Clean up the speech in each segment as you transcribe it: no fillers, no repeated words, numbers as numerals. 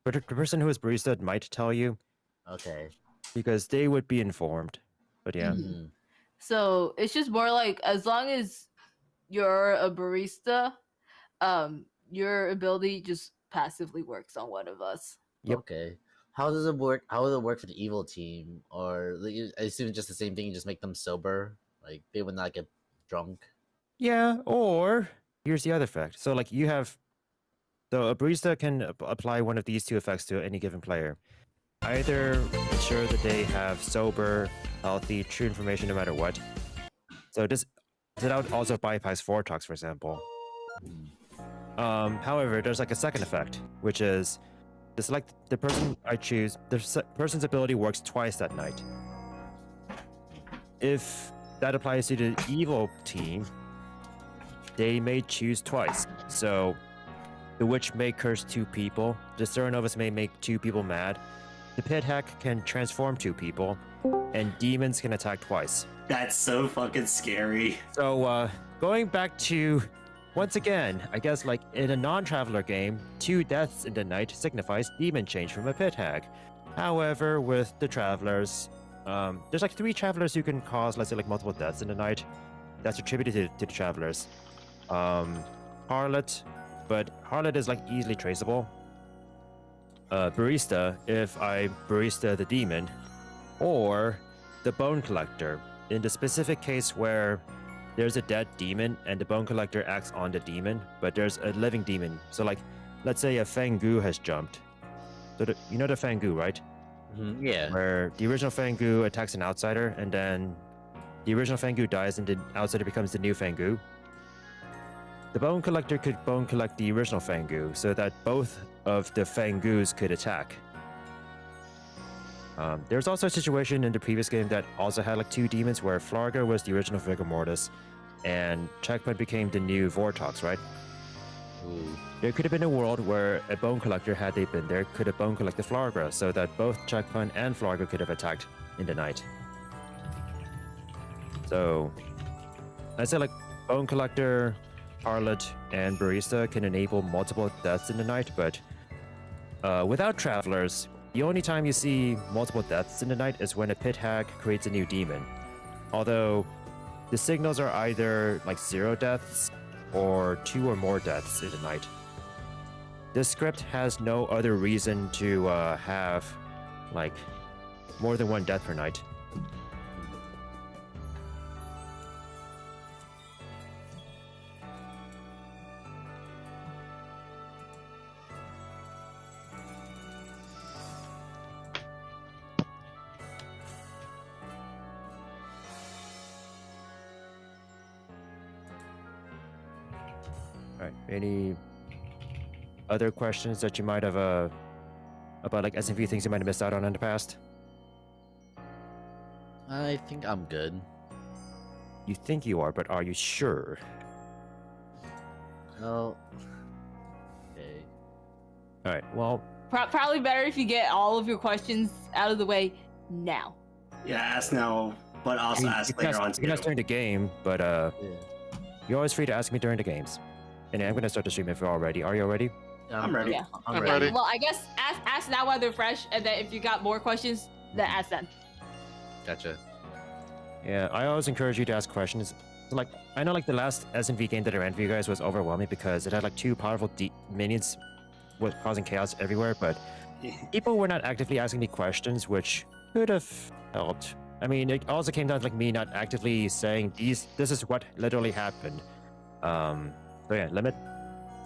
but the person who is barista might tell you Okay. because they would be informed. But yeah. Mm-hmm. So it's just more like as long as you're a barista, your ability just passively works on one of us. Yep. Okay. How does it work? How will it work for the evil team? Or I assume it's just the same thing. You just make them sober. Like they would not get drunk. Yeah, or here's the other fact. So like you have, so a barista can apply one of these two effects to any given player. Either ensure that they have sober, healthy, true information no matter what. So that would also bypass Vortox, for example. However, there's like a second effect, which is the person I choose, the person's ability works twice that night. If that applies to the evil team, they may choose twice. So the witch may curse 2 people, the Serenovus may make 2 people mad, the pit hack can transform 2 people, and demons can attack twice. That's so fucking scary. So going back to, once again, I guess like in a non-traveler game, 2 deaths in the night signifies demon change from a pit hack. However, with the travelers, there's like 3 travelers who can cause, let's say, like multiple deaths in the night. That's attributed to the travelers. Harlot, but Harlot is like easily traceable. Barista, if I barista the demon, or the Bone Collector, in the specific case where there's a dead demon and the Bone Collector acts on the demon, but there's a living demon. So like, let's say a Fangu has jumped. So you know the Fangu, right? Mm-hmm. Yeah. Where the original Fangu attacks an outsider, and then the original Fangu dies and the outsider becomes the new Fangu. The Bone Collector could Bone Collect the original Fangu, so that both of the Fangus could attack. There's also a situation in the previous game that also had like 2 demons, where Flarga was the original Vigor Mortis, and Checkpoint became the new Vortox, right? Ooh. There could have been a world where a Bone Collector, had they been there, could have Bone Collected Flarga, so that both Checkpoint and Flarga could have attacked in the night. So, I said like Bone Collector, Harlot, and Barista can enable multiple deaths in the night, but without Travelers, the only time you see multiple deaths in the night is when a pit hack creates a new demon. Although, the signals are either like 0 deaths or 2 or more deaths in the night. This script has no other reason to have like more than 1 death per night. Alright, any other questions that you might have about like SMV things you might have missed out on in the past? I think I'm good. You think you are, but are you sure? Oh. Okay. Alright, well, Probably better if you get all of your questions out of the way now. Yeah, ask now, but also ask later on you too. can ask during the game, but Yeah. you're always free to ask me during the games. And I'm gonna start the stream if you're all ready. Are you all ready? I'm ready. Yeah. I'm ready. Well, I guess ask now while they're fresh, and then if you got more questions, then ask then. Gotcha. Yeah, I always encourage you to ask questions. So, like, I know like the last SMV game that I ran for you guys was overwhelming because it had like 2 powerful minions was causing chaos everywhere, but people were not actively asking me questions, which could have helped. I mean, it also came down to like me not actively saying this is what literally happened. So yeah, Limit.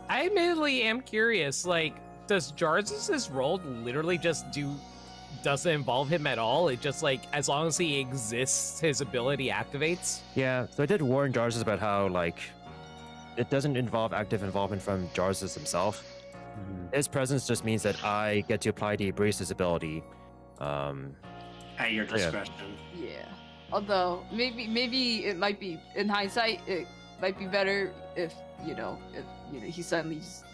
I admittedly am curious. Like, does Jarzus' role literally just doesn't involve him at all? It just like as long as he exists, his ability activates. Yeah, so I did warn Jarzus about how like it doesn't involve active involvement from Jarzus himself. His presence just means that I get to apply the Barista's ability. At your discretion. Yeah. Although maybe it might be, in hindsight, it might be better if he suddenly just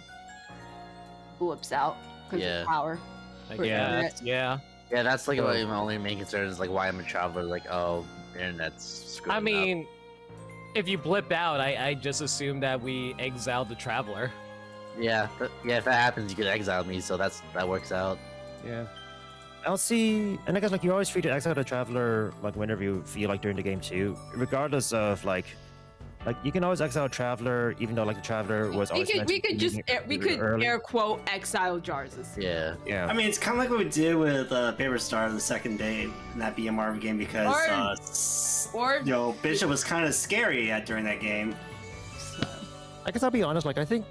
blips out because Yeah. of power. I For guess. internet. Yeah. Yeah, that's like So- my only main concern is like why I'm a traveler. Like, oh, the internet's screwing I up. mean, if you blip out, I just assume that we exiled the traveler. Yeah, yeah. If that happens, you could exile me, so that works out. Yeah. I'll see, and I guess like you're always free to exile the traveler like whenever you feel like during the game too, regardless of like you can always exile a traveler even though like the traveler was always meant to be we could early. air quote exile Jarzus. Yeah. Yeah. I mean, it's kind of like what we did with Paper Star the second day in that BMR game because, Bishop was kind of scary during that game. So, I guess I'll be honest, like I think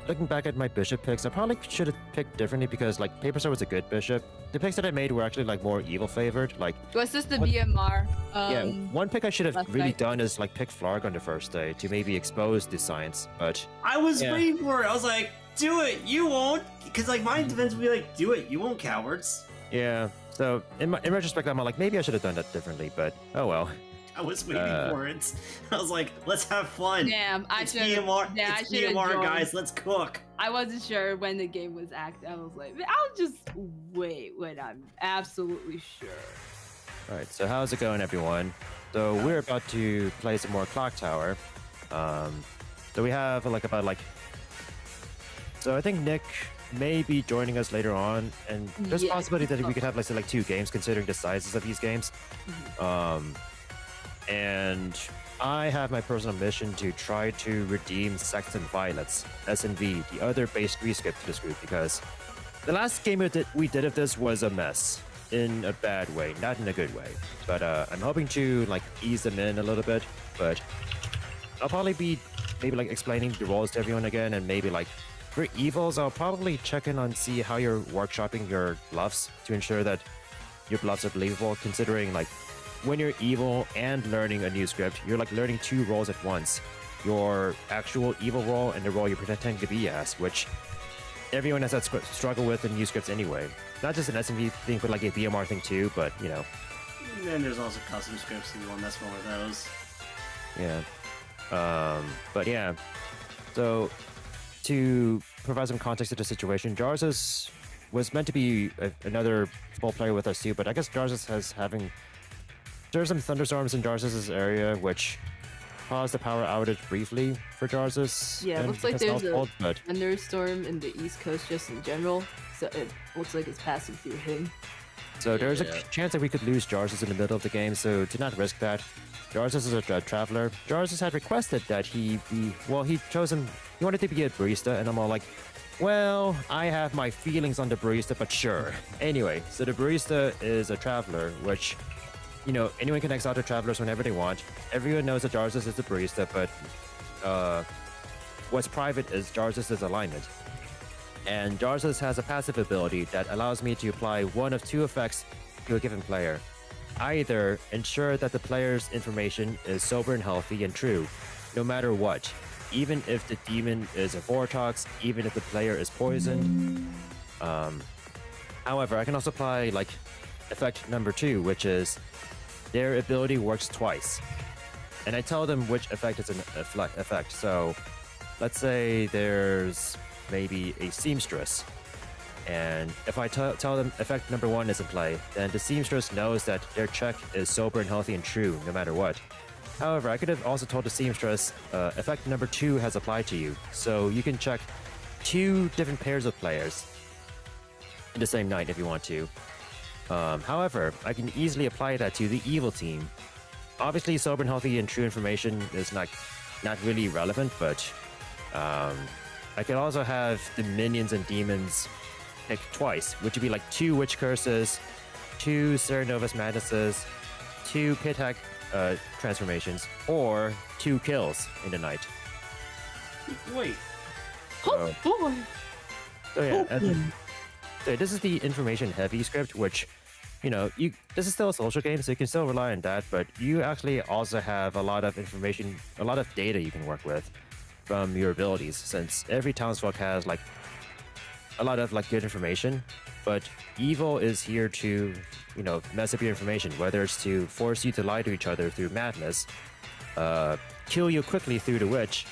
looking back at my bishop picks, I probably should have picked differently because like Paper Star was a good bishop. The picks that I made were actually like more evil favored. Like was this the What- BMR? yeah, one pick I should have last really night. done is like pick Flarg on the first day to maybe expose the science, but I was Yeah. waiting for it. I was like, do it, you won't. Because like my defense would be like, do it, you won't, cowards. yeah. So in retrospect, I'm like maybe I should have done that differently, but oh well. I was waiting for it. I was like, let's have fun. Damn, I It's should. BMR, Yeah, I it's should've BMR, joined. guys. Let's cook. I wasn't sure when the game was active. I was like, I'll just wait when I'm absolutely sure. All right, so how's it going, everyone? So we're about to play some more Clock Tower. So we have so I think Nick may be joining us later on, and there's a Yeah, possibility that we okay. could have like 2 games considering the sizes of these games. And I have my personal mission to try to redeem Sects and Violets, SNV, the other base rescript to this group, because the last game we did of this was a mess in a bad way, not in a good way. But I'm hoping to like ease them in a little bit. But I'll probably be maybe like explaining the roles to everyone again, and maybe like for evils, I'll probably check in on see how you're workshopping your bluffs to ensure that your bluffs are believable. Considering like when you're evil and learning a new script, you're like learning 2 roles at once: your actual evil role and the role you're pretending to be as, which everyone has that struggle with in new scripts anyway. Not just an SMV thing, but like a BMR thing too. But you know, And then there's also custom scripts if you want to mess one with those. yeah. But yeah. So to provide some context to the situation, Jarzus was meant to be another full player with us too, but I guess Jarzus there's some thunderstorms in Jarzus's area, which caused a power outage briefly for Jarzus. Yeah, it and looks like his there's a household, but thunderstorm in the East Coast just in general. So it looks like it's passing through him. so there's a Yeah. chance that we could lose Jarzus in the middle of the game, so to not risk that. Jarzus is a traveler. Jarzus had requested that he wanted to be a barista, and I'm all like, well, I have my feelings on the barista, but sure. Anyway, so the barista is a traveler, which, anyone can exile the travelers whenever they want. Everyone knows that Jarzus is the barista, but what's private is Jarzus' alignment. And Jarzus has a passive ability that allows me to apply one of 2 effects to a given player. Either ensure that the player's information is sober and healthy and true, no matter what, even if the demon is a Vortox, even if the player is poisoned. However, I can also apply like effect number 2, which is their ability works twice. And I tell them which effect is an effect. So let's say there's maybe a seamstress. And if I tell them effect number 1 is in play, then the seamstress knows that their check is sober and healthy and true, no matter what. However, I could have also told the seamstress effect number 2 has applied to you, so you can check 2 different pairs of players in the same night if you want to. However, I can easily apply that to the evil team. Obviously, sober and healthy and true information is not really relevant, but I could also have the minions and demons pick twice, which would be like 2 Witch Curses, 2 Serenovus Madnesses, 2 Pit Hack transformations, or 2 kills in the night. Wait. Oh boy! So yeah, so this is the information heavy script, which, this is still a social game, so you can still rely on that, but you actually also have a lot of information, a lot of data you can work with from your abilities, since every townsfolk has like a lot of like good information, but evil is here to, mess up your information, whether it's to force you to lie to each other through madness, kill you quickly through the witch,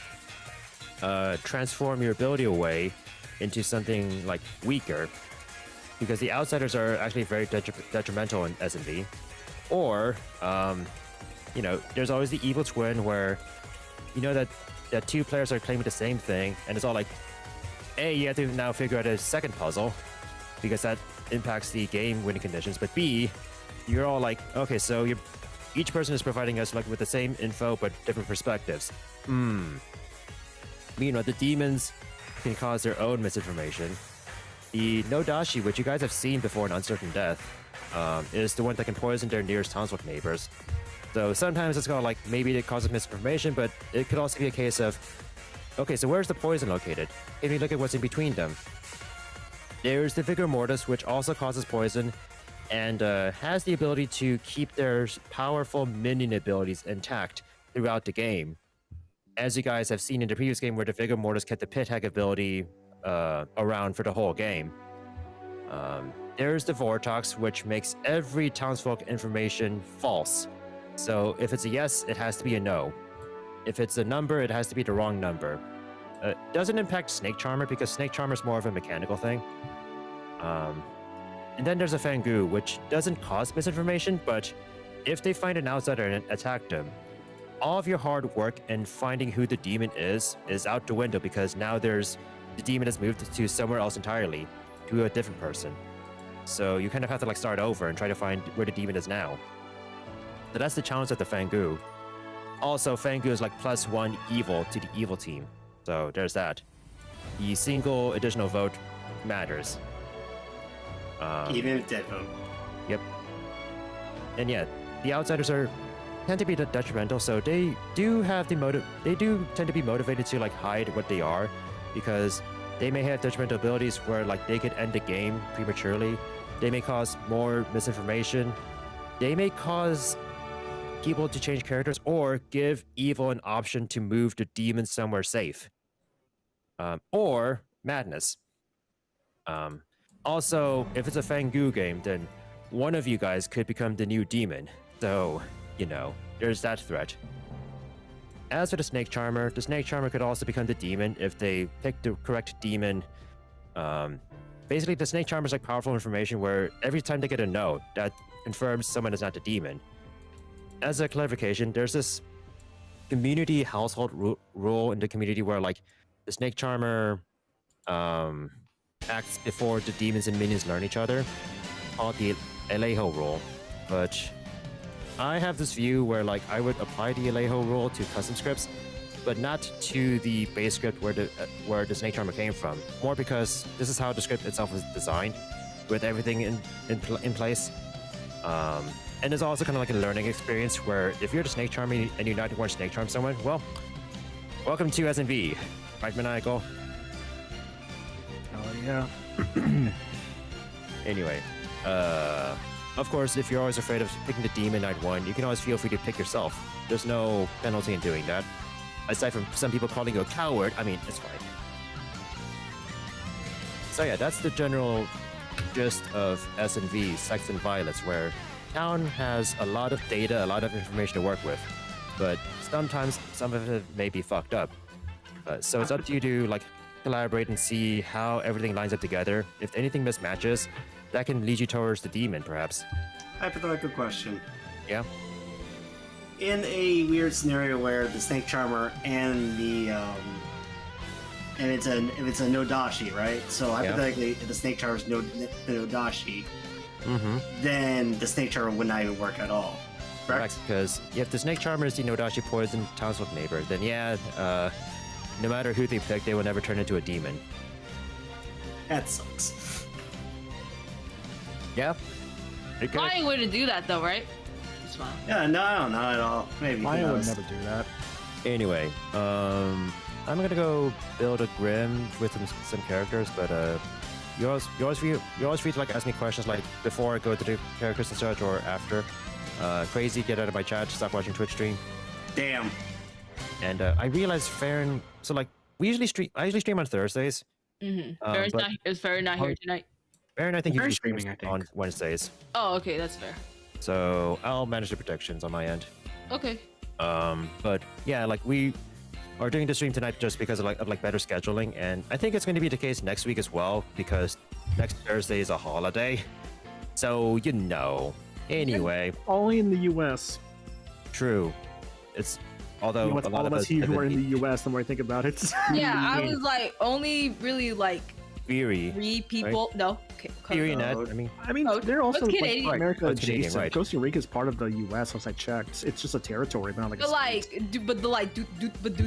transform your ability away into something like weaker, because the outsiders are actually very detrimental in S&B, or there's always the evil twin where that 2 players are claiming the same thing, and it's all like, A, you have to now figure out a second puzzle because that impacts the game winning conditions. But B, you're all like, okay, so each person is providing us like with the same info but different perspectives. The demons can cause their own misinformation. The Nodashi, which you guys have seen before in Uncertain Death, is the one that can poison their nearest townsfolk neighbors. So sometimes it's kind of like maybe it causes misinformation, but it could also be a case of, okay, so where's the poison located? Can we look at what's in between them? There's the Vigor Mortis, which also causes poison and has the ability to keep their powerful minion abilities intact throughout the game. As you guys have seen in the previous game where the Vigor Mortis kept the Pit Hack ability around for the whole game. There's the Vortox, which makes every townsfolk information false. So if it's a yes, it has to be a no. If it's a number, it has to be the wrong number. Doesn't impact Snake Charmer because Snake Charmer is more of a mechanical thing. And then there's a Fangu, which doesn't cause misinformation, but if they find an outsider and attack them, all of your hard work in finding who the demon is out the window because now the demon has moved to somewhere else entirely, to a different person. So you kind of have to like start over and try to find where the demon is now. So that's the challenge of the Fangu. Also, Fangu is like +1 evil to the evil team. So there's that. The single additional vote matters. Even if dead vote. Yep. And yeah, the outsiders tend to be detrimental, so they do have they do tend to be motivated to like hide what they are, because they may have detrimental abilities where like they could end the game prematurely. They may cause more misinformation. They may cause people to change characters or give evil an option to move the demon somewhere safe. Or madness. Also, if it's a Fangu game, then one of you guys could become the new demon. So, there's that threat. As for the Snake Charmer could also become the demon if they pick the correct demon. Basically, the Snake Charmer is like powerful information where every time they get a no, that confirms someone is not the demon. As a clarification, there's this community household rule in the community where like the Snake Charmer acts before the demons and minions learn each other, called the Alejo rule. But I have this view where like I would apply the Alejo rule to custom scripts, but not to the base script where the Snake Charmer came from. More because this is how the script itself was designed, with everything in place. And it's also kind of like a learning experience where if you're the Snake Charmer and you not want to Snake Charm someone, well, welcome to SNV, right, Maniacal? Oh yeah. Anyway, of course, if you're always afraid of picking the demon night one, you can always feel free to pick yourself. There's no penalty in doing that. Aside from some people calling you a coward, I mean, it's fine. So yeah, that's the general gist of SNV, Sects and Violets, where town has a lot of data, a lot of information to work with, but sometimes some of it may be fucked up. So it's up to you to like collaborate and see how everything lines up together. If anything mismatches, that can lead you towards the demon, perhaps. Hypothetical question. Yeah? In a weird scenario where the Snake Charmer and the and if it's a Nodashi, right? So hypothetically, if the Snake Charmer is the Nodashi, then the Snake Charmer would not even work at all. Correct? Because if the Snake Charmer is the Nodashi poison townsfolk neighbor, then yeah, no matter who they pick, they will never turn into a demon. That sucks. Yeah. Flying way to do that though, right? It's fine. Yeah, no, not at all. Maybe. I would never do that. Anyway, I'm gonna go build a Grim with some characters, but you're always free to like ask me questions like before I go to the characters and such or after. Crazy, get out of my chat, stop watching Twitch stream. Damn. And I realized Farron. So like I usually stream on Thursdays. Farron not here tonight. Farron, I think Farron's he's streaming streaming, I think. on Wednesdays. Oh, okay, that's fair. So I'll manage the protections on my end. Okay. But yeah, like we are doing the stream tonight just because of better scheduling, and I think it's going to be the case next week as well because next Thursday is a holiday. So anyway. Only in the U.S. True. Although You know, a it's lot all of us here who are in the the US, the more I think about it. Yeah, I was like only really like Fury, 3 people. No, okay, Fury net. Code. I mean, I mean, Code. they're also What's like, Canadian? America That's Canadian, adjacent. right. Costa Rica is part of the US, as I checked. It's just a territory, but not like a But state. do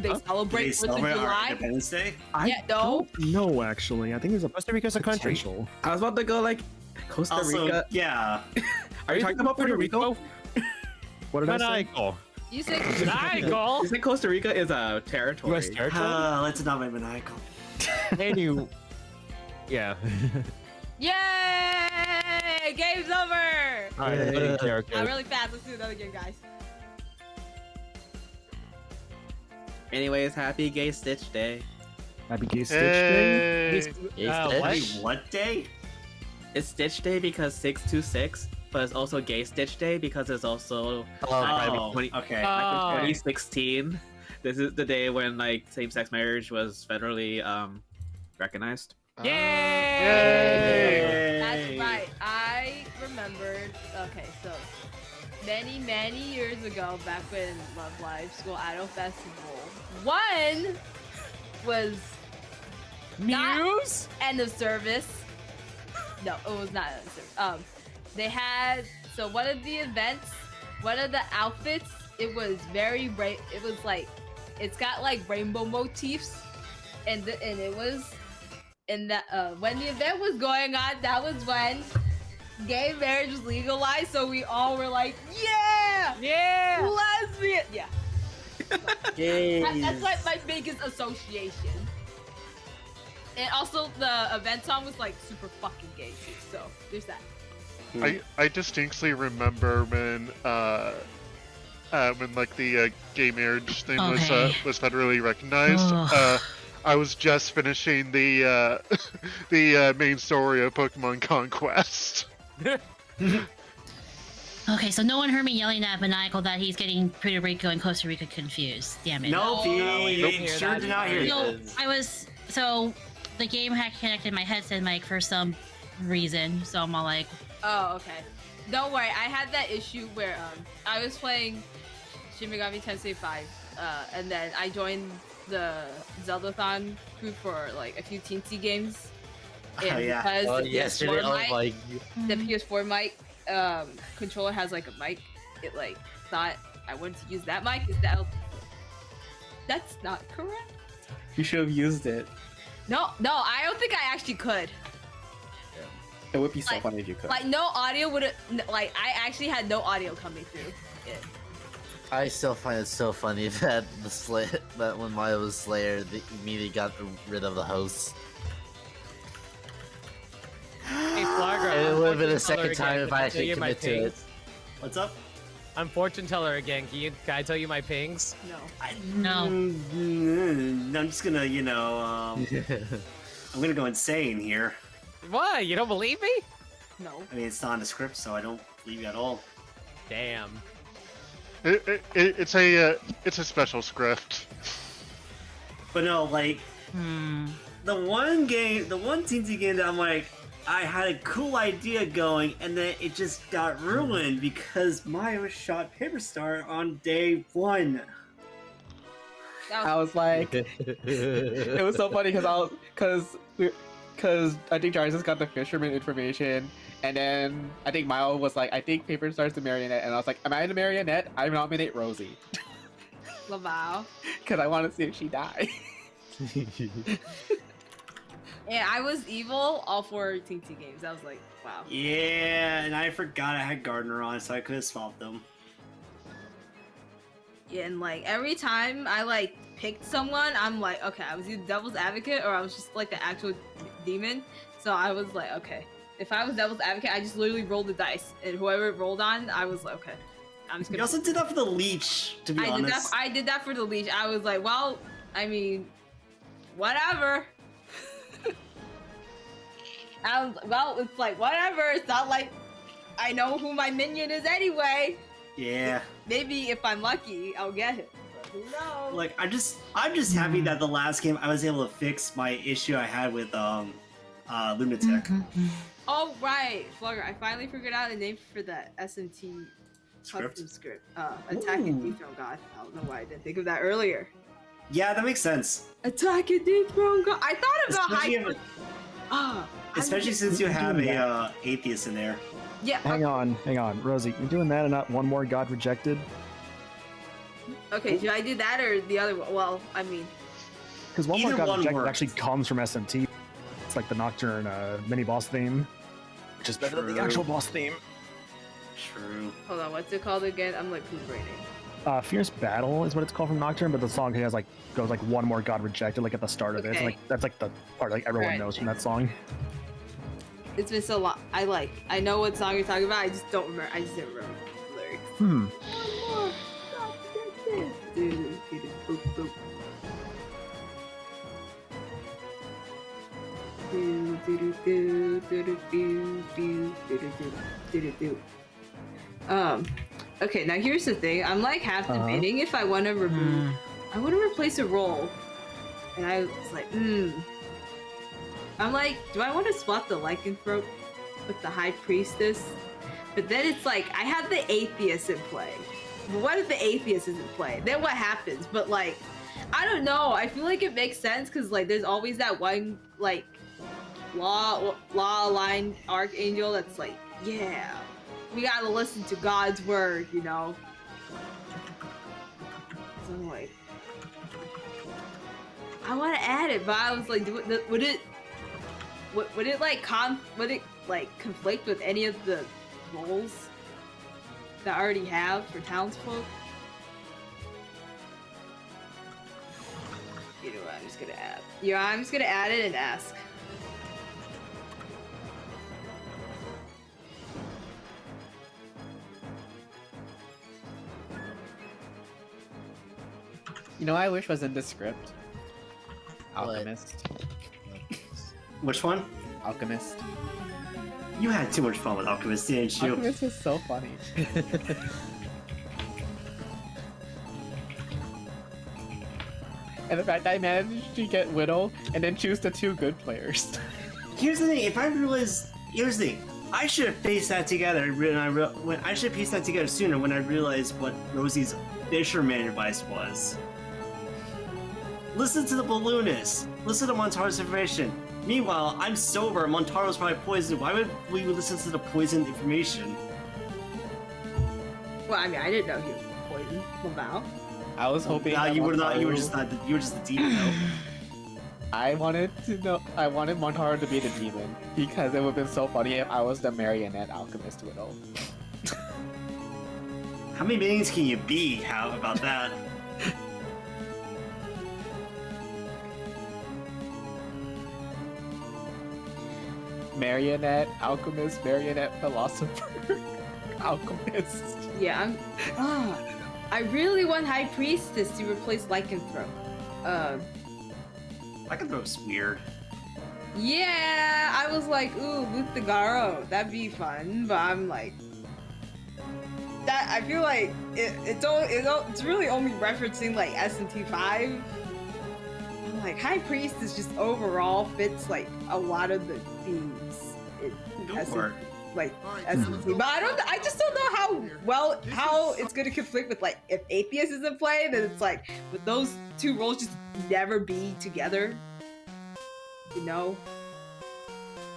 they Huh? celebrate They 4th of celebrate our July? Independence Day? I Yeah, no. don't know actually. I think there's a Costa Rica's a country. potential. I was about to go like Costa Also, Rica. yeah. Are you talking about Puerto Rico? What did I say? Maniacal. You said Maniacal. You said Costa Rica is a territory. U.S. territory. Let's not be maniacal. And you, yeah. Yay! Game's over! Alright, another character. I'm really fast. Let's do another game, guys. Anyways, happy Gay Stitch Day. Happy Gay Stitch Day. Hey, Uh, Stitch. Wait, what day? It's Stitch Day because 626, but it's also Gay Stitch Day because it's also Oh, 20, okay. Oh. 2016. This is the day when like same-sex marriage was federally recognized. Yay! Yay! That's right. I remembered. Okay, so many years ago, back when Love Live School Idol Festival 1 was not Muse? end of service. No, it was not end of service. They had one of the events, one of the outfits. It was very bright. It was like it's got like rainbow motifs, and it was. And that when the event was going on, that was when gay marriage was legalized. So we all were like, "Yeah, Yeah! lesbian, yeah." Jeez. That's like my biggest association. And also, the event song was like super fucking gay too. So there's that. I distinctly remember when like the gay marriage thing Okay. was federally recognized. Ugh. I was just finishing the the main story of Pokemon Conquest. Okay, so no one heard me yelling at Maniacal that he's getting Puerto Rico and Costa Rica confused. Damn it. No, No, we didn't you hear sure that did not hear either. No, the game had connected my headset mic for some reason, so I'm all like, Oh, okay. Don't worry, I had that issue where I was playing Shin Megami Tensei 5, and then I joined the Zeldathon group for like a few teensy games. And Oh, yeah. because Oh, the yesterday. PS4 Oh mic, my. the PS4 mic controller has like a mic. It like thought I wanted to use that mic. That's not correct. You should have used it. No, I don't think I actually could. It would be so Like- funny if you could. Like no audio would have. Like I actually had no audio coming through. It. I still find it so funny that that when Mario was Slayer, they immediately got rid of the host. Hey, Flagra, It I'm would have been fortune the second teller time again. if Can I tell actually you my commit to it. pings? What's up? I'm fortune teller again. Can I tell you my pings? No. No. I'm just gonna, I'm gonna go insane here. What? You don't believe me? No. I mean, it's not in the script, so I don't believe you at all. Damn. It's a special script. But no, like, the one teensy game that I'm like, I had a cool idea going, and then it just got ruined because Mario shot Paper Star on day 1. I was like, it was so funny because I think Jarvis got the fisherman information, and then I think Mile was like, I think Paper Star's the marionette, and I was like, am I the marionette? I nominate Rosie Laval. because I want to see if she dies. Yeah, I was evil all 4 teensy games. I was like, wow. Yeah, and I forgot I had Gardner on, so I could have swapped them. Yeah, and like every time I like picked someone, I'm like, okay, I was either Devil's Advocate or I was just like the actual demon. So I was like, okay, if I was Devil's Advocate, I just literally rolled the dice, and whoever it rolled on, I was like, okay, I'm just You gonna. also did that for the leech, to be honest. I did that for the leash. I was like, well, I mean, whatever. Well, it's like whatever. It's not like I know who my minion is anyway. Yeah. Maybe if I'm lucky, I'll get it. But who knows? Like, I'm just happy that the last game I was able to fix my issue I had with Lunatic. Oh right, Flogger. I finally figured out a name for that SMT script. Custom script. Attack and Ooh. dethrone God. I don't know why I didn't think of that earlier. Yeah, that makes sense. Attack and dethrone God. I thought about Especially, high. especially since you have a atheist in there. Yeah. Hang on, Rosie. You're doing that and not one more God rejected? Okay, should I do that or the other one? Well, I mean, Because one more Either God one rejected works. actually comes from SMT. It's like the Nocturne mini boss theme, which is better than the True. actual boss theme. True. hold on. What's it called again? I'm like poop braining. Fierce Battle is what it's called from Nocturne, but the song has like goes like one more God rejected like at the start of it. It's Okay. like that's like the part like everyone Alright. knows from that song. It's been so long. I know what song you're talking about. I just don't remember. I just didn't remember the lyrics. Hmm. One more. God, that's it. Boop, boop. Do, do, do, do, do, do, do, do, do, do, do, do. Okay, now here's the thing. I'm like half debating if I want to remove. I want to replace a role, and I was like, I'm like, do I want to swap the lycanthrope with the high priestess? But then it's like, I have the atheist in play. But what if the atheist is in play? Then what happens? But like, I don't know. I feel like it makes sense because like, there's always that one like law aligned archangel that's like, yeah, we gotta listen to God's word, you know. So I'm like, I want to add it, but I was like, would it like conflict with any of the roles that I already have for townsfolk? You know what? I'm just gonna add. Yeah, I'm just gonna add it and ask. You know, I wish was in the script. What? Alchemist. Which one? Alchemist. You had too much fun with Alchemist, didn't you? Alchemist is so funny. And the fact that I managed to get Widow and then choose the two good players. Here's the thing. Here's the thing. I should have pieced that together when I should have pieced that together sooner when I realized what Rosie's fisherman advice was. Listen to the balloonist. Listen to Montaro's information. Meanwhile, I'm sober. Montaro's probably poisoned. Why would we listen to the poisoned information? Well, I mean, I didn't know he was poisoned. Wow. I was hoping Nah, that you were not. You were Montaro- just not. You were just a demon. Though. I wanted Montaro to be the demon because it would have been so funny if I was the marionette alchemist Widow. How many meetings can you be? How about that? Marionette alchemist, marionette philosopher, alchemist. Yeah, I really want High Priestess to replace Lycanthrope. Lycanthrope's weird. Yeah, I was like, ooh, Luthagaro, that'd be fun, but I'm like, that I feel like it's really only referencing like SMT5. I'm like, High Priestess just overall fits like a lot of the themes in Go for it. like SMT, but I just don't know how it's gonna conflict with like if Atheist is in play, then it's like would those two roles just never be together? You know?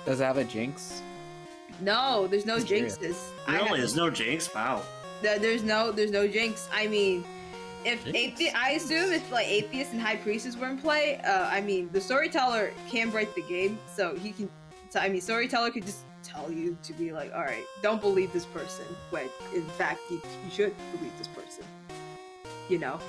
Does it have a jinx? No, there's no Just curious. jinxes. Really? There's no jinx? Wow. There's no jinx. I mean, if I assume if like Atheist and High Priestess were in play, I mean the storyteller can break the game, so he can. So I mean, storyteller could just tell you to be like, all right, don't believe this person, when in fact you should believe this person. You know.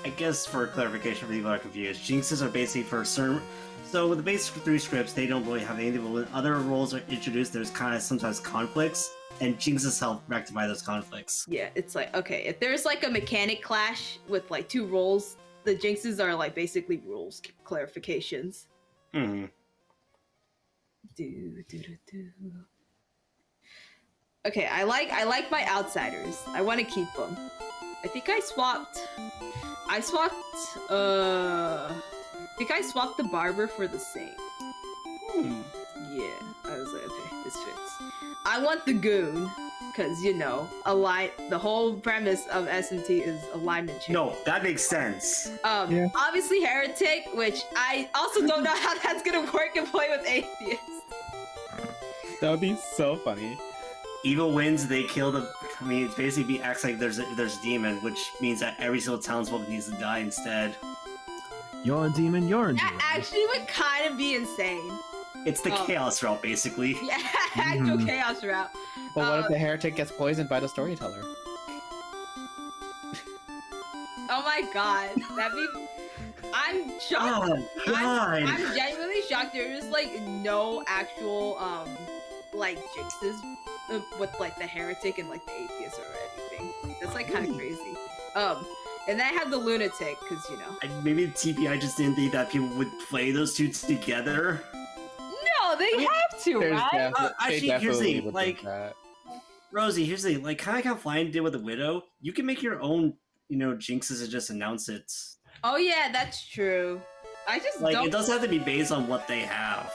I guess for clarification for people that are confused, jinxes are basically for certain. So with the basic 3 scripts, they don't really have anything. But when other roles are introduced, there's kind of sometimes conflicts, and jinxes help rectify those conflicts. Yeah, it's like, okay, if there's like a mechanic clash with like 2 roles, the jinxes are like basically rules clarifications. Hmm. Okay, I like my outsiders. I want to keep them. I think I swapped the barber for the saint. Yeah, I was like, okay, this fits. I want the goon, because the whole premise of SMT is alignment change. No, that makes sense. Obviously heretic, which I also don't know how that's gonna work and play with atheists. That would be so funny. Evil wins, they kill the. I mean, it basically acts like there's a demon, which means that every single townsfolk needs to die instead. You're a demon. You're a demon. That actually would kind of be insane. It's the chaos route, basically. Yeah, actual chaos route. But what if the heretic gets poisoned by the storyteller? Oh my god, that'd be. I'm shocked. Oh god. I'm genuinely shocked. There's like no actual like jinxes with like the heretic and like the atheist or anything. That's like kind of crazy. And then I have the lunatic because Maybe the TPI just didn't think that people would play those two together. No, they have to, right? Actually, here's the thing, like, Rosie, here's the thing, like, kind of how Flying did with the Widow. You can make your own, jinxes and just announce it. Oh yeah, that's true. I just like don't... it doesn't have to be based on what they have.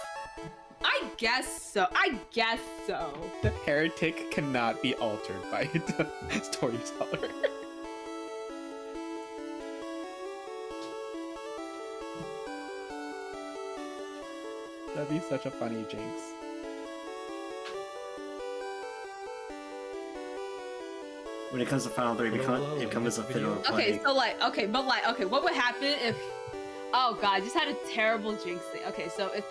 I guess so. The heretic cannot be altered by the storyteller. That'd be such a funny jinx. When it comes to Final 3, it becomes a fiddle. Okay, so what would happen if? Oh god, I just had a terrible jinx thing. Okay, so if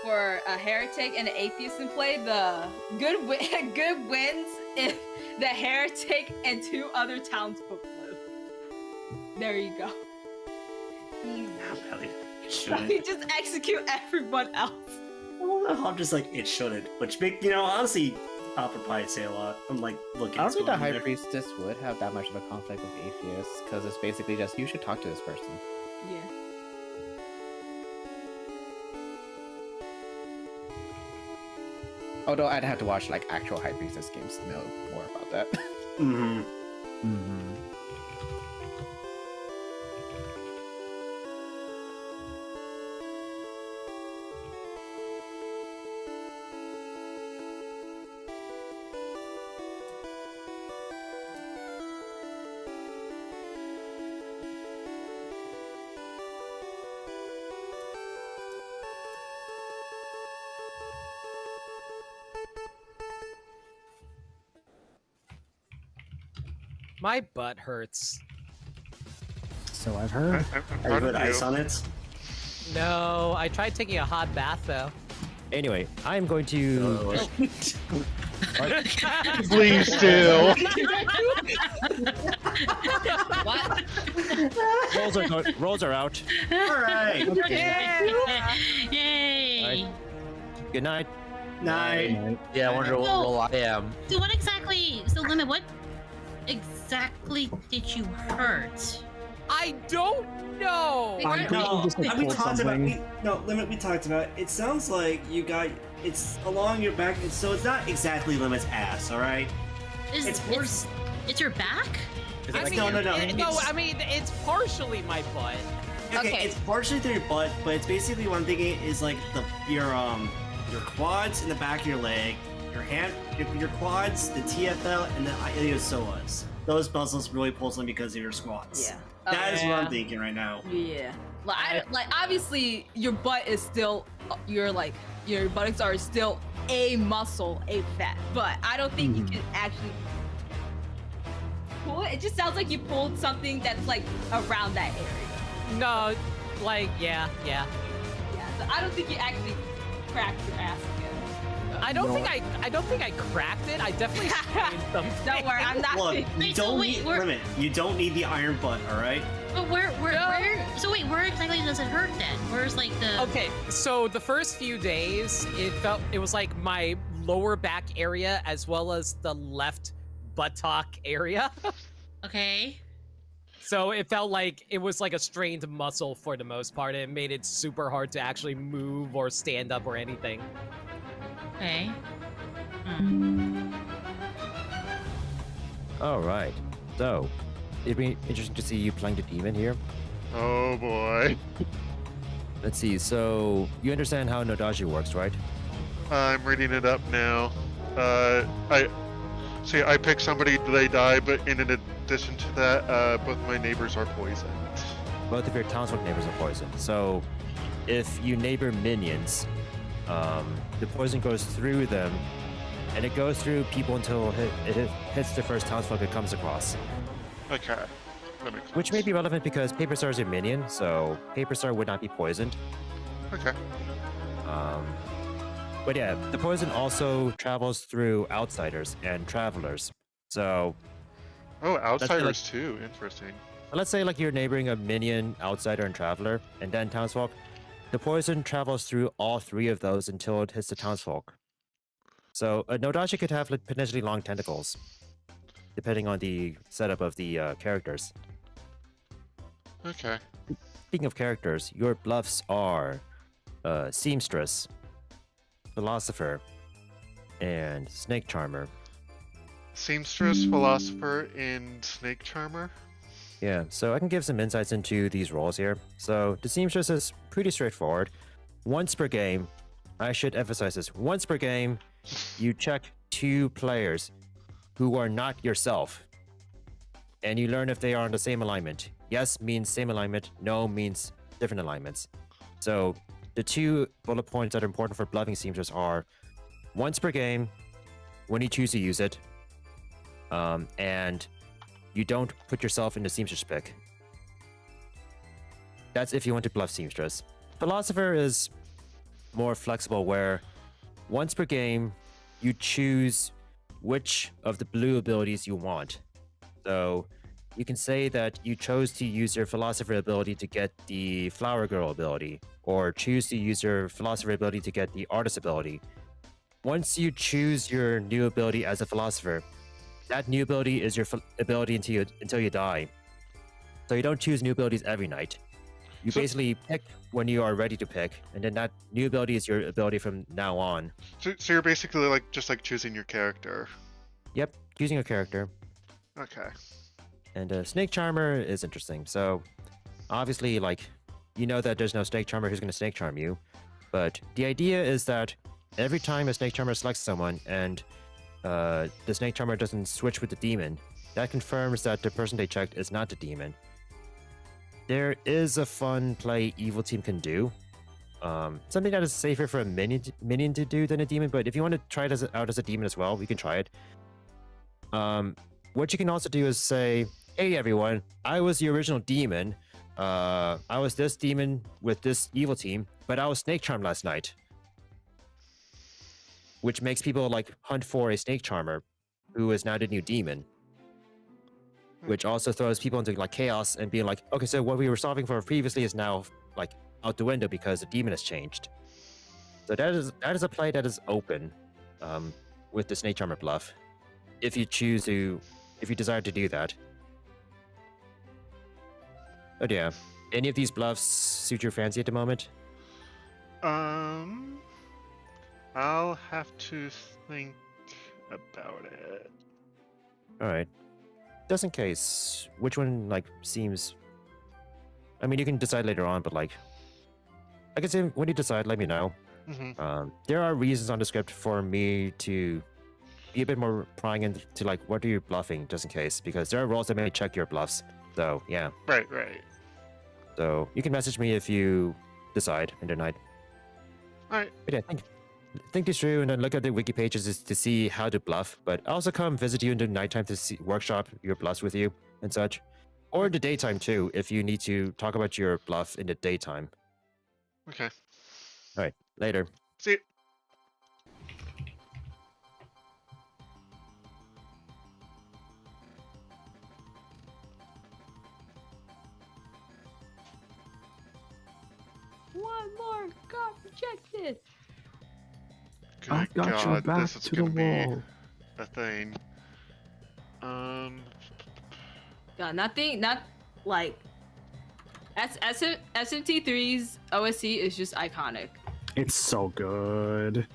for a heretic and an atheist in play, the good wins if the heretic and 2 other townsfolk live. There you go. So you just execute everyone else. Well, I'm just like, it shouldn't. Which honestly, I'll probably say a lot. I'm like, looking. I don't think the High Priestess would have that much of a conflict with atheists, because it's basically just, you should talk to this person. Yeah. Although I'd have to watch like actual High Priestess games to know more about that. Mm-hmm. Mm-hmm. My butt hurts. So I've heard. Are you put ice on it? No, I tried taking a hot bath though. Anyway, I'm going to. Please do. What? Rolls are out. All right. Yay! Good night. Night. Yeah, I wonder what role I am. So what exactly? So Limit, what exactly did you hurt? I don't know. We talked about. It sounds like you got. It's along your back, so it's not exactly Limit's ass. All right. It's your back? No. I mean, it's partially my butt. Okay, it's partially through your butt, but it's basically what I'm thinking is like your quads in the back of your leg, your quads, the TFL, and the iliopsoas. Those muscles really pulls them because of your squats. Yeah. That is what I'm thinking right now. Yeah. Like obviously your butt is still your buttocks are still a muscle, a fat, but I don't think you can actually pull it. It just sounds like you pulled something that's like around that area. No, like yeah. Yeah. So I don't think you actually cracked your ass again. I don't think I cracked it. I definitely sprained something. Don't worry, I'm not. Look, you don't need the iron butt, all right? But where exactly does it hurt then? Where's like the? Okay, so the first few days, it was like my lower back area as well as the left buttock area. Okay. So it felt like it was like a strained muscle for the most part. It made it super hard to actually move or stand up or anything. Okay. All right. So, it'd be interesting to see you playing the demon here. Oh boy. Let's see. So, you understand how Nodaji works, right? I'm reading it up now. I pick somebody, they die, but in addition to that, both my neighbors are poisoned. Both of your townsfolk neighbors are poisoned. So, if you neighbor minions, the poison goes through them, and it goes through people until it hits the first townsfolk it comes across. Okay. That makes sense. Which may be relevant because Paper Star is a minion, so Paper Star would not be poisoned. Okay. But yeah, the poison also travels through outsiders and travelers. So Oh, outsiders too. Interesting. let's say like you're neighboring a minion, outsider, and traveler, and then townsfolk. The poison travels through all three of those until it hits the townsfolk. So a Nodashi could have like, potentially long tentacles, depending on the setup of the characters. Okay. Speaking of characters, your bluffs are Seamstress, Philosopher, and Snake Charmer. Seamstress, Philosopher, and Snake Charmer? Yeah, so I can give some insights into these roles here. So the Seamstress is pretty straightforward. Once per game, I should emphasize this, once per game, you check 2 players who are not yourself, and you learn if they are on the same alignment. Yes means same alignment, no means different alignments. So the 2 bullet points that are important for bluffing Seamstress are once per game, when you choose to use it, and you don't put yourself in the Seamstress pick. That's if you want to bluff Seamstress. Philosopher is more flexible, where once per game, you choose which of the blue abilities you want. So you can say that you chose to use your Philosopher ability to get the Flower Girl ability, or choose to use your Philosopher ability to get the Artist ability. Once you choose your new ability as a Philosopher, that new ability is your ability until you die. So you don't choose new abilities every night. You basically pick when you are ready to pick, and then that new ability is your ability from now on. So you're basically like just like choosing your character. Yep, choosing a character. Okay. And Snake Charmer is interesting. So obviously, like, you know that there's no Snake Charmer who's going to Snake Charm you. But the idea is that every time a Snake Charmer selects someone and the Snake Charmer doesn't switch with the demon, that confirms that the person they checked is not the demon. There is a fun play Evil Team can do. Something that is safer for a minion to do than a demon, but if you want to try it out as a demon as well, we can try it. What you can also do is say, hey everyone, I was the original demon. I was this demon with this evil team, but I was Snake Charmed last night. Which makes people like hunt for a Snake Charmer, who is now the new demon. Which also throws people into like chaos and being like, okay, so what we were solving for previously is now like out the window because the demon has changed. So that is a play that is open with the Snake Charmer bluff, if you desire to do that. But yeah, any of these bluffs suit your fancy at the moment? I'll have to think about it. All right. Just in case, which one like seems? I mean, you can decide later on, but like, I can say when you decide, let me know. Mm-hmm. There are reasons on the script for me to be a bit more prying into like, what are you bluffing, just in case, because there are roles that may check your bluffs. So yeah. Right. So you can message me if you decide in the night. All right. But yeah, think this through and then look at the wiki pages to see how to bluff. But also come visit you in the nighttime to workshop your bluffs with you and such, or in the daytime too, if you need to talk about your bluff in the daytime. Okay. All right. Later. See you. One more got rejected. Good I got your back this is to the gonna be wall. a thing. God, not like SMT3's OSC is just iconic. It's so good.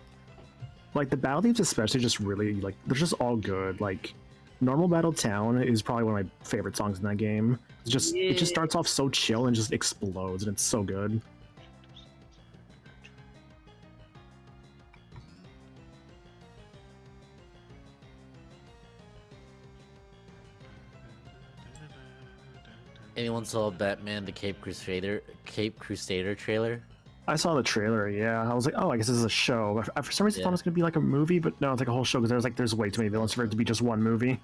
Like the battle themes especially just really like they're just all good. Like Normal Battle Town is probably one of my favorite songs in that game. It just starts off so chill and just explodes and it's so good. Anyone saw Batman: The Cape Crusader trailer? I saw the trailer. Yeah, I was like, oh, I guess this is a show. For some reason, I thought it was gonna be like a movie, but no, it's like a whole show because there's way too many villains for it to be just one movie.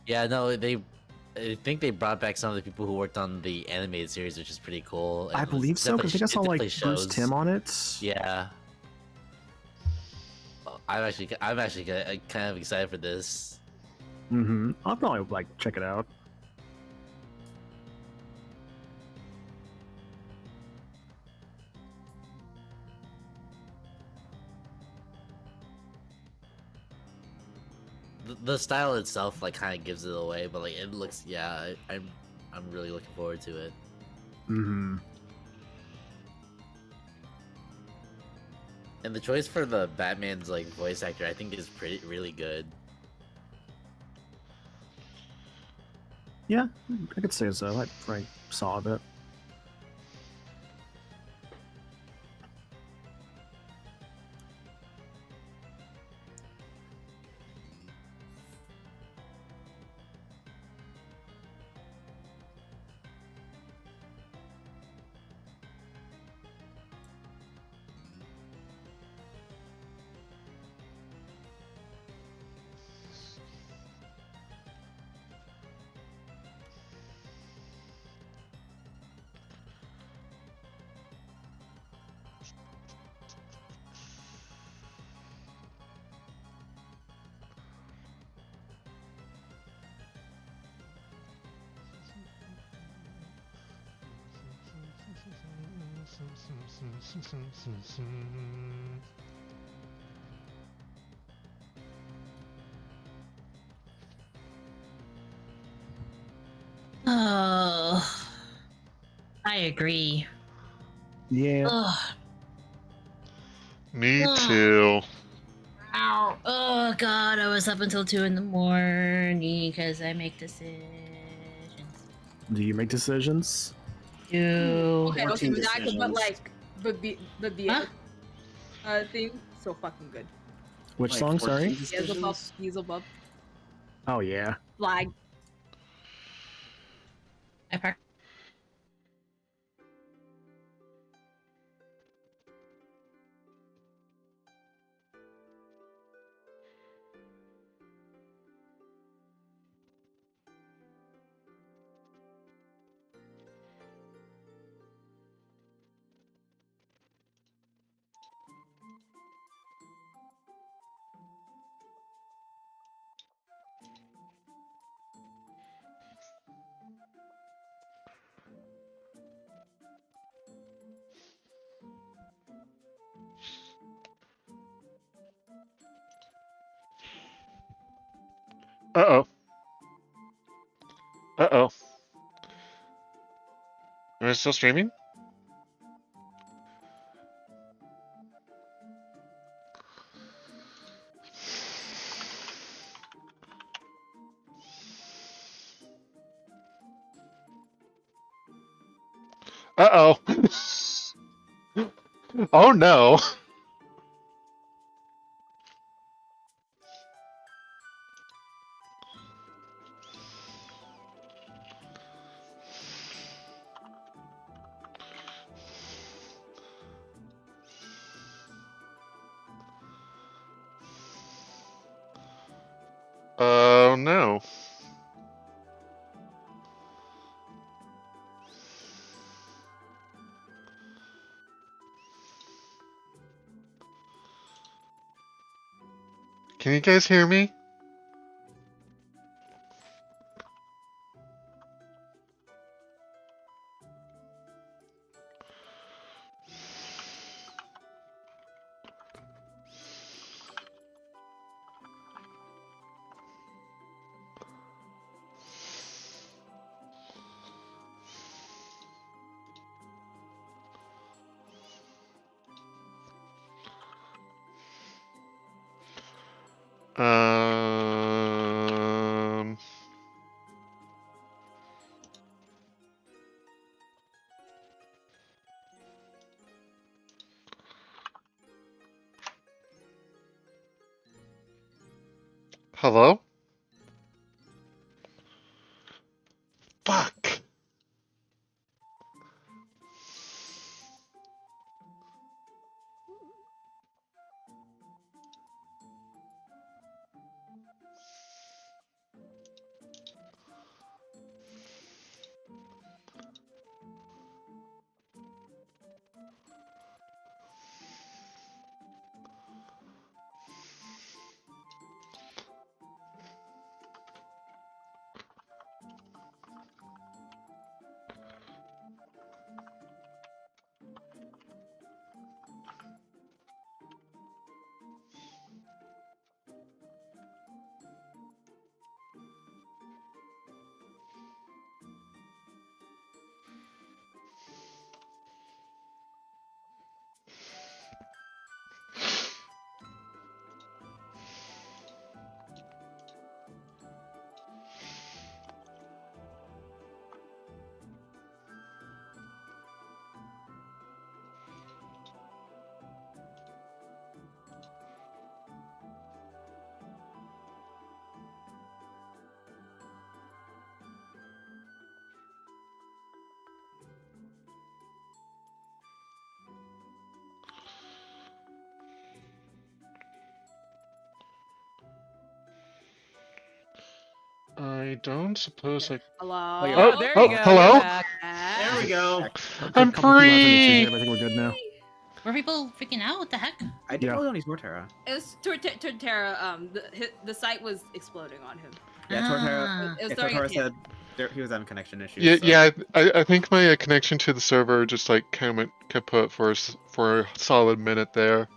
Yeah, no, I think they brought back some of the people who worked on the animated series, which is pretty cool. I believe so because I think I saw like Bruce shows. Timm on it. Yeah. I'm actually kind of excited for this. I'll probably like check it out. The style itself like kind of gives it away, but like it looks, yeah, I'm really looking forward to it. And the choice for the Batman's like voice actor, I think, is really good. Yeah, I could say so. I saw it. Oh, I agree. Yeah. Ugh. Me Ugh. too. Ow. Oh god, I was up until 2 in the morning because I make decisions. Do you make decisions? Okay, 14 but I could, but decisions. like, but the Huh? thing so fucking good. Which Like song? 14 Sorry. decisions? Beelzebub, Oh yeah. flag. I park. Uh-oh. Uh-oh. Am I still streaming? Uh-oh. Oh no. Oh no. Can you guys hear me? Um. Hello? Fuck. I don't suppose I. Hello. Oh, there you go. hello? You're back. There we go. I'm Couple few left finishes free. there, but I think we're good now. Were people freaking out? What the heck? I did Yeah. only need Torterra. It was Torterra. The site was exploding on him. Yeah, Torterra. It was Yeah, throwing Torterra a said he was having connection issues. Yeah, so- yeah. I think my connection to the server just like kind of kaput for a solid minute there. It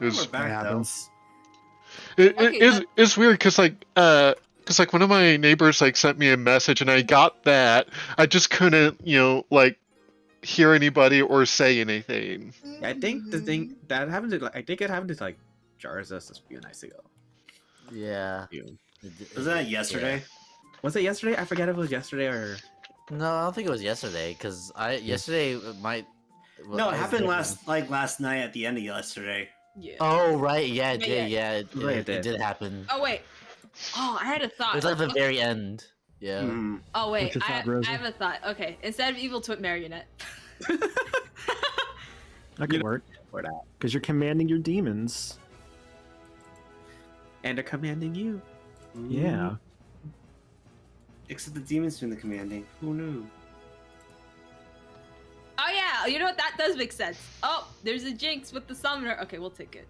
We're was back though. happens. Okay, it's weird because like one of my neighbors like sent me a message and I got that. I just couldn't like hear anybody or say anything. I think the thing that happened to I think it happened to like Jarzus a few nights ago. Yeah. Was that yesterday? Was it yesterday? I forget if it was yesterday or. No, I don't think it was yesterday because yesterday might. No, it happened last night at the end of yesterday. Yeah. Oh right, yeah, it Yeah, did. yeah. Yeah, It it did. did happen. Oh wait. Oh, I had a thought. It was like the Okay. very end. Yeah. Mm. Oh wait, What's your thought, Rosie? I have a thought. Okay, instead of evil twit marionette. That could work. Or that. Because you're commanding your demons. And they're commanding you. Yeah. Except the demons doing the commanding. Who knew? Oh yeah, you know what? That does make sense. Oh, there's a jinx with the summoner. Okay, we'll take it.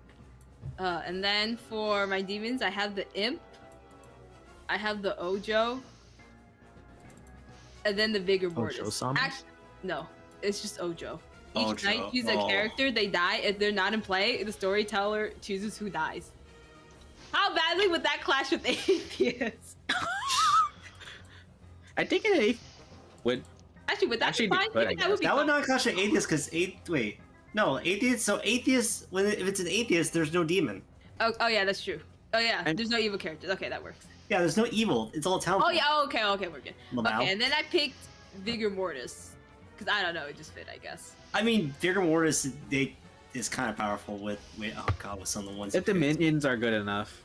And then for my demons, I have the imp. I have the Ojo. And then the vigor mortis. Ojo summon? No, it's just Ojo. Each Ojo, night, choose a oh. character. They die. If they're not in play, the storyteller chooses who dies. How badly would that clash with Atheist? I think it would. Actually, would that Actually, be fine? but I Maybe that would be That would fine. not clash an atheist because atheist. So atheist, if it's an atheist, there's no demon. Oh yeah, that's true. Oh yeah, And- there's no evil characters. Okay, that works. Yeah, there's no evil. It's all talent. Oh yeah, okay, we're good. Lamau. Okay, and then I picked Vigor Mortis. Because I don't know, it just fit, I guess. I mean, Vigor Mortis, is kind of powerful with some of the ones. If the minions are good enough,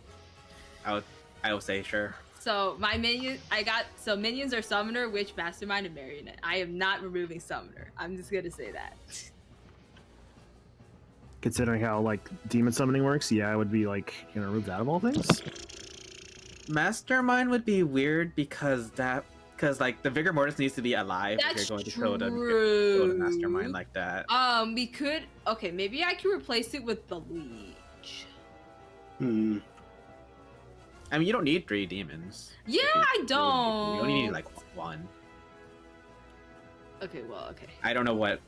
I would say sure. So my minions are Summoner, Witch, Mastermind, and Marionette. I am not removing Summoner. I'm just gonna say that. Considering how like demon summoning works, yeah, I would be like, remove that of all things. Mastermind would be weird because like the Vigor Mortis needs to be alive That's if you're going to kill true. the Mastermind like that. We could. Okay, maybe I can replace it with the Leech. Hmm. I mean, you don't need 3 demons. Yeah, I don't. You only need like 1. Okay, well, okay. I don't know what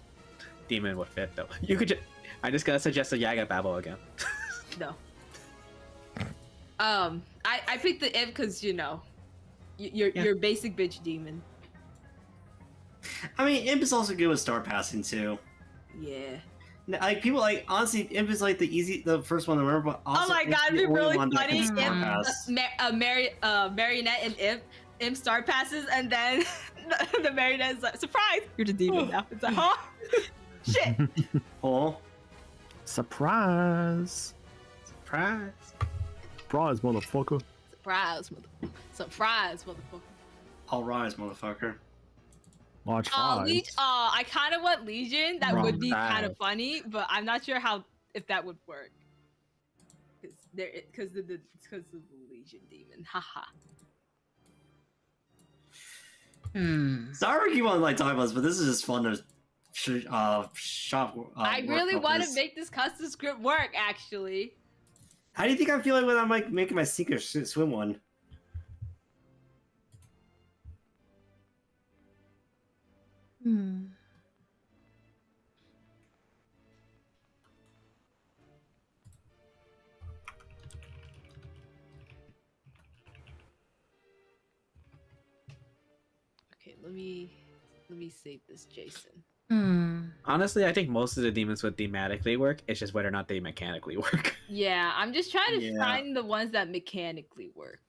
demon would fit though. You could. I'm just gonna suggest a Yaga Babel again. No. I picked the imp because your basic bitch demon. I mean, Imp is also good with star passing too. Yeah. Like people honestly, Imp is like the first one to remember. But also, Oh my Imp's god, the it'd be only really one that funny can star if pass. Marionette and Imp star passes, and then the Marionette is like, surprise! You're the demon now. It's like, huh? Shit. Oh, Surprise! Surprise! Surprise, motherfucker. Surprise, motherfucker. all rise, motherfucker. Watch Oh, five. I kind of want Legion. That would be kind of Five. funny, but I'm not sure if that would work. Because of the Legion demon. Haha. Sorry, we keep on talking about this, but this is just fun to shop. I really work want with to this. make this custom script work, actually. How do you think I'm feeling when I'm making my sink or swim one? Okay, let me save this, Jason. Honestly, I think most of the demons would thematically work. It's just whether or not they mechanically work. Yeah, I'm just trying to Yeah. find the ones that mechanically work.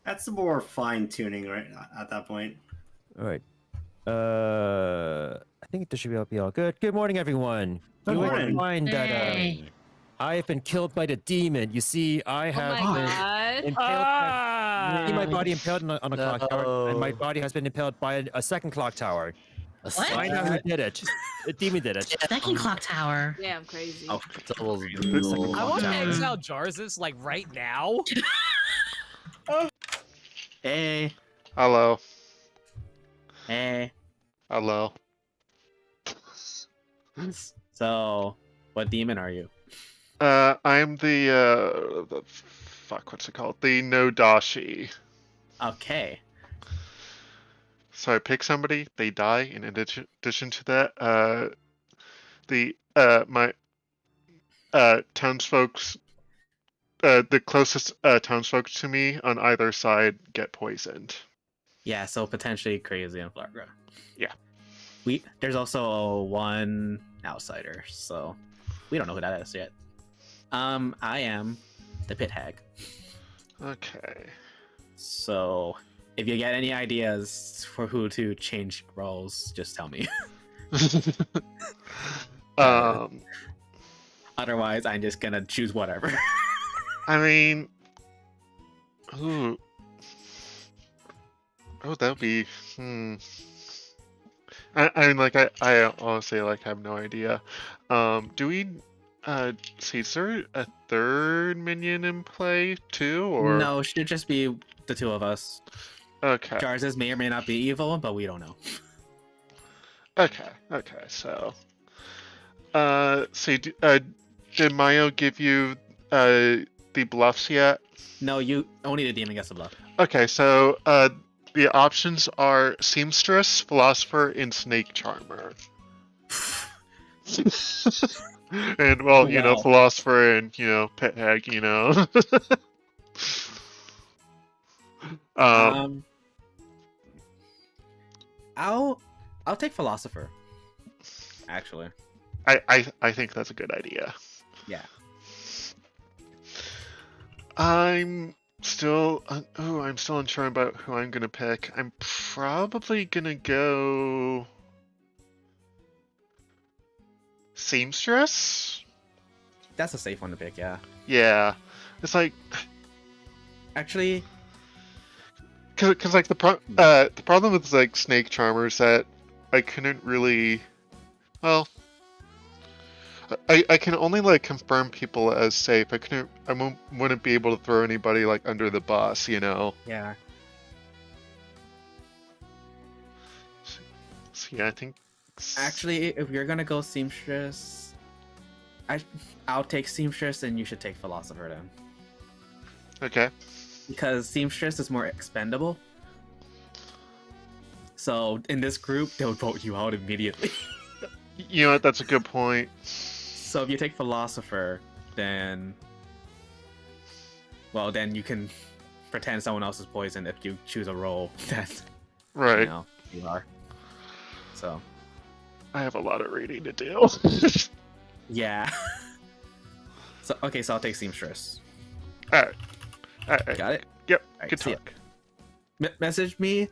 That's the more fine tuning, right? At that point. All right. I think this should be all good. Good morning, everyone. Good You would morning. find that Hey. I have been killed by the demon. You see, I Oh have my been god. impaled. I see my body impaled on a No. clock tower, and my body has been impaled by a second clock tower. Find out who did it. The demon did it. Second clock tower. Damn, crazy. Oh, Double I want to Yeah. exile Jarzus like right now. Hey. Hello. Hey. Hello. So, what demon are you? I'm the fuck, what's it called? The Nodashi. Okay. So I pick somebody, they die. In addition to that, my townsfolk, the closest townsfolk to me on either side get poisoned. Yeah, so potentially crazy and Flarga. Yeah. There's also one outsider, so we don't know who that is yet. I am the pit hag. Okay. So if you get any ideas for who to change roles, just tell me. Otherwise, I'm just gonna choose whatever. I mean, ooh. Oh, that'd be. I mean, like, I honestly like have no idea. Do we? See, is there a third minion in play too, or No, it should just be the two of us. Okay. Jarzas may or may not be evil, but we don't know. Okay. So, see, did Mayo give you the bluffs yet? No, you only the demon gets the bluff. Okay, so the options are Seamstress, Philosopher, and Snake Charmer. And well, you know, Well. Philosopher and Pit Hag, I'll take Philosopher. Actually. I think that's a good idea. Yeah. I'm still unsure about who I'm gonna pick. I'm probably gonna go Seamstress. That's a safe one to pick, yeah. Yeah, it's like actually, because like the problem with like Snake Charmer is that I couldn't really, well, I can only like confirm people as safe. I wouldn't be able to throw anybody like under the bus, Yeah. So yeah, I think. Actually, if you're gonna go Seamstress, I'll take Seamstress, and you should take Philosopher then. Okay. Because Seamstress is more expendable. So in this group, they'll vote you out immediately. You know what? That's a good point. So if you take Philosopher, then you can pretend someone else is poisoned if you choose a role that right. You are. So I have a lot of reading to do. Yeah. So I'll take Seamstress. All right. Got it. Yep. Right, good talk. Message me,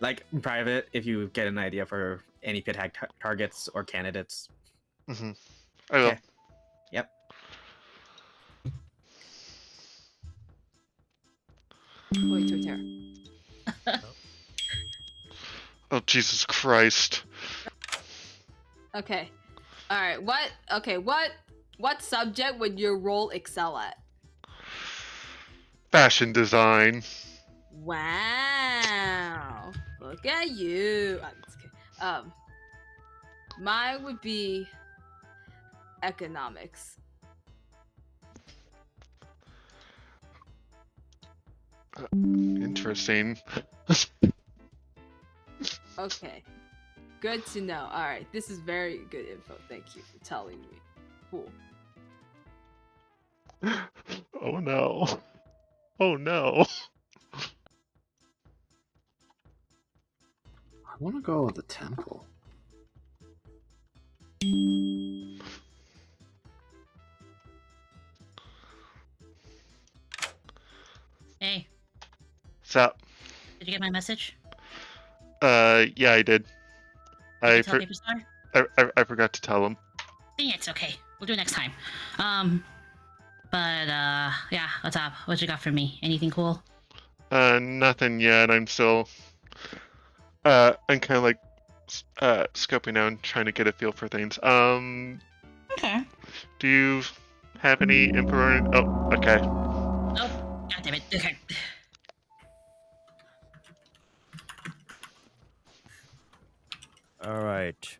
like in private, if you get an idea for any pit hag targets or candidates. Mm-hmm. I will. Okay. Yep. Wait, Torterra. Oh Jesus Christ. Okay. All right. What subject would your role excel at? Fashion design. Wow. Look at you. I'm just kidding. Mine would be economics. Interesting. Okay. Good to know. All right. This is very good info. Thank you for telling me. Cool. Oh no. Oh no. I want to go with the temple. Hey, What's up? did you get my message? Yeah, I did. I Tell Paper Star? I forgot to tell him. It's okay. We'll do it next time. But yeah, what's up? What you got for me? Anything cool? Nothing yet. I'm still I'm kind of like scoping out and trying to get a feel for things. Okay. Do you have any info? Oh, okay. Oh, god damn it. Okay. All right.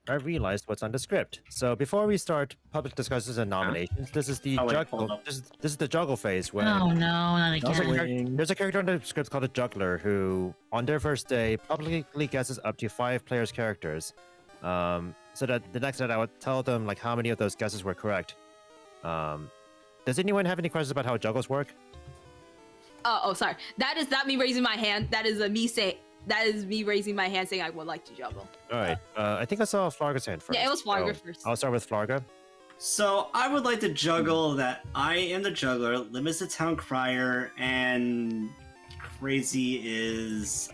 I realized what's on the script. So before we start public discussions and nominations, this is the Oh, wait, hold juggle. up. This is the juggle phase when Oh no, not there's a, again. there's a character on the script called a juggler who, on their first day, publicly guesses up to 5 players' characters. So that the next night I would tell them like how many of those guesses were correct. Does anyone have any questions about how juggles work? Oh, sorry. That is not me raising my hand. That is me raising my hand saying I would like to juggle. All right. I think I saw Flarga's hand first. Yeah, it was Flarga so first. I'll start with Flarga. So I would like to juggle that I am the juggler, Limits the town crier, and crazy is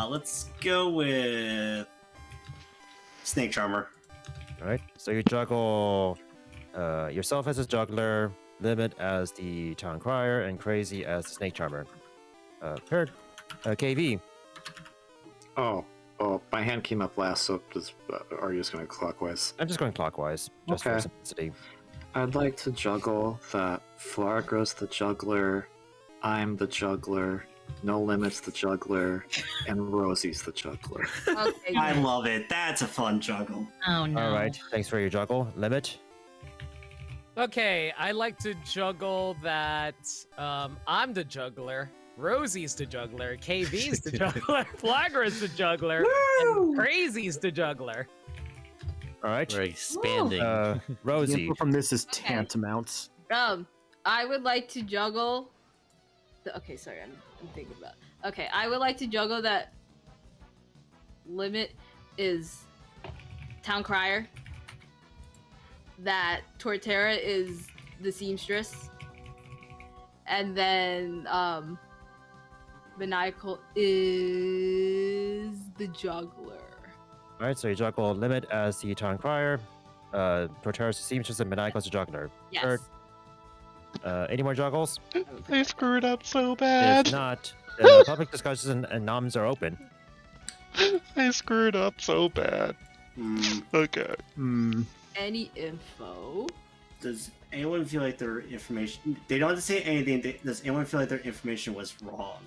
let's go with Snake Charmer. All right. So you juggle yourself as a juggler, Limit as the town crier, and Crazy as the snake charmer. Paired. KV. Oh, my hand came up last, so are you just going to clockwise? I'm just going clockwise, just for Okay. simplicity. I'd like to juggle that Flargra's the juggler, I'm the juggler, No Limits the juggler, and Rosie's the juggler. Okay, I yeah. love it. That's a fun juggle. Oh no. All right. Thanks for your juggle. Limit. Okay, I like to juggle that. I'm the juggler. Rosie's the juggler. KV's the juggler. Flagra's the juggler. And Crazy's the juggler. All right. We're expanding. Rosie. The input from this is Okay. tantamount. I would like to juggle. Okay, sorry, I'm thinking about. Okay, I would like to juggle that. Limit is town crier. That Torterra is the seamstress, and then Maniacal is the juggler. All right. So you juggle Limit as the town crier, Proteus the seamstress, and Maniacal as the juggler. Yes. Third. Any more juggles? I screwed up so If bad. not, public discussions and noms are open. I screwed up so bad. Hmm. Okay. Any info? Does anyone feel like their information? They don't have to say anything. Does anyone feel like their information was wrong,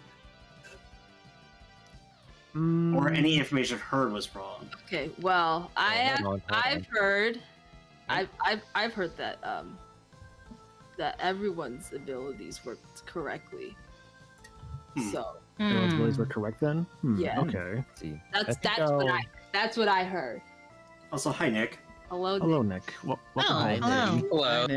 or any information heard was wrong? Okay, well, hold on. I've heard that that everyone's abilities worked correctly. Hmm. So Everyone's Hmm. abilities were correct then? Yeah. Okay. Let's see. that's what I heard. Also, hi Nick. Hello. Hello, Nick. Welcome Oh, home. hello. Hello.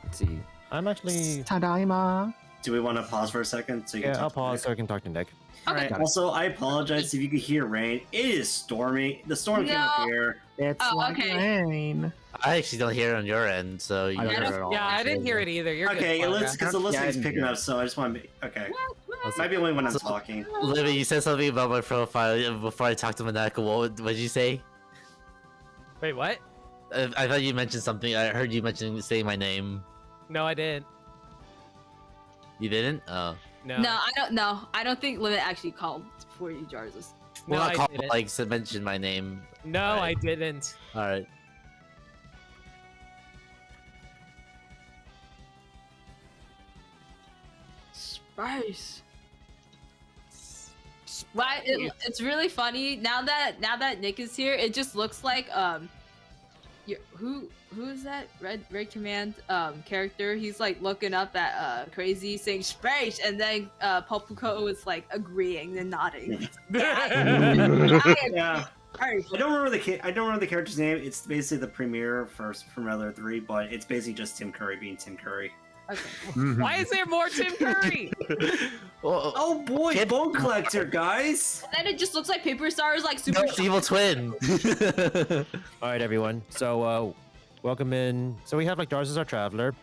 Let's see. I'm actually. Tadaima. Do we want to pause for a second so you can Yeah, talk I'll to pause Nick? so I can talk to Nick. Okay. Got it. Also, I apologize if you could hear rain. It is stormy. The storm came up No. here. It's Oh, like okay. rain. I actually don't hear it on your end, so you I don't Yeah, hear it at all. Yeah, I didn't hear it either. You're Okay, good. let's because the Yeah, I listening's didn't picking hear up. it. So I just want to. Okay, Also- might be only when I'm So- talking. Libby, you said something about my profile before I talked to Manaka. What did you say? Wait, what? I thought you mentioned something. I heard you mentioning saying my name. No, I didn't. You didn't? Oh. No. No, I don't know. I don't think Limit actually called for you, Jarzus. No, Well, I I called, didn't. like, to mention my name. No, I Alright. didn't. Alright. Spice. Right, it's really funny now that Nick is here. It just looks like who is that Red Command character? He's like looking up at Crazy saying space, and then Popuko is like agreeing and nodding. Yeah. Space. I don't remember the character's name. It's basically the premiere from Rather 3, but it's basically just Tim Curry being Tim Curry. Okay. Why is there more Tim Curry? Oh, Oh boy, Kid- Bone Collector, guys! And then it just looks like Paper Star is like super. no, it's Evil Twin. All right, everyone. So, welcome in. So we have like Dars as our traveler,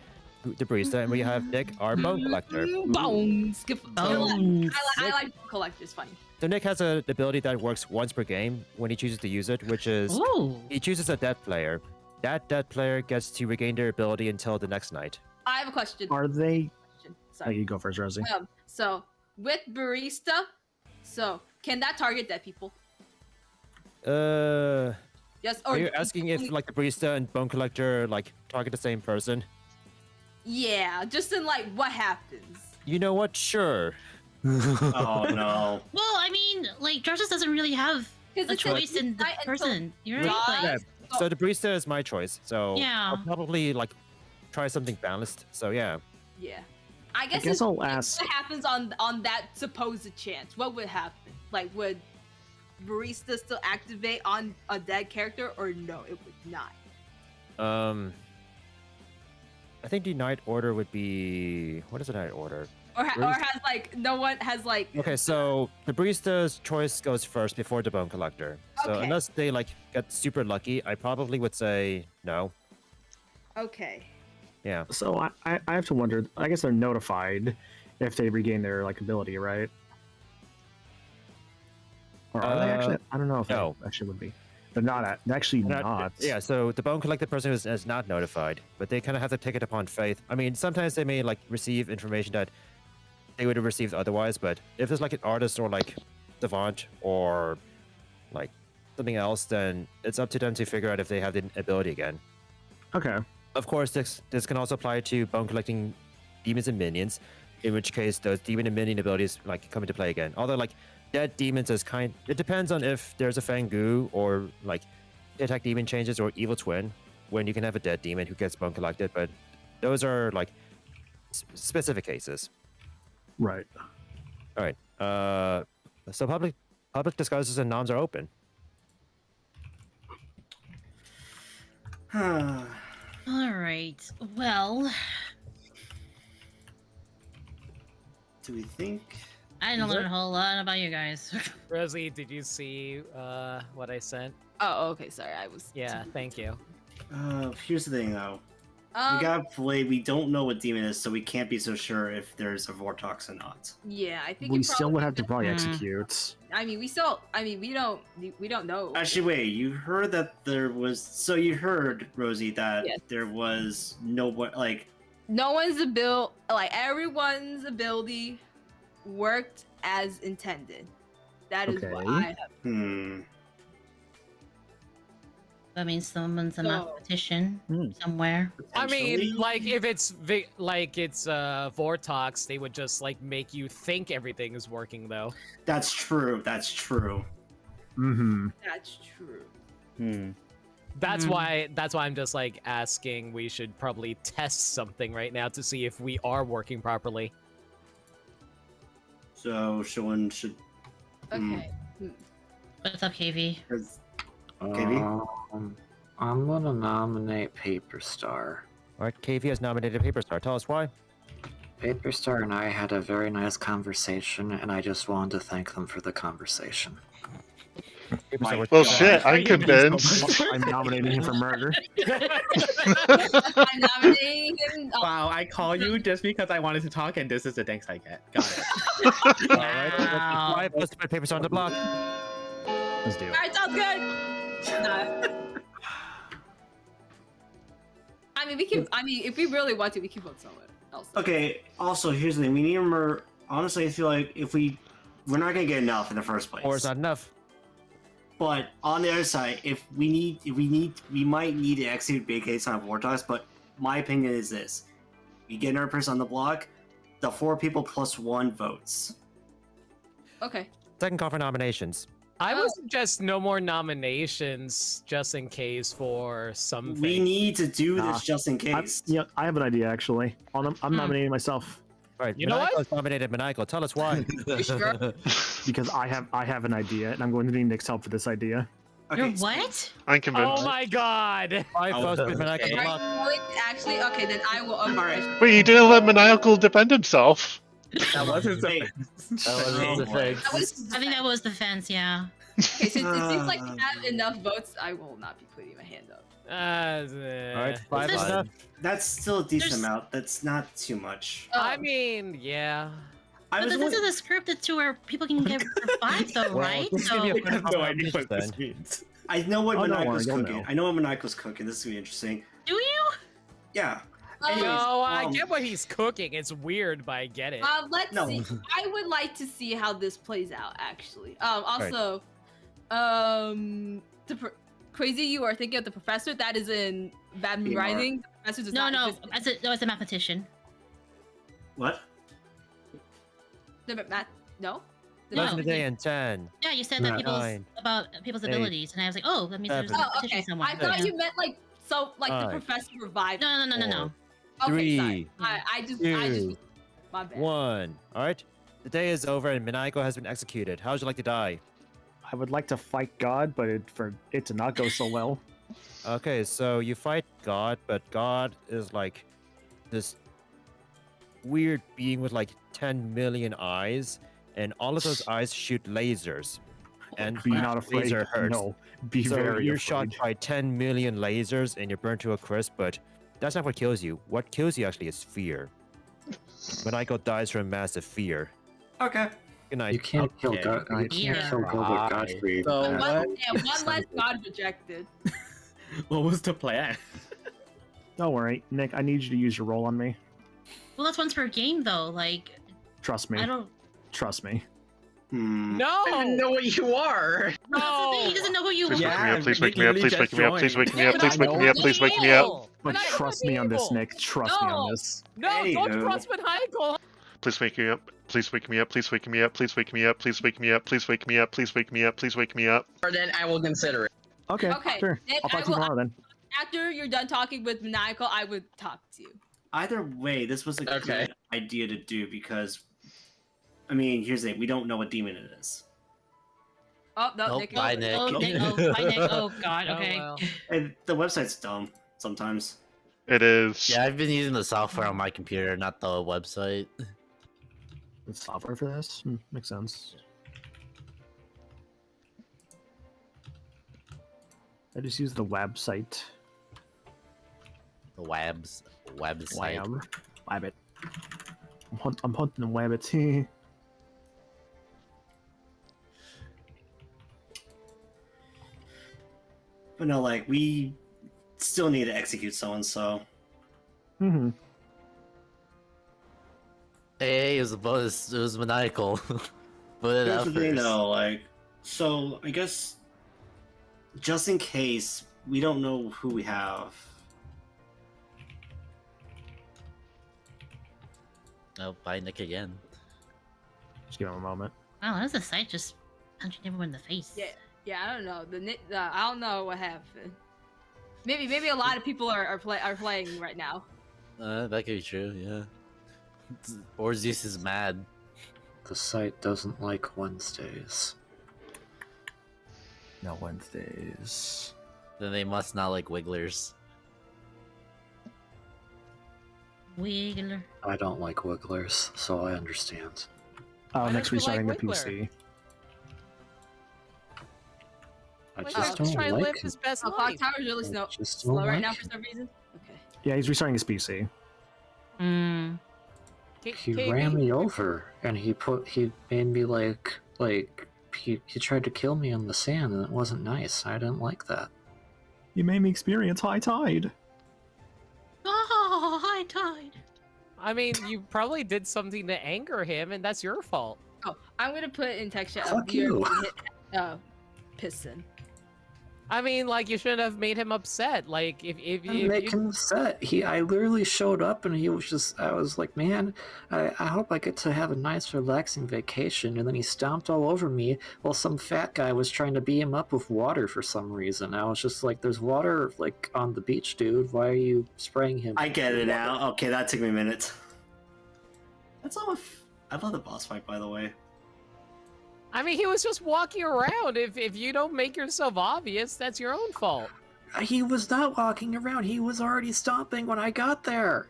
the barista, and we have Nick, our bone collector. Bones. Bones. I like bone collectors. Funny. So Nick has an ability that works once per game when he chooses to use it, which is Ooh. he chooses a dead player. That dead player gets to regain their ability until the next night. I have a question. Are they? Oh, Sorry. you go first, Rosie. So with barista, so can that target dead people? Yes. Or Are you asking if like the barista and bone collector like target the same person? Yeah, just in like what happens. You know what? Sure. Oh no. Well, I mean, like Jarvis doesn't really have Because a it's choice in the night until person. You're dawn. right. Yeah, Like, so the barista is my choice. So Yeah. I'll probably like try something balanced. So yeah. Yeah. I guess, guess it's- I'll ask- what happens on that supposed chance. What would happen? Like, would barista still activate on a dead character, or no, it would not? I think the night order would be, what is a night order? Or has like no one has like. Okay, so the barista's choice goes first before the bone collector. So Okay. unless they like get super lucky, I probably would say no. Okay. Yeah. So I have to wonder. I guess they're notified if they regain their like ability, right? Or are they actually? I don't know if no. they actually would be. They're not actually not. Yeah, so the bone collector person is not notified, but they kind of have to take it upon faith. I mean, sometimes they may like receive information that they would have received otherwise, but if there's like an artist or like savant or like something else, then it's up to them to figure out if they have the ability again. Okay. Of course, this can also apply to bone collecting demons and minions, in which case those demon and minion abilities like come into play again. Although like dead demons is it depends on if there's a Fangu or like attack demon changes or evil twin, when you can have a dead demon who gets bone collected, but those are like specific cases. Right. All right. So public disguises and noms are open. all right. Well, Do we think? I didn't learn a whole lot about you guys. Rosie, did you see what I sent? Oh, okay. Sorry, I was. Yeah, thank you. Here's the thing though. Um, We gotta play. We don't know what demon is, so we can't be so sure if there's a Vortox or not. Yeah, I think We it still would probably- have to probably Hmm. execute. I mean, we still. I mean, we don't know. Actually, wait. You heard that there was. So you heard, Rosie, that Yes. there was no like. No one's everyone's ability worked as intended. That is what Okay. I have. That means someone's a So- mathematician somewhere. I mean, Potentially. like if it's Vortox, they would just like make you think everything is working though. That's true. That's true. Mm-hmm. That's true. That's why I'm just like asking. We should probably test something right now to see if we are working properly. So someone should. Okay. What's up, KV? KV? I'm gonna nominate Paper Star. All right, KV has nominated Paper Star. Tell us why. Paper Star and I had a very nice conversation, and I just wanted to thank them for the conversation. Paper Star, Well, shit, I'm convinced. I'm nominating him for murder. I'm nominating him. Wow, I call you just because I wanted to talk, and this is the thanks I get. Got it. All right, Wow. let's put Paper Star on the block. Let's do All it. right, sounds good. No. I mean, we can. I mean, if we really want to, we can vote somewhere else. Okay. Also, here's the thing. We need to remember. Honestly, I feel like if we're not gonna get enough in the first place. Or it's not enough. But on the other side, we might need to execute big case on Vortox. But my opinion is this: we get another person on the block, the 4 people plus 1 votes. Okay. Second call for nominations. I would Oh. suggest no more nominations just in case for something. We need to do Nah. this just in case. Yeah, I have an idea actually. I'm nominating myself All right, You know what? Maniacal has nominated Maniacal. Tell us why. You sure? because I have an idea, and I'm going to need Nick's help for this idea. You're Okay, so- what? I'm Oh convinced. my god! 5 votes with Maniacal on the Are block. you willing to actually? Okay, then I will. Okay. All right. Wait, you didn't let Maniacal defend himself. That was his Hey, That was- I think that was defense, yeah. Okay, since it seems like we have enough votes, I will not be putting my hand up. All right, 5 This is is- enough. that's still a decent There's- amount. That's not too much. I mean, yeah. I But was this wondering- is scripted to where people can get revived, though, Well, right? this is gonna So be a I have no idea nominations what this then. means. I know what Oh, don't Maniacal's worry, you'll cooking. know. I know what Maniacal's cooking. This is gonna be interesting. do you? Yeah. Um, Anyways, No, I um, get what he's cooking. It's weird, but I get it. Let's No. see. I would like to see how this plays out. Actually, also, Crazy, you are thinking of the professor that is in Batman Being Rising. The professor does No, not no, exist. as a mathematician. What? The math. No. No. Closing the day in 10. Yeah, you said that Nine, about people's 8, abilities, and I was like, oh, that means there's seven. a petition someone. I thought you meant like the 5, professor revived. No. Okay, sorry. 3, I just 2, my bad. 1. All right. The day is over and Minako has been executed. How would you like to die? I would like to fight God, but for it to not go so well. Okay, so you fight God, but God is like this weird being with like 10 million eyes, and all of those eyes shoot lasers. And Be each not afraid. laser hurts. No, be So very you're afraid. shot by 10 million lasers and you're burnt to a crisp, but that's not what kills you. What kills you actually is fear. Minako dies from massive fear. Okay. Good night. You can't kill Okay. God. You Yeah. can't kill God with Godfrey. So That's- what? One less God rejected. What was the plan? Don't worry, Nick. I need you to use your roll on me. Well, that's once per game, though. Like, Trust me. I don't. Trust me. No! I don't know what you are. That's the thing, he doesn't know who you Please are. wake me up, please wake me up, please wake me up, please wake me up, please wake me up, But trust me on this, Nick. Trust me on this. No, Hey, don't no. trust Maniacal! please wake me up, please wake me up, please wake me up, please wake me up, please wake me up, please wake me up, please wake me up, please wake me up. Or then I will consider it. Okay, Okay, sure. then I'll talk I to you will- tomorrow then. After you're done talking with Maniacal, I would talk to you. Either way, this was a Okay. good idea to do because, I mean, here's the thing: we don't know what demon it is, Oh, no, Nope, Nick. bye, Nick. Oh, Nick. Oh, bye, Nick. Oh, God. Oh, Okay. well. and the website's dumb sometimes. It is. Yeah, I've been using the software on my computer, not the website. The software for this makes sense. I just use the website. The website. Wabbit. I'm hunting the wabbits. But no, like we still need to execute someone. So Mm-hmm. Hey, it was a bonus. It was Maniacal. Put it here's out the thing, first. though. Like, so I guess just in case we don't know who we have. Oh, bye, Nick again. Just give him a moment. Wow, how's the site just punching everyone in the face? Yeah, I don't know. I don't know what happened. Maybe a lot of people are playing right now. That could be true. Yeah. Or Zeus is mad. The site doesn't like Wednesdays. No Wednesdays. Then they must not like wigglers. Wiggler. I don't like wigglers, so I understand. Oh, Why next don't you restarting like the Wiggler? PC. I Like, just he's trying don't to like live his him. best Oh, Clock life. Tower's really I slow just don't right like now for him. some reason. Okay. Yeah, he's restarting his PC. Hmm. He KB? ran me over, and he made me he tried to kill me in the sand, and it wasn't nice. I didn't like that. You made me experience high tide. Oh, I died. I mean, you probably did something to anger him, and that's your fault. Oh, I'm gonna put in text chat. Fuck you. Piston. I mean, like, you shouldn't have made him upset. Like, if Didn't make him upset. I literally showed up, and he was just. I was like, man, I hope I get to have a nice, relaxing vacation. And then he stomped all over me while some fat guy was trying to beat him up with water for some reason. I was just like, there's water like on the beach, dude. Why are you spraying him? I get with it water? now. Okay, that took me a minute. That's all. I love the boss fight, by the way. I mean, he was just walking around. If you don't make yourself obvious, that's your own fault. He was not walking around. He was already stomping when I got there.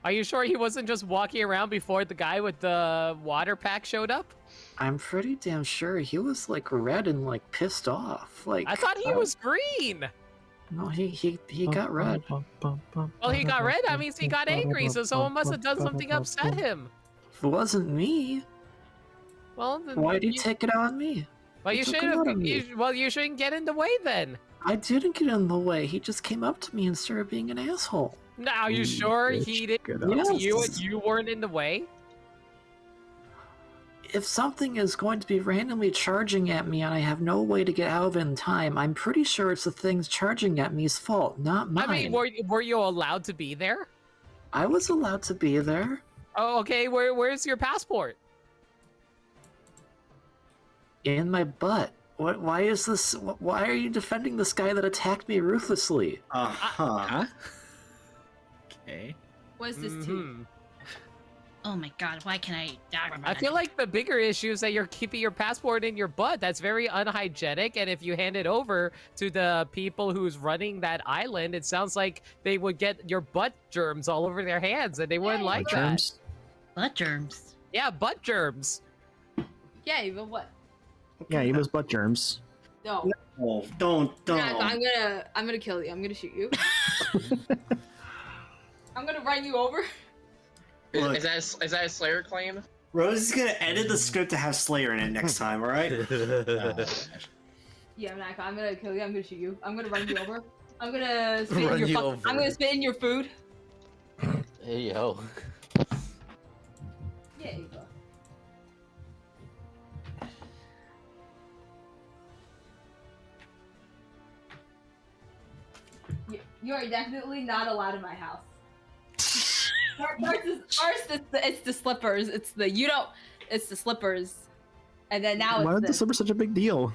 Are you sure he wasn't just walking around before the guy with the water pack showed up? I'm pretty damn sure he was like red and like pissed off. Like I thought he was green. No, he got red. Well, he got red. That means he got angry. So someone must have done something to upset him. It wasn't me. Well, then Why did you take it out on me? Well, you It took should it out on have. me. Well, you shouldn't get in the way then. I didn't get in the way. He just came up to me and started being an asshole. Now, are you sure he didn't? Yes. You weren't in the way. If something is going to be randomly charging at me and I have no way to get out of it in time, I'm pretty sure it's the thing's charging at me's fault, not mine. I mean, were you allowed to be there? I was allowed to be there. Oh, okay. Where's your passport? in my butt. What? Why is this? Why are you defending this guy that attacked me ruthlessly? Huh? Okay. What is this too? Oh my god, why can I? I feel like the bigger issue is that you're keeping your passport in your butt. That's very unhygienic. And if you hand it over to the people who's running that island, it sounds like they would get your butt germs all over their hands, and they wouldn't Yeah, like butt that. Germs? Butt germs. Yeah, butt germs. Yeah, even what? Yeah, he was butt germs. No. Oh, don't. I'm gonna kill you. I'm gonna shoot you. I'm gonna run you over. Look. Is that a Slayer claim? Rose is gonna edit the script to have Slayer in it next time, alright? Yeah, I'm gonna kill you. I'm gonna shoot you. I'm gonna run you over. I'm gonna spit Run in your you fuck- over. I'm gonna spit in your food. Hey, yo. Yeah, you go. You are definitely not allowed in my house. First, it's the slippers. It's the slippers, and then now Why it's is the slipper such a big deal?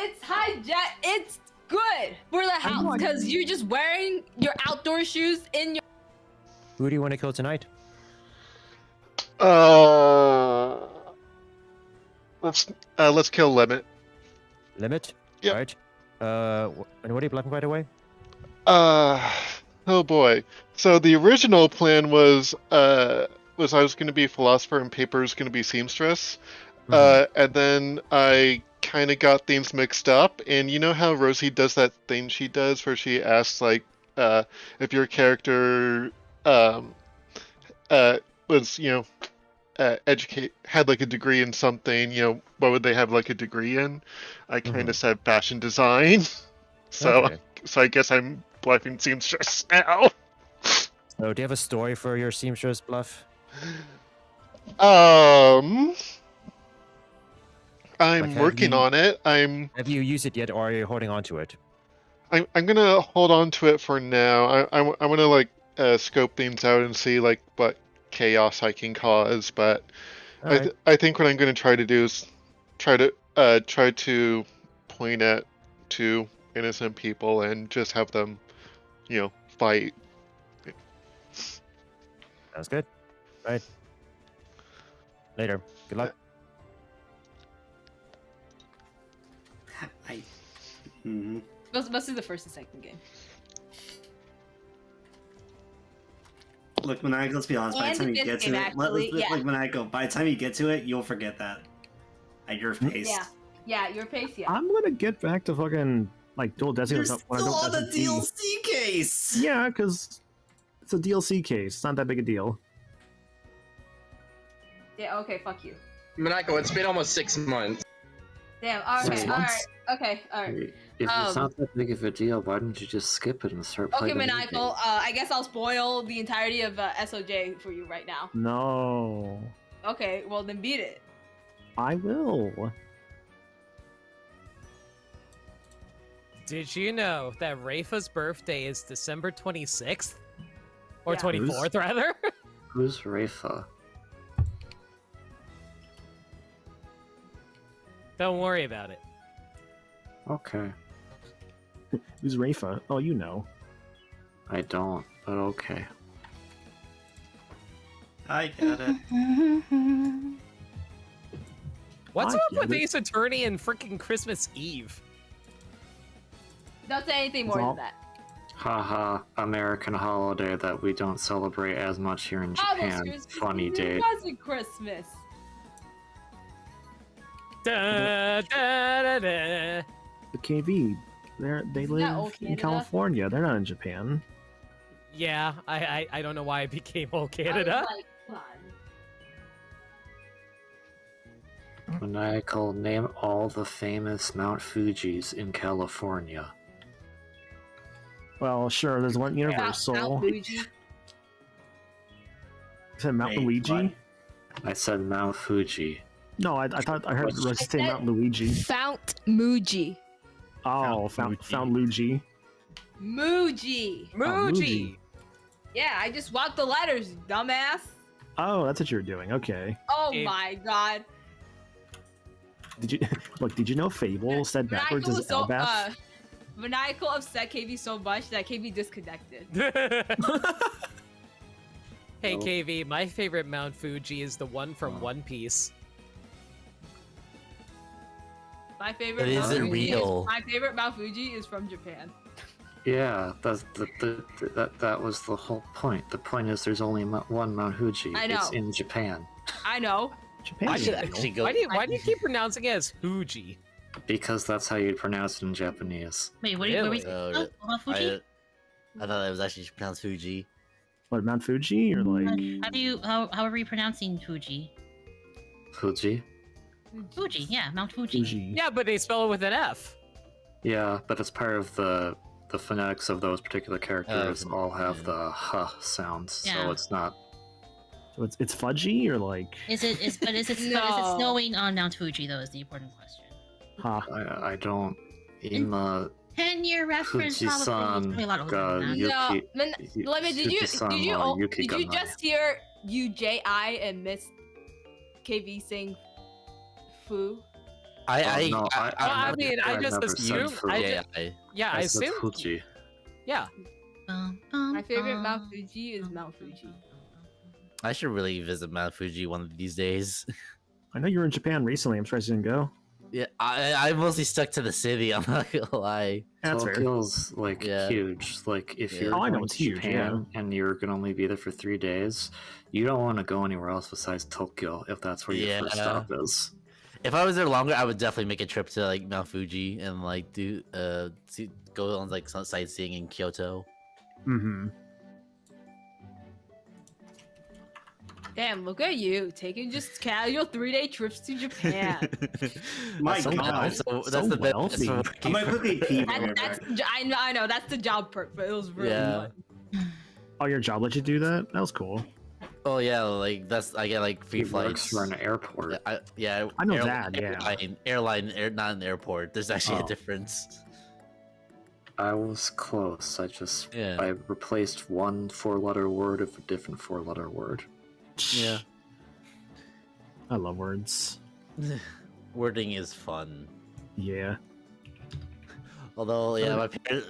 It's hijack. It's good for the house because you're just wearing your outdoor shoes in your. Who do you want to kill tonight? Let's kill Limit. Limit? Yep. Right. And what are you playing, by the way? Oh boy. So the original plan was I was going to be philosopher and Paper was going to be seamstress. And then I kind of got things mixed up. And you know how Rosie does that thing she does where she asks like if your character was had like a degree in something, what would they have like a degree in? I kind of said fashion design. So Okay. so I guess I'm bluffing seamstress now. So, do you have a story for your seamstress bluff? I'm Like, have working you- on it. Have you used it yet, or are you holding on to it? I'm gonna hold on to it for now. I want to like scope things out and see like what chaos I can cause. But Alright. I think what I'm gonna try to do is try to point at two innocent people and just have them, fight. Sounds good. Right. Later. Good luck. Let's do the first and second game. Look, Maniac, let's be honest, by the And time the you fifth get to game, it, actually, yeah. like Maniac, by the time you get to it, you'll forget that. At your pace. Yeah, your pace. Yeah. I'm gonna get back to fucking like dual You're destiny. still on the DLC case! Yeah, because it's a DLC case. It's not that big a deal. Yeah. Okay. Fuck you. Monaco, it's been almost 6 months. Damn. All 6 right. All right. months? Okay. All right. If it's not that big of a deal, why don't you just skip it and start Okay, playing? the Maniacal. game? I guess I'll spoil the entirety of SOJ for you right now. No, Okay. Well, then beat it. I will. Did you know that Rafa's birthday is December 26th? Or Yeah. 24th, rather? Who's Rafa? Don't worry about it. Okay, Who's Rafa? Oh, you know. I don't, but okay. I get it. What's I up get with it. Ace Attorney and freaking Christmas Eve? Don't say anything more Well- than that. Haha, American holiday that we don't celebrate as much here in Almost Japan. Christmas. Funny It date. wasn't Christmas. Da, da, da, da. The KV. They Isn't that live old in Canada? California. They're not in Japan. Yeah, I don't know why it became all I was Canada. like, come on. Maniacal, name all the famous Mount Fuji's in California. Well, sure. There's one Universal. Mount Fuji. You said Mount Wait, Luigi? what? I said Mount Fuji. No, I thought I heard I Rosie say said- Mount Luigi. Fount Muji. Oh, found Luigi. Muji. Muji! Muji. Yeah, I just swapped the letters, dumbass. Oh, that's what you were doing. Okay. Oh It- my god. Did you look? Did you know Fable said backwards Maniacal is was so Elbaf? Maniacal upset KV so much that KV disconnected. Hey Oh. KV, my favorite Mount Fuji is the one from One Piece. My favorite. But is Mount it Fuji real? My favorite Mount Fuji is from Japan. Yeah, that was the whole point. The point is there's only one Mount Fuji. I know. It's in Japan. I know. Japan. I is should real. actually go. Why do you keep pronouncing it as Fuji? Because that's how you pronounce it in Japanese. Wait, what are you? Really? Mount Fuji? I thought it was actually pronounced Fuji. What, Mount Fuji or like? How are we pronouncing Fuji? Fuji? Fuji, yeah, Mount Fuji. Fuji. Yeah, but they spell it with an F. Yeah, but it's part of the phonetics of those particular characters Oh, all have the huh sounds, Yeah. so it's not. So it's fudgy or like? Is it? But is it No. snowing on Mount Fuji though? Is the important question. Ha. I don't. In 10-year reference, probably. Fuji-san Probably a lot older than that. Yuki. No, Lemon, did you Yuki did you Ganai. just hear UJI and Miss KV sing Fu? I no, I mean, I I've just never said assumed. Fuji. Yeah, I said assumed. Fuji. Yeah. My favorite Mount Fuji is Mount Fuji. I should really visit Mount Fuji one of these days. I know you were in Japan recently. I'm surprised you didn't go. Yeah, I mostly stuck to the city. I'm not gonna lie. That's fair. Tokyo's like Yeah. huge. Like if Yeah. you're Oh, I know going it's to huge, Japan and you're gonna only be there for 3 days, you don't want to go anywhere else besides Tokyo if that's where your first Yeah. stop is. If I was there longer, I would definitely make a trip to like Mount Fuji and like go on like some sightseeing in Kyoto. Mm-hmm. Damn, look at you taking just casual 3-day trips to Japan. My That's so- God. that's the best wealthy. for I working might for- quickly pee. I know that's the job perk, but it was really Yeah. fun. Oh, your job let you do that? That was cool. Oh yeah, like I get like free He works flights. for an airport. Yeah, I know that, yeah. Airline, not an airport. There's actually Oh. a difference. I was close. Yeah. I replaced one 4-letter word with a different 4-letter word. Yeah. I love words. Wording is fun. Yeah. Although, yeah,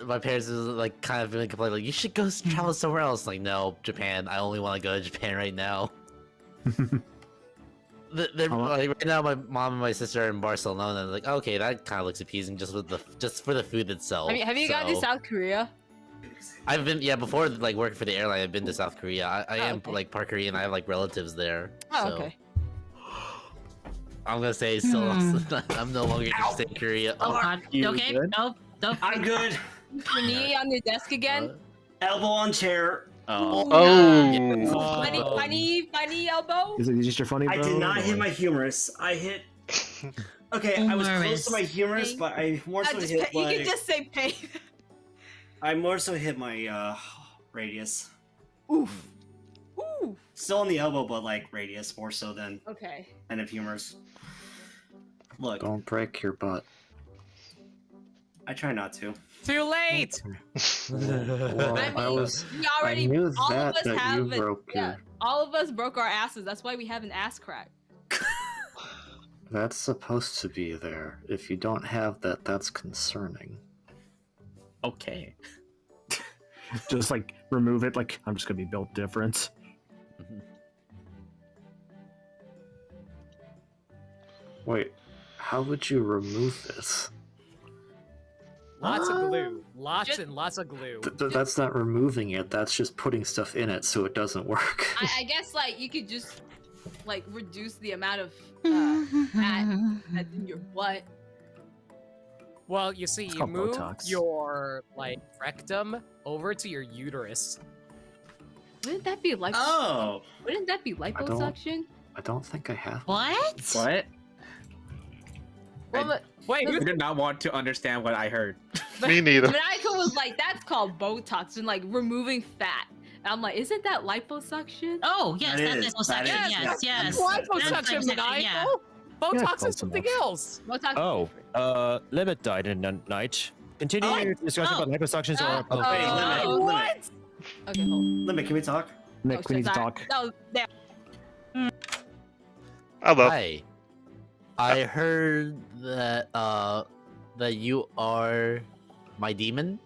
my parents was like kind of feeling complaining, like you should go travel somewhere else. Like, no, Japan. I only want to go to Japan right now. Like, right now, my mom and my sister are in Barcelona. And like, okay, that kind of looks appeasing just for the food itself. Have you gone to So- South Korea? I've been before like working for the airline. I've been to South Korea. I am okay. like part Korean. I have like relatives there. Oh, so okay. I'm gonna say still. I'm no longer interested in Korea. Oh God. You Okay. good? Nope. Nope. I'm good. Your knee on your desk again? Elbow on chair. Oh. Funny elbow? Is it just your funny I bone? did not or- hit my humerus. I hit. Okay, I was close to my humerus, but I more so hit You my. can just say pain. I more so hit my radius. Oof. Ooh. Still on the elbow, but like radius more so than Okay. end of humerus. Look, Don't break your butt. I try not to. Too late. Well, I I mean, was. We already, I knew all that of us that have you it. broke Yeah, your. all of us broke our asses. That's why we have an ass crack. That's supposed to be there. If you don't have that, that's concerning. Okay. Just like remove it. Like I'm just gonna be built different. Wait, how would you remove this? Lots of glue. Lots Just- and lots of glue. That's not removing it. That's just putting stuff in it so it doesn't work. I guess like you could just like reduce the amount of fat that's in your butt. Well, you see, It's you called move Botox. your like rectum over to your uterus. Wouldn't that be like? Oh, Wouldn't that be liposuction? I don't think I have. What? What? Well, but Wait, I did not want to understand what I heard. Me neither. Maniacal was like, that's called Botox and like removing fat. And I'm like, isn't that liposuction? Oh yes, That that's is- liposuction. that is- Yes, yes. liposuction, That's maniacal. yeah. Botox close is something enough. else. Botox. Oh, Limit died in the night. Continue your discussion Oh. about liposuctions or. wait, limit. What? Okay, hold. Limit, can we talk? Nick, Oh, we need to sorry. talk. No, there. Hello. Hi. I heard that that you are my demon.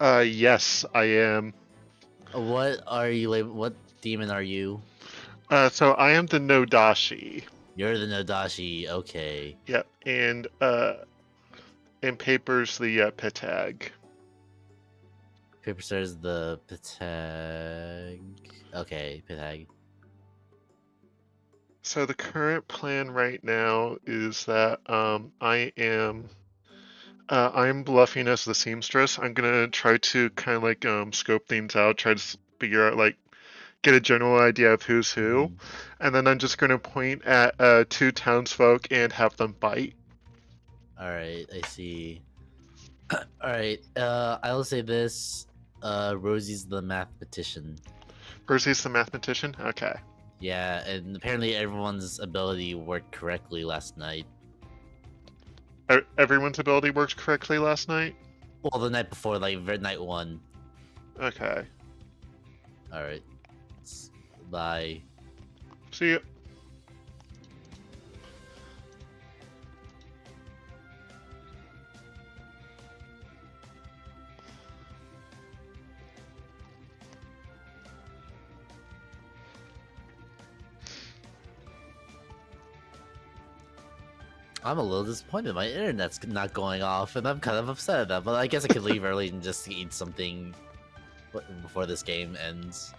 Yes, I am. What are you? What demon are you? So I am the Nodashi. You're the Nodashi. Okay. Yep, and Paper's the Petag. Paper Star's the Petag. Okay, Petag. So the current plan right now is that I'm bluffing as the seamstress. I'm gonna try to kind of like scope things out, try to figure out like get a general idea of who's who, and then I'm just gonna point at 2 townsfolk and have them bite. All right, I see. All right. I'll say this. Rosie's the mathematician. Rosie's the mathematician. Okay. Yeah, and apparently everyone's ability worked correctly last night. Everyone's ability worked correctly last night? Well, the night before, like night 1. Okay. Alright. Bye. See ya. I'm a little disappointed. My internet's not going off, and I'm kind of upset at that. But I guess I could leave early and just eat something before this game ends.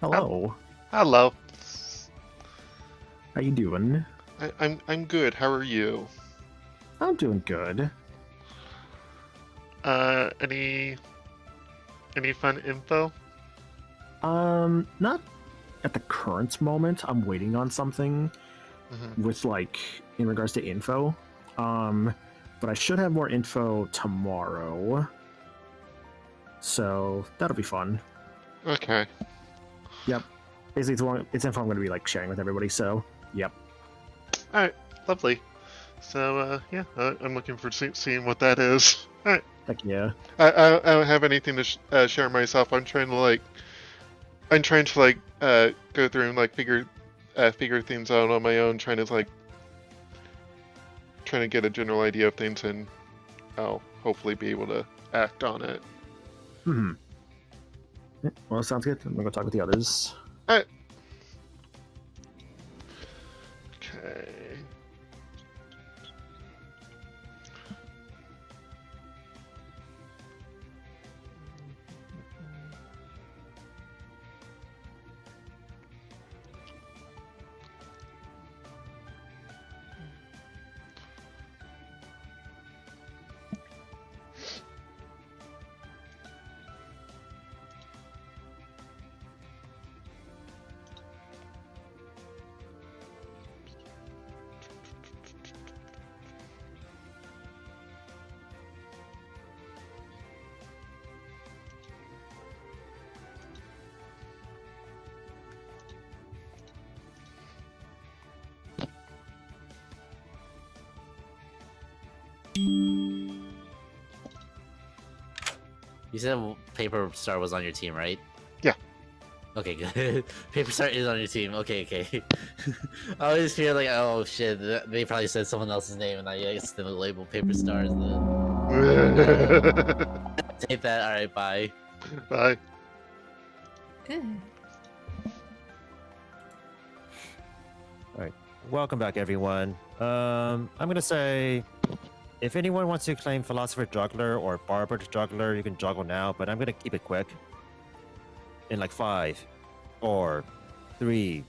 Hello. Hello. How you doing? I'm good. How are you? I'm doing good. Any fun info? Not at the current moment. I'm waiting on something with like in regards to info. But I should have more info tomorrow. So that'll be fun. Okay. Yep. Basically, it's info I'm going to be like sharing with everybody. So, yep. All right. Lovely. So, yeah, I'm looking forward to seeing what that is. All right. Heck yeah. I don't have anything to share myself. I'm trying to go through and like figure things out on my own. Trying to get a general idea of things, and I'll hopefully be able to act on it. Well, sounds good. I'm gonna go talk with the others. Alright. Okay. You said Paper Star was on your team, right? Yeah. Okay, good. Paper Star is on your team. Okay. I always feel like, oh shit, they probably said someone else's name, and I accidentally labeled Paper Star as the. Take that. All right, bye. Bye. Good. All right. Welcome back, everyone. I'm gonna say, if anyone wants to claim Philosopher Juggler or Barber Juggler, you can juggle now, but I'm gonna keep it quick. In like 5, 4, 3,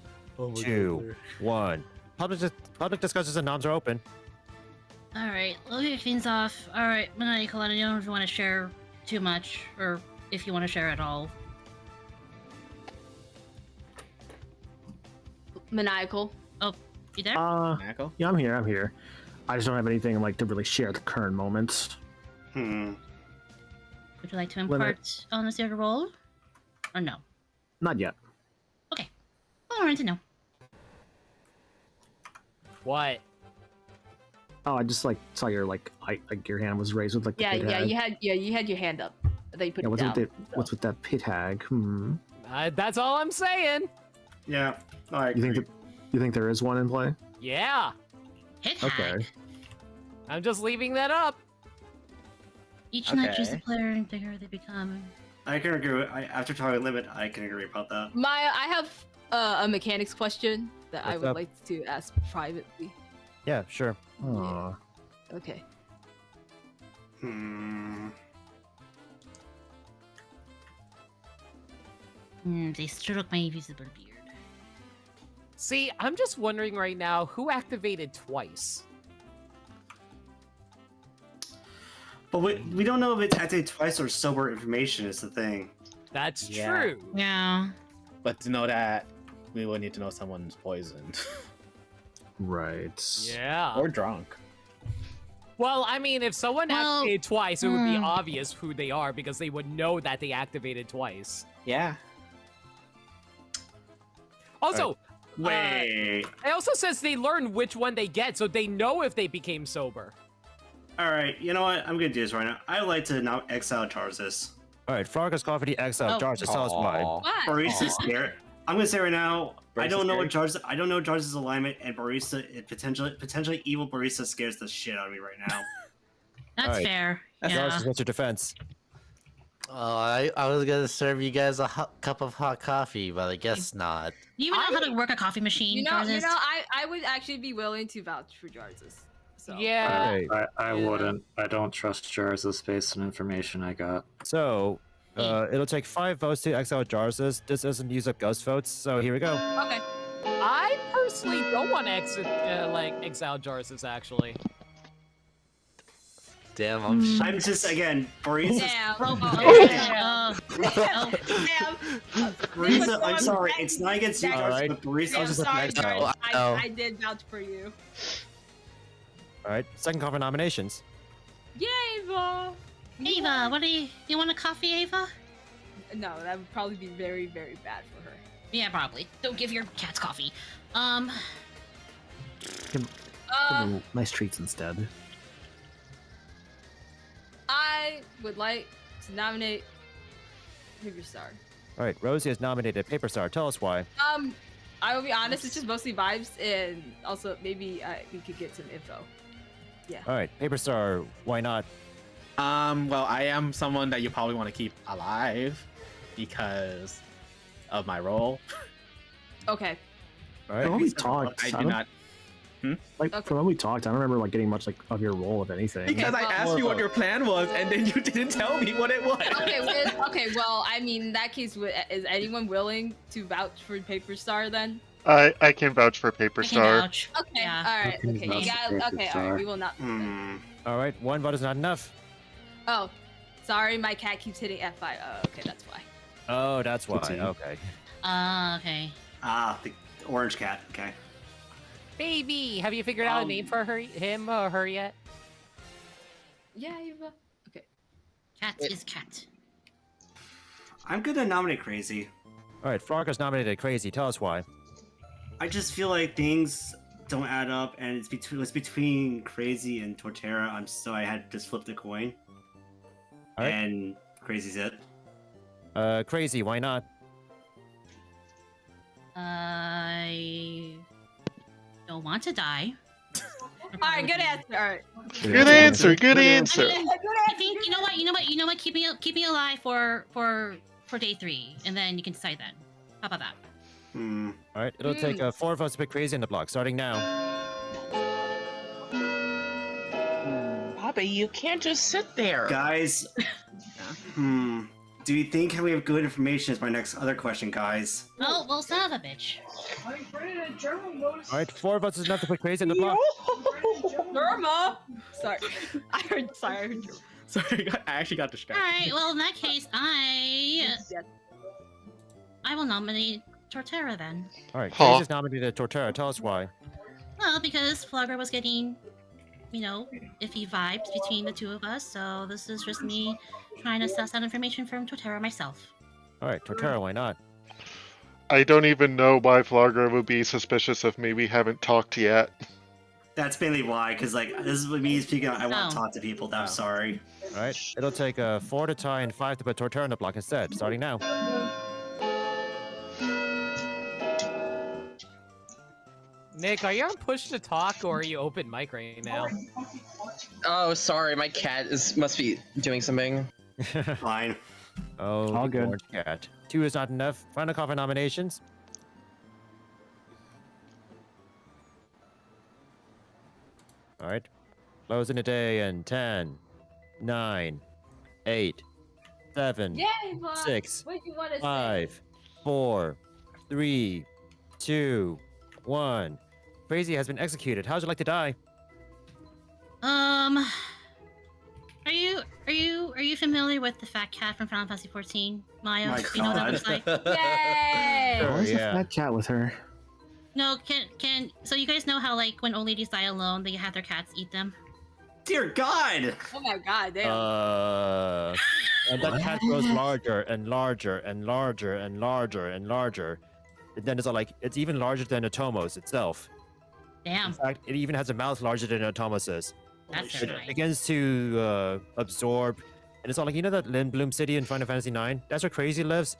2, 1. Public discussions and noms are open. All right, we'll kick things off. All right, Maniacal, I don't know if you want to share too much, or if you want to share at all. Maniacal. Oh, you there? Maniacal? Yeah, I'm here. I just don't have anything like to really share at the current moment. Would you like to Limit. impart on the zero roll? Or no? Not yet. Okay. Well, I wanted to know. What? Oh, I just like saw your like your hand was raised with like the Yeah, pit yeah, hag. you had your hand up. Then you put Yeah, it what's down. with what's with that pit hag? Hmm. That's all I'm saying. Yeah. All right. You think there is one in play? Yeah. Hit hack. Okay. I'm just leaving that up. Each night choose the Okay. player and bigger they become. I can agree. After talking limit, I can agree about that. Maya, I have a mechanics question that I What's would up? like to ask privately. Yeah, sure. Aw. Okay. They stroke my invisible beard. See, I'm just wondering right now who activated twice. But we don't know if it's activated twice or sober information is the thing. That's Yeah. true. Yeah. But to know that, we will need to know someone's poisoned Right. Yeah. or drunk. Well, I mean, if someone Well, activated twice, it would be hmm. obvious who they are because they would know that they activated twice. Yeah. Also, Wait. it also says they learn which one they get, so they know if they became sober. All right. You know what? I'm gonna do this right now. I would like to now exile Tarsus. All right, Fargus Coffee exile Oh. Jarvis. Tell us why. What? Barista scared. I'm gonna say right now. I Barista don't know what scared? Jarvis. I don't know Jarvis' alignment, and Barista potentially evil Barista scares the shit out of me right now. That's Alright. fair. That's Yeah. Jarvis, what's your defense? Oh, I was gonna serve you guys a cup of hot coffee, but I guess not. Do you even know how to work a coffee machine? You know, Jarvis? I would actually be willing to vouch for Jarvis. So. Yeah. Right. I Yeah. wouldn't. I don't trust Jarvis based on information I got. So, it'll take 5 votes to exile Jarvis. This doesn't use up ghost votes, so here we go. Okay. I personally don't want to exile Jarvis, actually. Damn, I'm Hmm. I'm just again Barista. Damn. Oh, Damn. oh. Damn. Barista, I'm sorry. It's not against you, All Jarvis, right. but Barista. I'm just let sorry, them exile. Jarvis. Oh. I did vouch for you. All right, second call for nominations. Yay, Ava. Ava, what do you want a coffee, Ava? No, that would probably be very, very bad for her. Yeah, probably. Don't give your cats coffee. Give Uh, them nice treats instead. I would like to nominate Paper Star. All right, Rosie has nominated Paper Star. Tell us why. I will be honest, it's just mostly vibes, and also maybe we could get some info. All right, Paper Star, why not? Well, I am someone that you probably want to keep alive because of my role. Okay. All From right, when we talked, I do don't- not. like Okay. from when we talked, I don't remember like getting much like of your role, if anything. Because I well, asked you what your plan was, and then you didn't tell me what it was. Okay, well, I mean, in that case, is anyone willing to vouch for Paper Star then? I can vouch for Paper I can Star. vouch. Okay, Yeah. all right, I can okay, vouch you for got, Paper okay, all Star. right, we will not. all right, 1 vote is not enough. Oh, sorry, my cat keeps hitting F5. Oh, okay, that's why. Oh, that's why. Continue. Okay. Okay. Ah, the orange cat. Okay. Baby, have you figured out a name for him or her yet? Yeah, Eva. Okay. Cat is cat. I'm gonna nominate Crazy. All right, Fargus nominated Crazy. Tell us why. I just feel like things don't add up, and it's between Crazy and Torterra. So I had to just flip the coin, All right. and Crazy's it. Crazy, why not? I don't want to die. All right, good answer. All right. Good answer. Good answer. I think you know what. Keep me alive for day 3, and then you can decide then. How about that? All right, it'll take 4 votes to put Crazy in the block, starting now. Bobby, you can't just sit there. Guys, do you think we have good information? Is my next other question, guys. Oh well, son of a bitch. All right, 4 votes is enough to put Crazy in the block. Norma. Sorry, I heard you. Sorry, I actually got All distracted. right. Well, in that case, I will nominate Torterra then. All right, Huh. Crazy's nominated Torterra. Tell us why. Well, because Flogger was getting iffy vibes between the two of us. So this is just me trying to suss out information from Totera myself. All right, Torterra, why not? I don't even know why Vlogger would be suspicious of me. We haven't talked yet. That's mainly why, because like this is me speaking. I want Oh. to talk to people. I'm sorry. All right, it'll take 4 to tie and 5 to put Torterra in the block instead. Starting now. Nick, are you on push to talk or are you open mic right now? Oh, sorry, my cat must be doing something. Fine. Oh, All the good. orange cat. 2 is not enough. Final call for nominations. All right. Closing the day in 10, 9, 8, 7, Yay, Vlog! 6, What do you want to say? 5, 4, 3, 2, 1. Crazy has been executed. How'd you like to die? Are you familiar with the fat cat from Final Fantasy 14, Maya? My You know what that God. looks like? Yay! Sure, What's yeah. that chat with her? No, so you guys know how like when old ladies die alone, they have their cats eat them? Dear God. Oh my God, damn. And that cat grows larger and larger and larger and larger and larger. And then it's all like, it's even larger than Atomos itself. In Damn, fact, it even has a mouth larger than Atomos's. that's It nice. begins to absorb. And it's all like, you know that Lindblum city in Final Fantasy IX? That's where Crazy lives.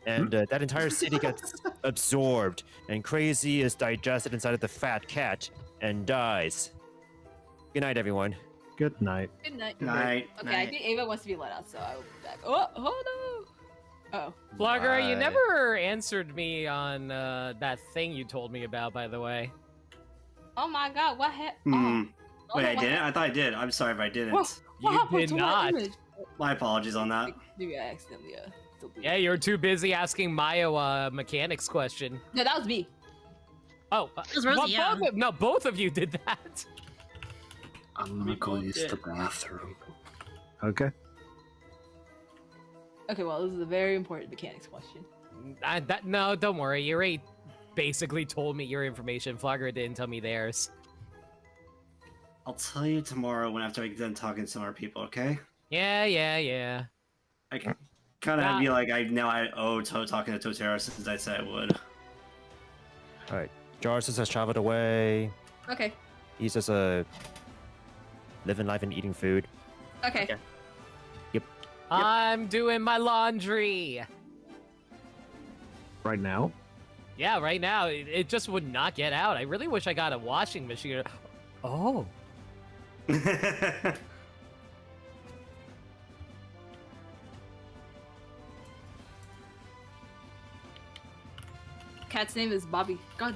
And that entire city gets absorbed. And Crazy is digested inside of the fat cat and dies. Good night, everyone. Good night. Good night. Night. Okay, I think Ava wants to be let out, so I will be back. Oh no! Oh. Vlogger, you Bye. never answered me on that thing you told me about, by the way. Oh my God! What happened? Wait, I didn't? I thought I did. I'm sorry if I didn't. What You happened did to my not. image? My apologies on that. Maybe I accidentally deleted Yeah, it. you're too busy asking Mayo a mechanics question. No, that was me. Oh, was Rosie, yeah. both of you did that. I'm gonna go use the bathroom. Okay. Okay, well, this is a very important mechanics question. No, don't worry. You already basically told me your information. Vlogger didn't tell me theirs. I'll tell you tomorrow when after I get done talking to some more people, okay? Yeah. I kind of feel like I owe talking to Totera since I said I would. All right. Jarsis has traveled away. Okay. He's just living life and eating food. Okay. I'm doing my laundry. Right now? Yeah, right now. It just would not get out. I really wish I got a washing machine. Oh. Cat's name is Bobby. God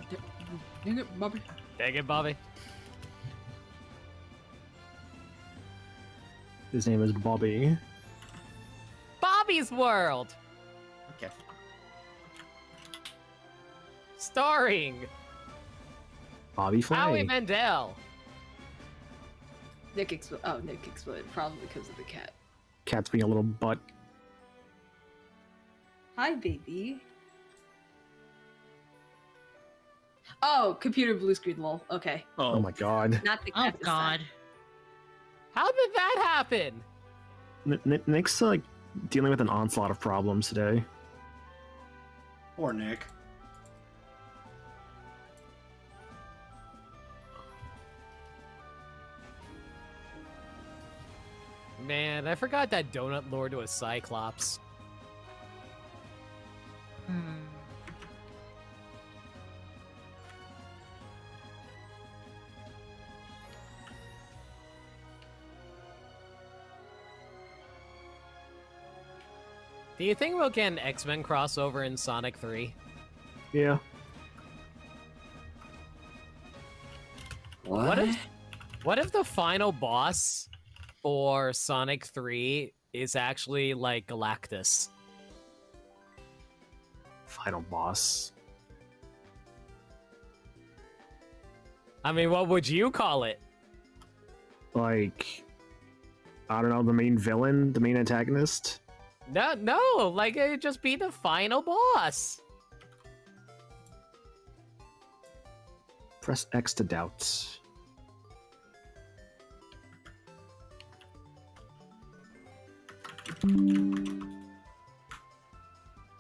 dang it, Bobby. Dang it, Bobby. His name is Bobby. Bobby's World. Okay. Starring Bobby Flay. Howie Mandel. Nick exploded, probably because of the cat. Cat's being a little butt. Hi, baby. Oh, computer blue screen, lol. Okay. Oh my god. Not the Oh cat. this time. God. How did that happen? Nick's like dealing with an onslaught of problems today. Poor Nick. Man, I forgot that Donut Lord was Cyclops. Hmm. Do you think we'll get an X-Men crossover in Sonic 3? Yeah. What if the final boss for Sonic 3 is actually like Galactus? Final boss. I mean, what would you call it? Like, I don't know, the main villain, the main antagonist. No, like it'd just be the final boss. Press X to doubt.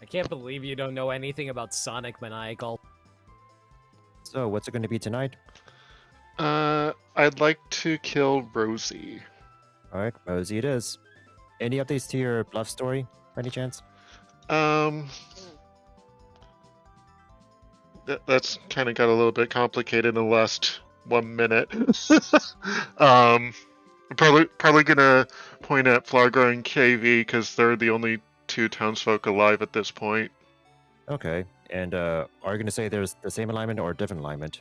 I can't believe you don't know anything about Sonic Maniacal. So, what's it going to be tonight? I'd like to kill Rosie. All right, Rosie it is. Any updates to your bluff story, by any chance? That's kind of got a little bit complicated in the last 1 minute. I'm probably gonna point at Flargo and KV because they're the only 2 townsfolk alive at this point. Okay, and are you going to say there's the same alignment or a different alignment?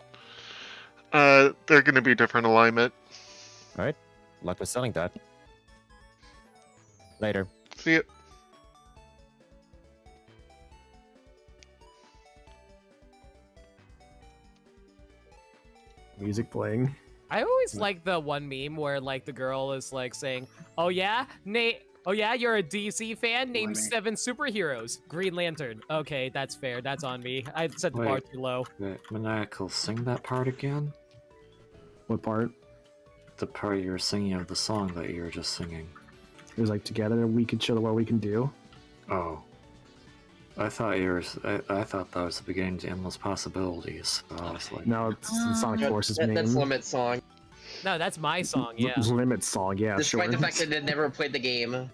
They're gonna be different alignment. All right, luck with selling that. Later. See ya. Music playing. I always like the one meme where like the girl is like saying, "Oh yeah, oh yeah, you're a DC fan. Name 7 superheroes. Green Lantern. Okay, that's fair. That's on me. I set the bar Wait. too low." Maniacal, sing that part again? What part? The part you were singing of the song that you were just singing. It was like together we can show what we can do. Oh. I thought I thought that was the beginning to endless possibilities. So I was like, No, it's the Sonic Forces name. That's Limit song. No, that's my song. Yeah. Limit song, yeah, Despite sure. the fact that I never played the game.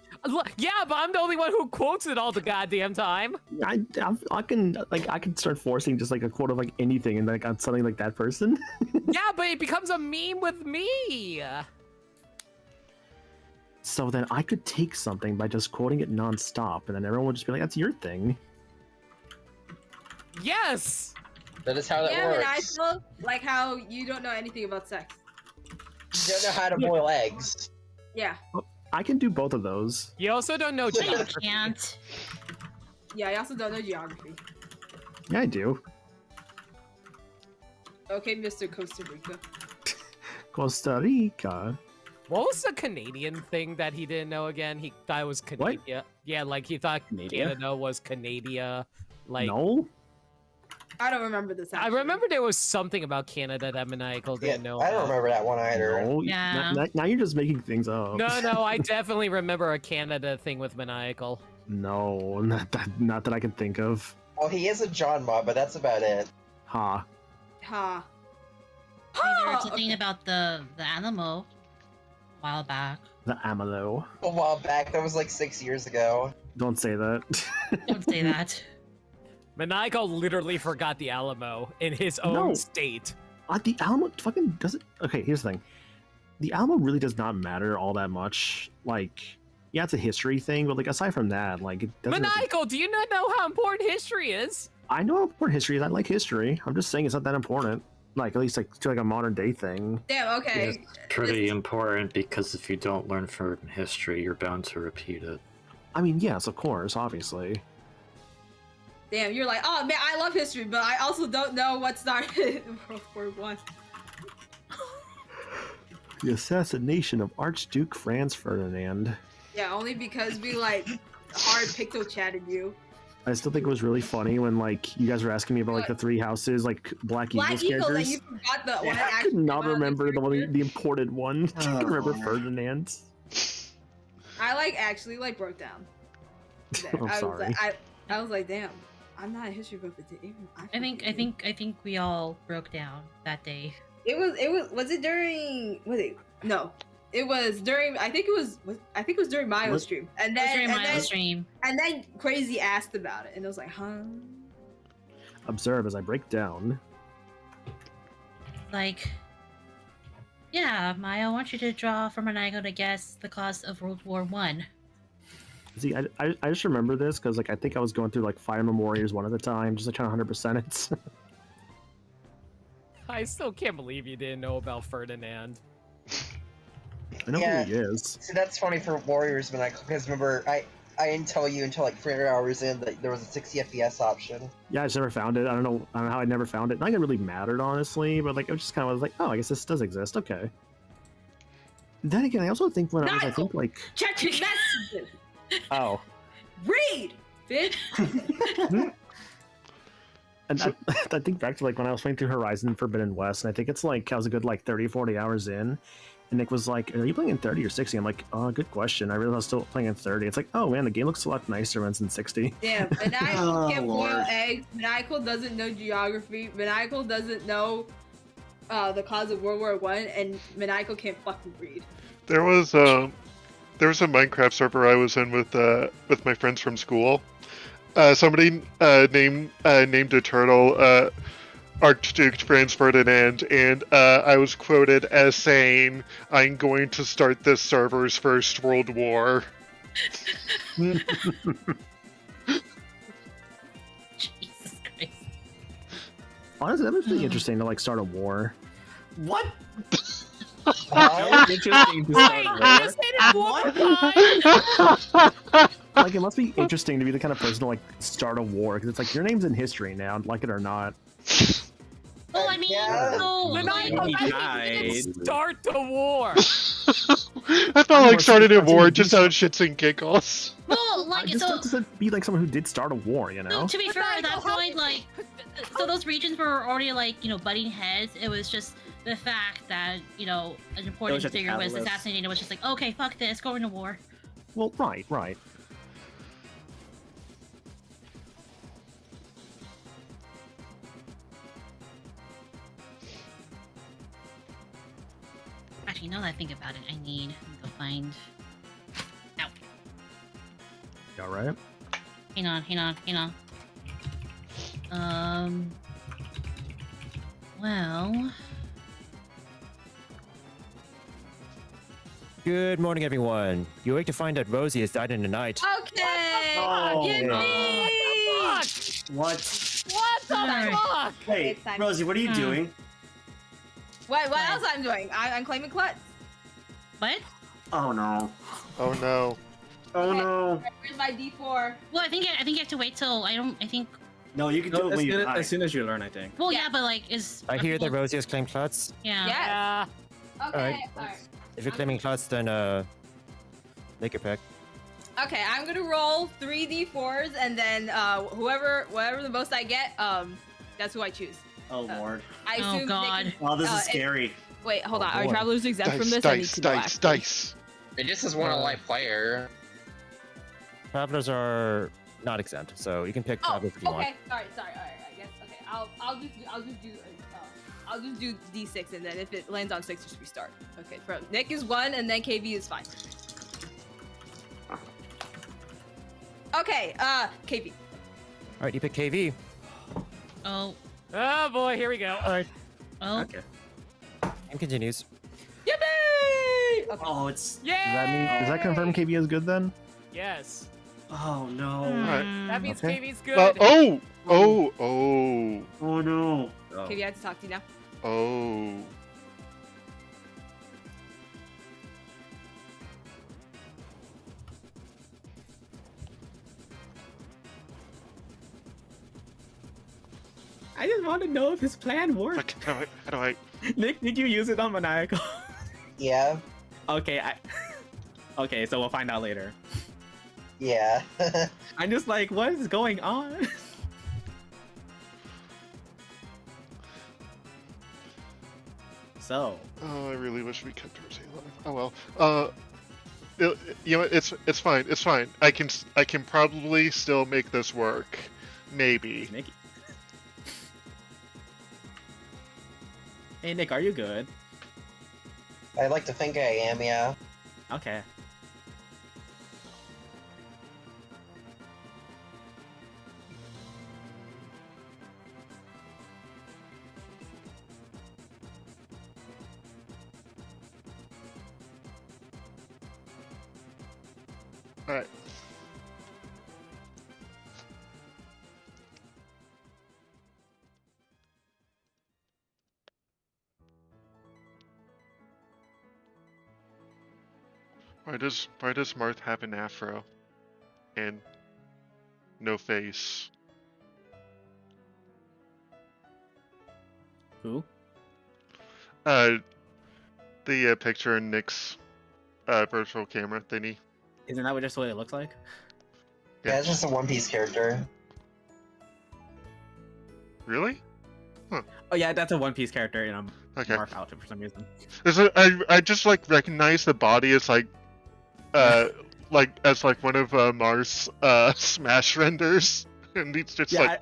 Yeah, but I'm the only one who quotes it all the goddamn time. I can start forcing just like a quote of like anything and like on something like that person. Yeah, but it becomes a meme with me. So then I could take something by just quoting it nonstop, and then everyone would just be like, "That's your thing." Yes. That is how that Yeah, works. and I feel like how you don't know anything about sex. You don't know how to boil eggs. Yeah. I can do both of those. You also don't know No, you geography. can't. Yeah, I also don't know geography. Yeah, I do. Okay, Mr. Costa Rica. Costa Rica. What was the Canadian thing that he didn't know again? He thought it was Canada. Yeah, like he thought Canada was Canada. Like No. I don't remember this. I remember there was something about Canada that Maniacal didn't know. I don't about. remember that one either. No. Yeah. Now you're just making things up. No, I definitely remember a Canada thing with Maniacal. No, not that I can think of. Oh, he is a John mod, but that's about it. Ha. Ha. There was a thing about the Animo a while back. The Amalo. A while back, that was like 6 years ago. Don't say that. Don't say that. Maniacal literally forgot the Alamo in his own state. The Alamo fucking doesn't. Okay, here's the thing. The Alamo really does not matter all that much. Like, yeah, it's a history thing, but like aside from that, like it doesn't. Maniacal, do you not know how important history is? I know how important history is. I like history. I'm just saying it's not that important. Like at least like to like a modern day thing. Damn. Okay. It's pretty important because if you don't learn from history, you're bound to repeat it. I mean, yes, of course, obviously. Damn, you're like, oh man, I love history, but I also don't know what started World War One. The assassination of Archduke Franz Ferdinand. Yeah, only because we like hard pixel chatted you. I still think it was really funny when like you guys were asking me about like the 3 houses, like Black Eagles Eagle, characters. that you forgot the one. I could not remember the important one. I can remember Ferdinand. I actually broke down. There. I'm sorry. I was like, damn, I'm not a history book, but I think we all broke down that day. Was it during? No. It was during. I think it was during Mayo's stream, and then stream, and then Crazy asked about it, and it was like, huh? Observe as I break down. Like, yeah, Maya, I want you to draw from an icon to guess the cause of World War One. See, I just remember this because like I think I was going through like Fire Emblem Warriors one at a time, just like trying to 100% it. I still can't believe you didn't know about Ferdinand. I know who he is. See, that's funny for Warriors, because remember, I didn't tell you until like 300 hours in that there was a 60 FPS option. Yeah, I just never found it. I don't know how I never found it. Not like it really mattered, honestly, but like it was just kind of like, oh, I guess this does exist. Okay. Then again, I also think when I think like check your messages. Oh. Read, bitch. And I think back to like when I was playing through Horizon Forbidden West, and I think it's like I was a good like 30, 40 hours in, And Nick was like, "Are you playing in 30 or 60?" I'm like, "Oh, good question. I realized I was still playing in 30." It's like, "Oh man, the game looks a lot nicer when it's in 60." Damn, Maniacal Oh, can't boil Lord. eggs. Maniacal doesn't know geography. Maniacal doesn't know the cause of World War One, and Maniacal can't fucking read. There was a Minecraft server I was in with my friends from school. Somebody named a turtle Archduke Franz Ferdinand, and I was quoted as saying, "I'm going to start this server's first world war." Jesus Christ. Honestly, that would be interesting to like start a war. What? That was interesting to start war. Like, it must be interesting to be the kind of person to like start a war because it's like your name's in history now, like it or not. Well, I mean, so, Maniacal, He I think we didn't died. start the war. I felt like starting a war just out of shits and giggles. well, I like, just so, have to be like someone who did start a war, you know? to be fair, at that Maniacal, how point, did- like, so those regions were already, like, you know, butting heads. It was just the fact that, you know, an important just a figure was catalyst. assassinated. It was just like, okay, fuck this, going to war. Well, right. Actually, now that I think about it, I need to go find. Ow. You all right? Hang on. Well. Good morning, everyone. You wake to find that Rosie has died in the night. Okay. Oh, Yippee! What? What the Alright. fuck? Hey, It's time. Rosie, what are you Hmm. doing? What else I'm doing? I'm claiming Klutz. What? Oh no. Oh no. Oh no. Where's my D4? Well, I think you have to wait till I think. No, you can do No, it as, when you soon, die. as soon as you learn, I think. Well, Yeah. yeah, but like, is. I hear that Rosie has claimed Klutz. Yeah. Yeah. Okay. Alright. Alright. If you're claiming Klutz, then make a pick. Okay, I'm gonna roll 3 D4s, and then whatever the most I get, that's who I choose. Oh lord. I Oh, assume they God. can- Oh, this is it- scary. Wait, hold on. Oh, Are boy. travelers exempt from Dice, this? I need dice, to know. dice, actually. dice. It just is one life player. Travelers are not exempt, so you can pick Oh, travelers if you want. okay. Sorry. All right. I guess. Okay. I'll just do D6, and then if it lands on 6, just restart. Okay. From Nick is 1, and then KV is fine. Okay. KV. All right, you pick KV. Oh. Oh boy, here we go. All right, Oh. Okay. game continues. Yippee! Okay. Oh, it's. Yeah. Does that confirm KB is good then? Yes. Oh no. Hmm. That means Okay. KV's good. Oh Oh no. Oh. KV, I have to talk to you now. oh. I just want to know if his plan worked. How do I? Nick, did you use it on Maniacal? Yeah. Okay, Okay, so we'll find out later. Yeah. I'm just like, what is going on? So, Oh, I really wish we kept Rosie alive. Oh well. You know, it's fine. It's fine. I can probably still make this work. Maybe. Nick. Hey, Nick, are you good? I'd like to think I am, yeah. Okay. All right. Why does Marth have an afro and no face? Who? The picture in Nick's virtual camera thingy. Isn't that just what it looks like? Yeah, it's just a One Piece character. Really? Oh yeah, that's a One Piece character. Okay. morph outfit for some reason. I just like recognize the body as like as like one of Mars Smash renders, and he's just Yeah, like.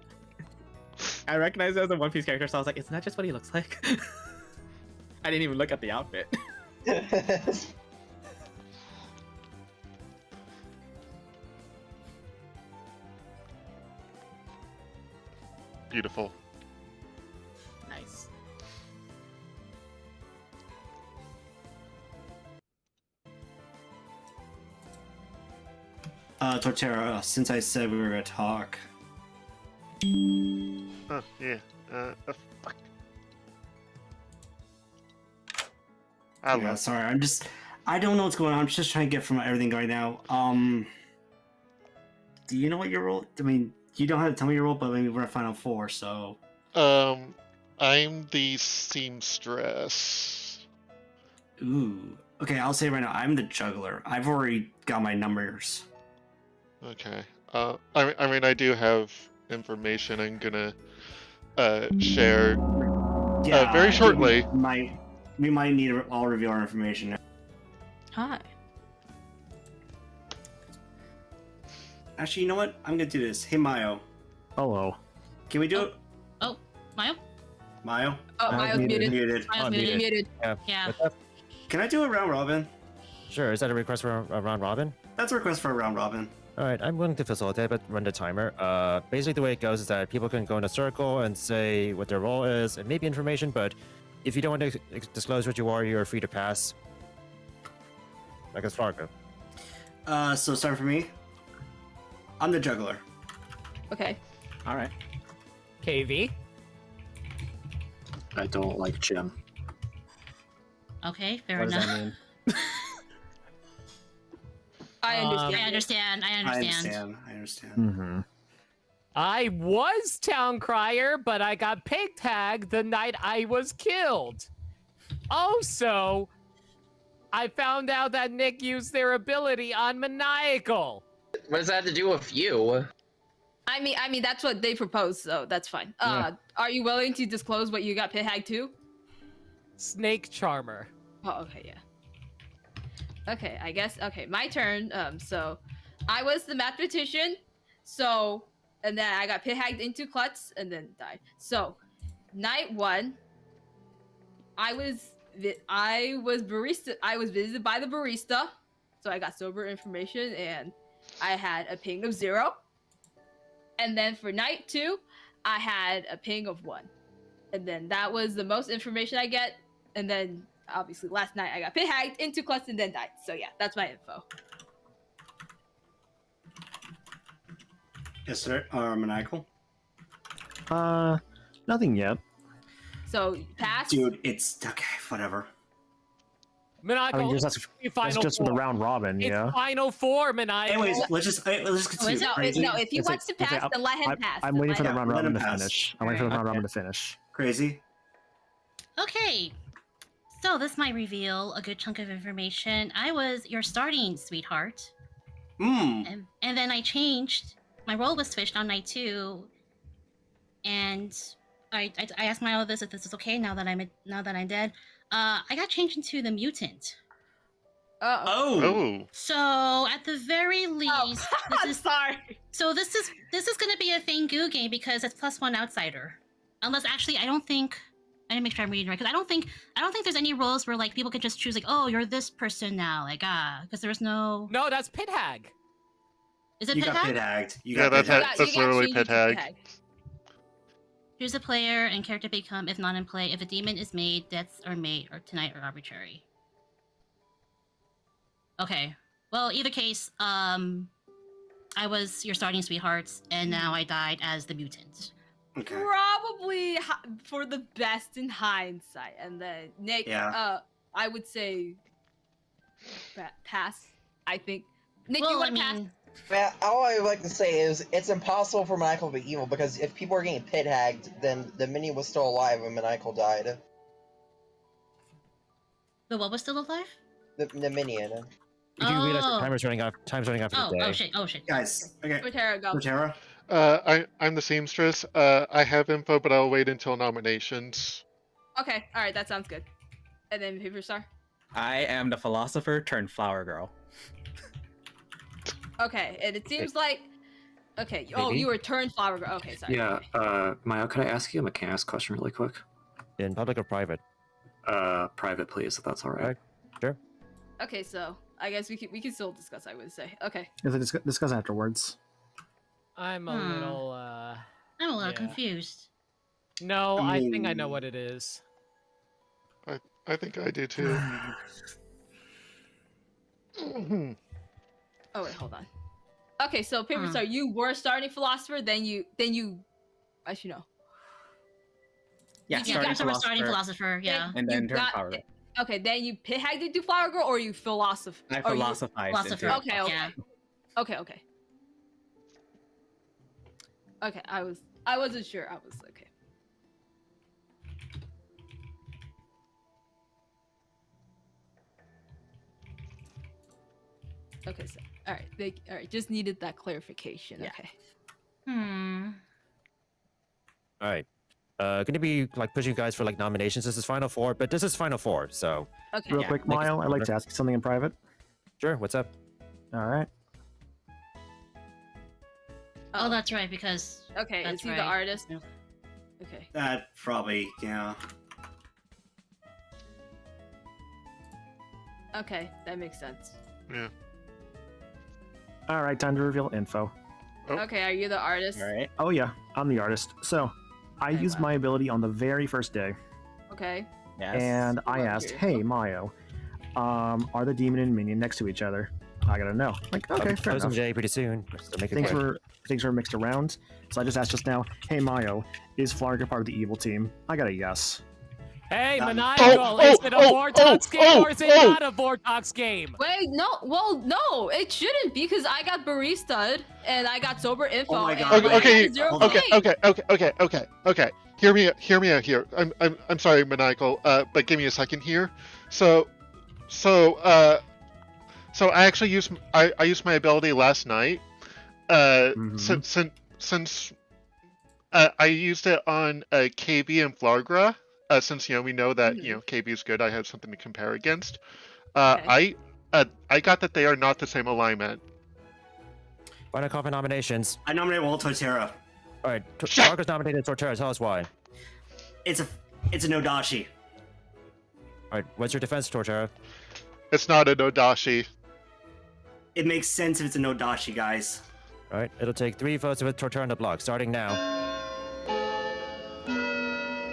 I recognize it as a One Piece character, so I was like, isn't that just what he looks like? I didn't even look at the outfit. Beautiful. Nice. Torterra, since I said we were gonna talk. Oh yeah. Fuck. Yeah, sorry. I don't know what's going on. I'm just trying to get from everything going now. Do you know what your role? I mean, you don't have to tell me your role, but maybe we're at Final Four, so. I'm the seamstress. Ooh. Okay, I'll say right now, I'm the juggler. I've already got my numbers. Okay. I mean, I do have information I'm gonna share very shortly. We might need to all reveal our information. Hi. Actually, you know what? I'm gonna do this. Hey, Mayo. Hello. Can we do it? Oh, Mayo? Mayo? Oh, Mayo's muted. Muted. Mayo's muted. Yeah. Can I do a round robin? Sure. Is that a request for a round robin? That's a request for a round robin. All right, I'm willing to facilitate, but run the timer. Basically, the way it goes is that people can go in a circle and say what their role is and maybe information, but if you don't want to disclose what you are, you're free to pass. Like a Fargo. So start for me. I'm the juggler. Okay. All right. KV. I don't like Jim. Okay, fair What does enough. that mean? I understand. I understand. I understand. Mm-hmm. I was town crier, but I got pig tagged the night I was killed. Also, I found out that Nick used their ability on Maniacal. What does that have to do with you? I mean, that's what they proposed, so that's fine. Are you willing to disclose what you got pit hag to? Snake Charmer. Oh, okay, yeah. Okay, I guess. Okay, my turn. So I was the mathematician. So, and then I got pit hagged into Klutz and then died. So, night one, I was barista. I was visited by the barista. So I got sober information and I had a ping of 0. And then for night 2, I had a ping of 1. And then that was the most information I get. And then obviously last night I got pit hagged into Klutz and then died. So yeah, that's my info. Yes, sir. Maniacal? Nothing yet. So pass. Dude, it's okay. Whatever. Maniacal. I mean, that's just for the round robin, it's yeah. Final Four, Maniacal. Anyways, let's just continue. No, if he wants to pass, then let him pass. I'm waiting for the round let robin him to pass. finish. I'm waiting for the round robin to finish. Crazy. Okay. So this might reveal a good chunk of information. I was your starting sweetheart. And then I changed. My role was switched on night 2. And I asked my this if this is okay now that I'm dead. I got changed into the mutant. Oh. So at the very least, this is sorry. So this is gonna be a Fangoo game because it's +1 outsider. Unless actually, I didn't make sure I'm reading right because I don't think there's any roles where like people can just choose like, oh, you're this person now, like because there's no. No, that's pit hag. Is it You pit got hag? pit hagged. That's literally pit hag. Choose a player and character become if not in play. If a demon is made, deaths are made or tonight are arbitrary. Okay. Well, either case, I was your starting sweethearts, and now I died as the mutant. Okay. Probably for the best in hindsight. And then Nick, I would say pass. I think. Nick, you want to pass? Man, all I would like to say is it's impossible for Maniacal to be evil because if people are getting pit hagged, then the mini was still alive when Maniacal died. The what was still alive? The minion. You do realize the timer's running off. Time's running off for the day. Oh shit! Guys, okay. Torterra, go. Torterra? I'm the seamstress. I have info, but I'll wait until nominations. Okay, all right, that sounds good. And then Paper Star. I am the philosopher turned flower girl. Okay, and it seems like. Okay. Oh, Maybe. you were turned flower girl. Okay, sorry. Yeah, Mayo, could I ask you a mechanics question really quick? In public or private? Private, please, if that's all right. Alright, sure. Okay, so I guess we can still discuss. I would say. Okay. Discuss afterwards. I'm a little. I'm a little yeah. confused. No, I think I know what it is. I think I do too. Oh wait, hold on. Okay, so Paper Star, you were starting philosopher, then you, I should know. Yeah, You got starting philosopher, yeah. And then turned flower girl. Okay, then you pit hagged into flower girl, or you philosopher? I philosophized into it. Okay, okay, okay, okay. Okay, I wasn't sure. I was okay. Okay, so all right, just needed that clarification. Yeah. Okay. All right. Gonna be like pushing you guys for like nominations. This is Final Four, but this is Final Four, so. Okay. Real quick, Mile, I'd like to ask you something in private. Sure. What's up? All right. Oh, that's right, because. Okay, that's is he right. the artist? Okay. That probably, yeah. Okay, that makes sense. Yeah. All right, time to reveal info. Oh. Okay, are you the artist? All right. Oh yeah, I'm the artist. So, I Okay, used wow. my ability on the very first day, Okay. Yes. and I Love asked, your "Hey, info. Mayo, are the demon and minion next to each other?" I gotta know. Like, I'll okay, be fair closing enough. Jay pretty soon. So make it Things quick. were mixed around, so I just asked just now, "Hey, Mayo, is Flarga part of the evil team?" I got a yes. Hey, Um, Maniacal, is it a Vortox game or is it not a Vortox game? Wait, no. Well, no, it shouldn't be because I got barista and I got sober info. Oh my and God. I Okay, got 0 okay, points. okay. Hear me out here. I'm sorry, Maniacal, but give me a second here. So I actually used my ability last night. Since I used it on KB and Flargra. Since we know that KB is good, I have something to compare against. Okay. I got that they are not the same alignment. Final call for nominations. I nominate Wall Torterra. All right. Flarga's nominated Torterra. Tell us why. It's a Nodashi. All right. What's your defense, Torterra? It's not a Nodashi. It makes sense if it's a Nodashi, guys. All right. It'll take 3 votes with Torterra on the block, starting now.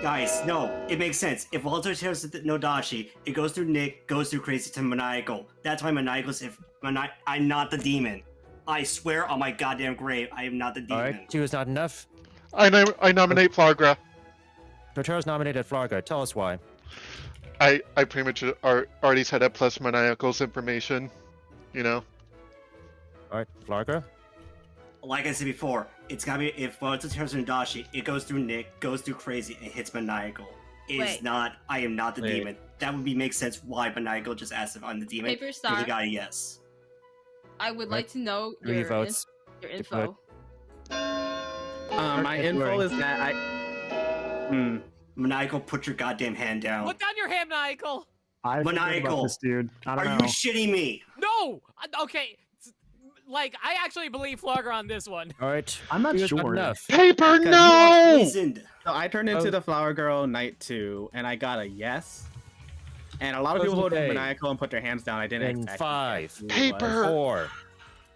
Guys, no, it makes sense. If Walter tells the Nodashi, it goes through Nick, goes through Crazy to Maniacal. That's why Maniacal's I'm not the demon. I swear on my goddamn grave, I am not the demon. All right. 2 is not enough. I nominate Flargra. Torterra's nominated Flarga. Tell us why. I pretty much already set up plus Maniacal's information. All right. Flarga? Like I said before, it's gotta be if Walter tells Nodashi, it goes through Nick, goes through Crazy, and hits Maniacal. Wait. I am not the Wait. demon. That would make sense why Maniacal just asked if I'm the demon. Paper But Star. he got a yes. I would like to know 3 your, votes. your info. My info is that Maniacal, put your goddamn hand down. Put down your hand, Maniacal. I forget about Maniacal. this dude. I don't Are know. you shitting me? No! Okay. Like, I actually believe Flogger on this one. All right. I'm not 2 is not sure. enough. Paper, You are no! poisoned. So I turned into the flower girl night 2, and I got a yes. And a lot of people Closing voted Jay. Maniacal and put their hands down. I didn't In expect 5, who it Paper. was. 4,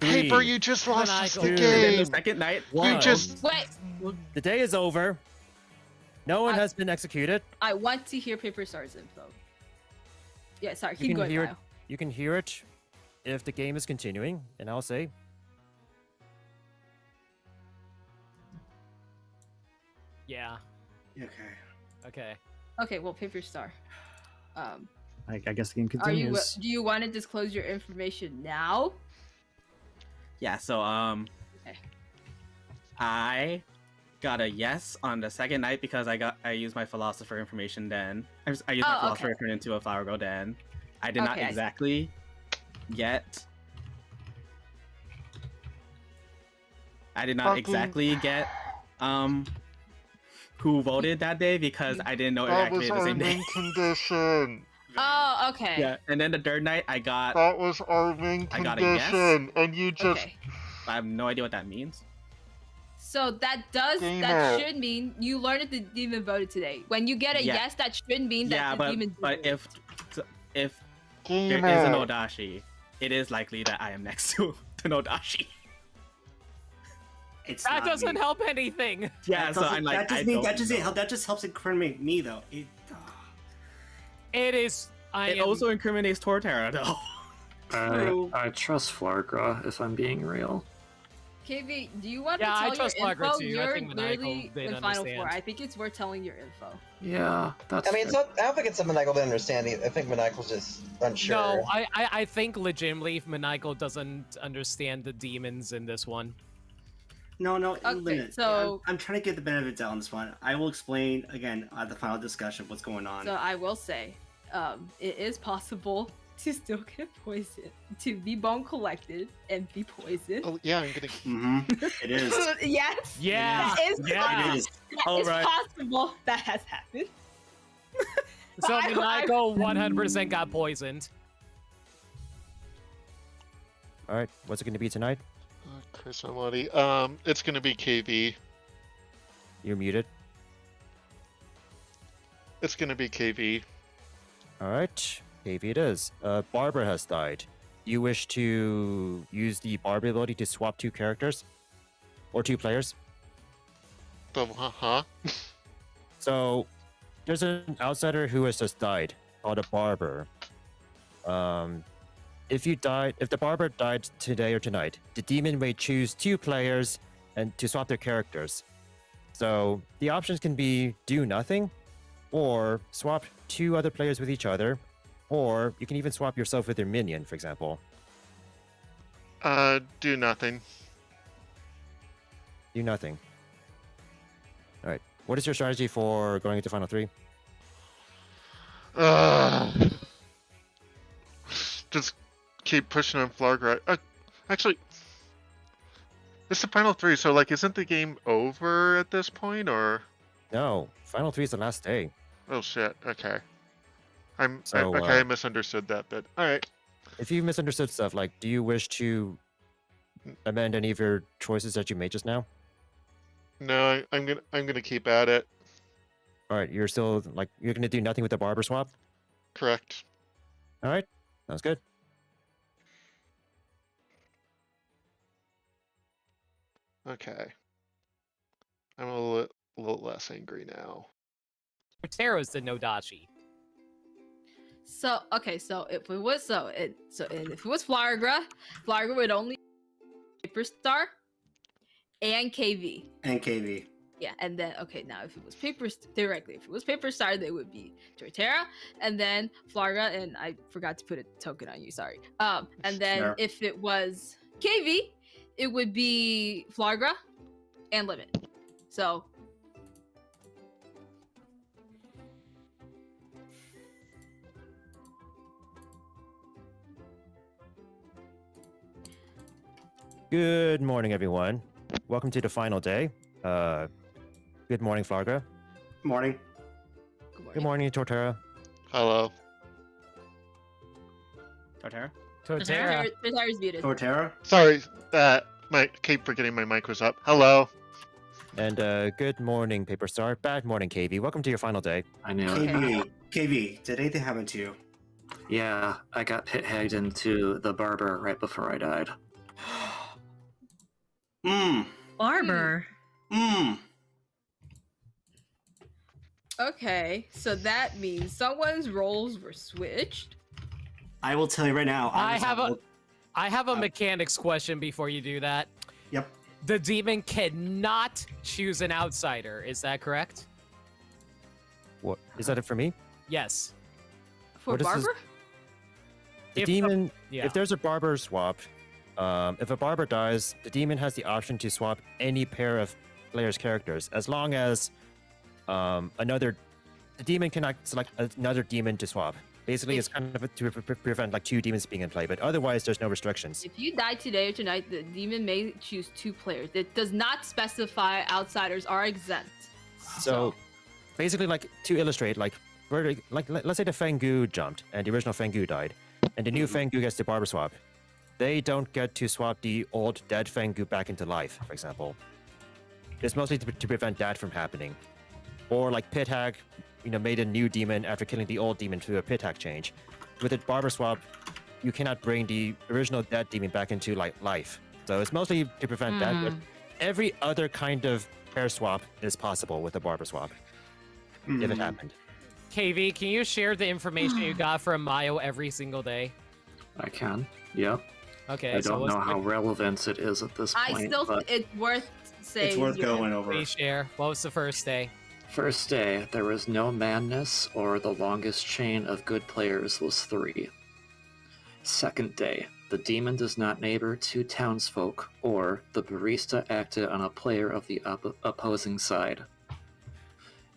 3, Paper, you just lost us the Maniacal. And then the game. second night, You 1. just Wait, The day is over. No one has been executed. I want to hear Paper Star's info. Yeah, sorry, You keep can going, hear it. Kyle. You can hear it if the game is continuing, and I'll say. Yeah. Okay. Okay. Okay, well, Paper Star. I guess the game Are you? continues. Do you want to disclose your information now? yeah. So Okay. I got a yes on the second night because I used my philosopher information then. I used my Oh, philosopher okay. to turn into a flower girl then. I did not Okay, I see. exactly get. I did not Fucking- exactly get who voted that day because I didn't know it That was activated the our same day. main condition. Oh, okay. Yeah, and then the third night I got That was our main I got a yes. condition, and you just Okay. I have no idea what that means. So that Gamer. should mean you learned that the demon voted today. When you get a Yeah. yes, that should mean that Yeah, the but demon but didn't if Gamer. there is an Odashi, it is likely that I am next to the Odashi. It's That not doesn't me. help anything. Yeah, so I'm like, that just helps incriminate me though. It is. It also incriminates Torterra though. I trust Flargra if I'm being real. KV, do you want Yeah, I to tell trust your Flagra info? too. I You're think Maniacal literally didn't in Final understand. Four. I think it's worth telling your info. Yeah, that's. I mean, fair. I don't think it's something Michael didn't understand. I think Maniacal's just unsure. No, I think legitimately Maniacal doesn't understand the demons in this one. No, Okay, limit. so- I'm trying to get the benefit of the doubt on this one. I will explain again at the final discussion what's going on. So I will say, it is possible to still get poisoned, to be bone collected and be poisoned. Oh yeah, I'm getting. It is. Yes. Yeah. That is Yeah. possible. It is. That is Alright. possible. That has happened. So I- Maniacal 100% got poisoned. All right, what's it going to be tonight? Chris Amati. It's gonna be KV. You're muted. It's gonna be KV. All right, maybe it is. Barbara has died. You wish to use the Barbara ability to swap two characters? Or two players? Huh? So, there's an outsider who has just died, called a barber. If the barber died today or tonight, the demon may choose two players and to swap their characters. So, the options can be do nothing, or swap two other players with each other, or you can even swap yourself with your minion, for example. Do nothing. Do nothing. All right. What is your strategy for going into Final 3? Just keep pushing on Flargra. Actually, it's the final 3, so like, isn't the game over at this point, or? No, Final 3 is the last day. Oh shit. Okay. I So, misunderstood that bit. All right. If you misunderstood stuff, like, do you wish to amend any of your choices that you made just now? No, I'm gonna keep at it. All right, you're still like you're gonna do nothing with the barber swap. Correct. All right, sounds good. Okay. I'm a little less angry now. Terra's the Nodachi. So okay, so if it was and if it was Flargra would only Paper Star and KV. And KV. Yeah, and then okay, now if it was if it was Paper Star, they would be Torterra, and then Flargra, and I forgot to put a token on you, sorry. And then Sure. if it was KV, it would be Flargra and Limit. So Good morning, everyone. Welcome to the final day. Good morning, Flargra. Morning. Good morning, Torterra. Hello. Torterra? Torterra. Torterra's muted. Torterra. Sorry, keep forgetting my mic was up. Hello. And good morning, Paper Star. Bad morning, KV. Welcome to your final day. I knew it. KV, did anything happen to you? Yeah, I got pit hagged into the barber right before I died. Barber. Okay, so that means someone's roles were switched. I will tell you right now. I have a mechanics question before you do that. Yep. The demon cannot choose an outsider. Is that correct? What is that it for me? Yes. For What is this- Barber? The If- demon. yeah. If there's a barber swap, if a barber dies, the demon has the option to swap any pair of players' characters, as long as the demon cannot select another demon to swap. Basically, it's kind of to prevent like two demons being in play, but otherwise, there's no restrictions. If you die today or tonight, the demon may choose two players. It does not specify outsiders are exempt. So basically, like to illustrate, like let's say the Fengu jumped and the original Fengu died, and the new Fengu gets the barber swap. They don't get to swap the old dead Fengu back into life, for example. It's mostly to prevent that from happening. Or like Pit Hag, made a new demon after killing the old demon through a Pit Hag change. With a barber swap, you cannot bring the original dead demon back into life. So it's mostly to prevent that. But every other kind of pair swap is possible with a barber swap, if it happened. KV, can you share the information you got from Mayo every single day? I can. Yep. Okay. I don't know how relevant it is at this point. I still, but it's worth saying. It's worth going over. Please share. What was the first day? First day, there was no madness, or the longest chain of good players was 3. Second day, the demon does not neighbor 2 townsfolk, or the barista acted on a player of the opposing side.